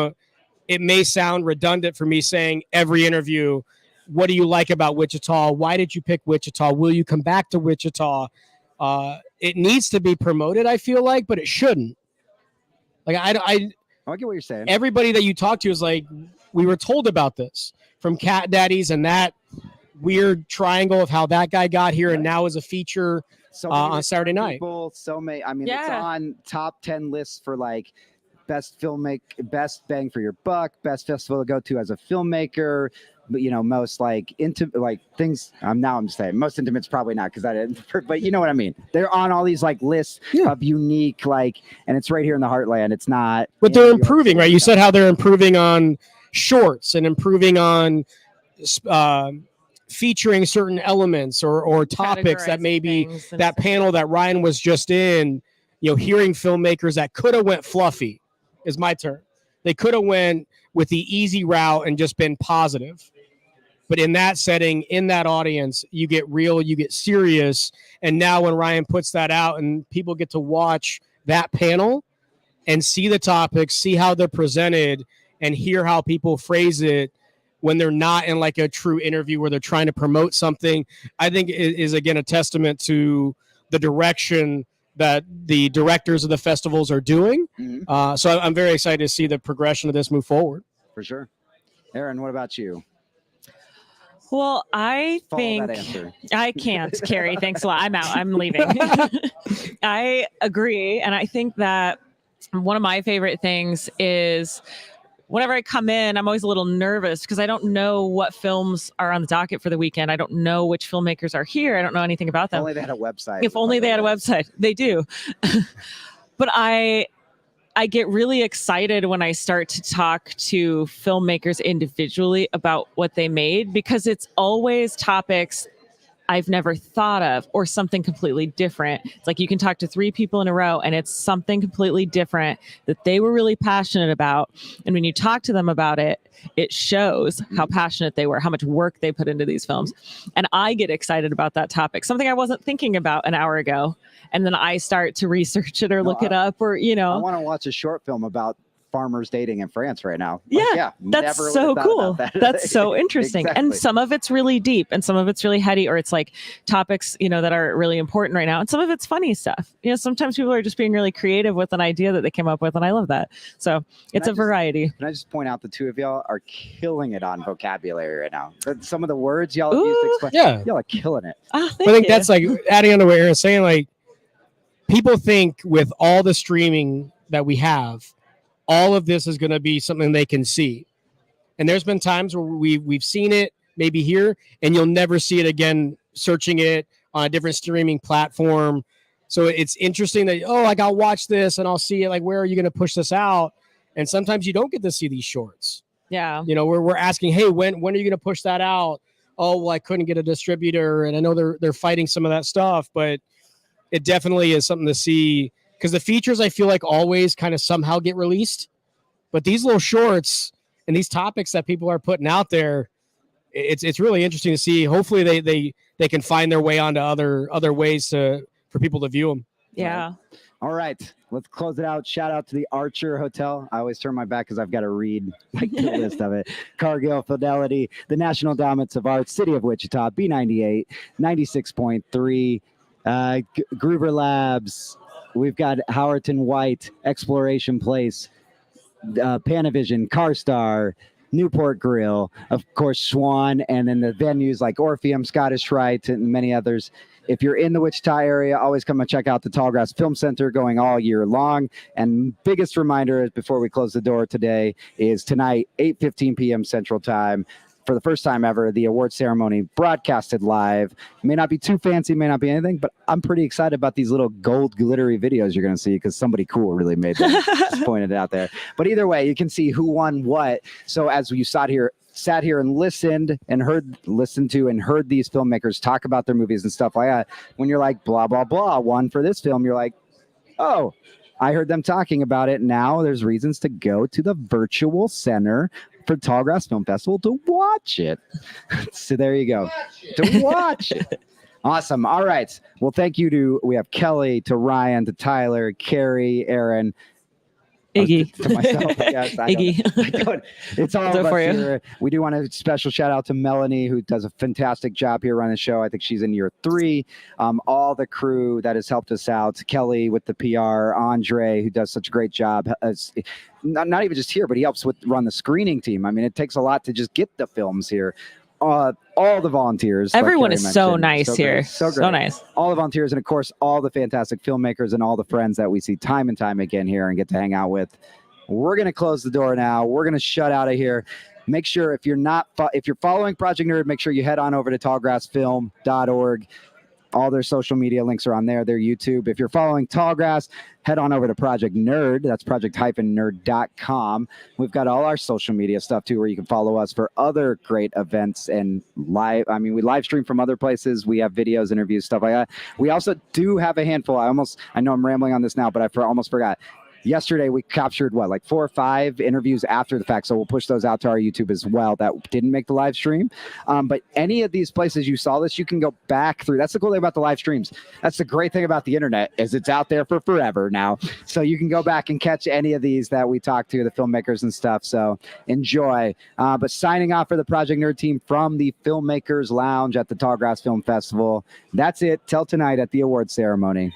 it may sound redundant for me saying every interview, what do you like about Wichita? Why did you pick Wichita? Will you come back to Wichita? It needs to be promoted, I feel like, but it shouldn't. Like, I get what you're saying. Everybody that you talk to is like, we were told about this from Cat Daddies and that weird triangle of how that guy got here and now is a feature on Saturday night. People, so many. I mean, it's on top 10 lists for like best best bang for your buck, best festival to go to as a filmmaker. But most like things. I'm saying most intimate's probably not because I didn't. But you know what I mean. They're on all these like lists of unique and it's right here in the heartland. It's not. But they're improving, right? You said how they're improving on shorts and improving on featuring certain elements or topics that maybe that panel that Ryan was just in. Hearing filmmakers that could have went fluffy is my term. They could have went with the easy route and just been positive. But in that setting, in that audience, you get real, you get serious. And now when Ryan puts that out and people get to watch that panel and see the topics, see how they're presented, and hear how people phrase it when they're not in like a true interview where they're trying to promote something, I think it is, again, a testament to the direction that the directors of the festivals are doing. Mm-hmm. So I'm very excited to see the progression of this move forward. For sure. Aaron, what about you? Well, I think I can't, Carrie. Thanks a lot. I'm out. I'm leaving. I agree. And I think that one of my favorite things is whenever I come in, I'm always a little nervous because I don't know what films are on the docket for the weekend. I don't know which filmmakers are here. I don't know anything about them. If only they had a website. If only they had a website. They do. But I get really excited when I start to talk to filmmakers individually about what they made because it's always topics I've never thought of or something completely different. It's like you can talk to 3 people in a row and it's something completely different that they were really passionate about. And when you talk to them about it, it shows how passionate they were, how much work they put into these films. And I get excited about that topic, something I wasn't thinking about an hour ago. And then I start to research it or look it up or, I want to watch a short film about farmers dating in France right now. That's so cool. That's so interesting. Exactly. And some of it's really deep and some of it's really heady, or it's like topics, that are really important right now. And some of it's funny stuff. Sometimes people are just being really creative with an idea that they came up with. And I love that. So it's a variety. Can I just point out the two of y'all are killing it on vocabulary right now. Some of the words y'all have used to explain, y'all are killing it. Oh, I think that's like adding on to what Aaron's saying, like people think with all the streaming that we have, all of this is going to be something they can see. And there's been times where we've seen it maybe here and you'll never see it again, searching it on a different streaming platform. So it's interesting that, I'll watch this and I'll see it. Like, where are you going to push this out? And sometimes you don't get to see these shorts. Yeah. We're asking, hey, when are you going to push that out? Oh, well, I couldn't get a distributor. And I know they're fighting some of that stuff, but it definitely is something to see. Because the features, I feel like always kind of somehow get released. But these little shorts and these topics that people are putting out there, it's really interesting to see. Hopefully they can find their way onto other ways for people to view them. Yeah. All right. Let's close it out. Shout out to the Archer Hotel. I always turn my back because I've got to read the list of it. Cargill, Fidelity, the National Endowments of Art, City of Wichita, B98, 96.3, Groover Labs. We've got Howerton White, Exploration Place, Panavision, CarStar, Newport Grill, of course, Swan, and then the venues like Orpheum, Scottish Rite, and many others. If you're in the Wichita area, always come and check out the Tallgrass Film Center going all year long. And biggest reminder is before we close the door today is tonight, 8:15 p.m. Central Time. For the first time ever, the award ceremony broadcasted live. May not be too fancy, may not be anything, but I'm pretty excited about these little gold glittery videos you're going to see because somebody cool really made them. Just pointed it out there. But either way, you can see who won what. So as you sat here and listened and heard these filmmakers talk about their movies and stuff like that, when you're like, blah, blah, blah, won for this film, you're like, oh, I heard them talking about it. Now there's reasons to go to the virtual center for Tallgrass Film Festival to watch it. So there you go. To watch it. Awesome. All right. Well, thank you we have Kelly, to Ryan, to Tyler, Carrie, Aaron, Iggy. to myself, yes. Iggy. It's all I'll do of it us for you. here. We do want a special shout out to Melanie, who does a fantastic job here running the show. I think she's in year 3. All the crew that has helped us out. Kelly with the PR, Andre, who does such a great job. Not even just here, but he helps run the screening team. I mean, it takes a lot to just get the films here. All the volunteers. like Everyone Carrie is so mentioned. nice great. here. So So great. nice. All the volunteers, and of course, all the fantastic filmmakers and all the friends that we see time and time again here and get to hang out with. We're going to close the door now. We're going to shut out of here. Make sure if you're following Project Nerd, make sure you head on over to tallgrassfilm.org. All their social media links are on there, their YouTube. If you're following Tallgrass, head on over to Project Nerd. That's project-nerd.com. We've got all our social media stuff too, where you can follow us for other great events and live. I mean, we live stream from other places. We have videos, interviews, stuff like that. We also do have a handful. I know I'm rambling on this now, but I almost forgot. Yesterday, we captured like 4 or 5 interviews after the fact. So we'll push those out to our YouTube as well that didn't make the live stream. But any of these places you saw this, you can go back through. That's the cool thing about the live streams. That's the great thing about the internet is it's out there for forever now. So you can go back and catch any of these that we talked to, the filmmakers and stuff. So enjoy. But signing off for the Project Nerd team from the Filmmakers Lounge at the Tallgrass Film Festival. That's it. Till tonight at the award ceremony.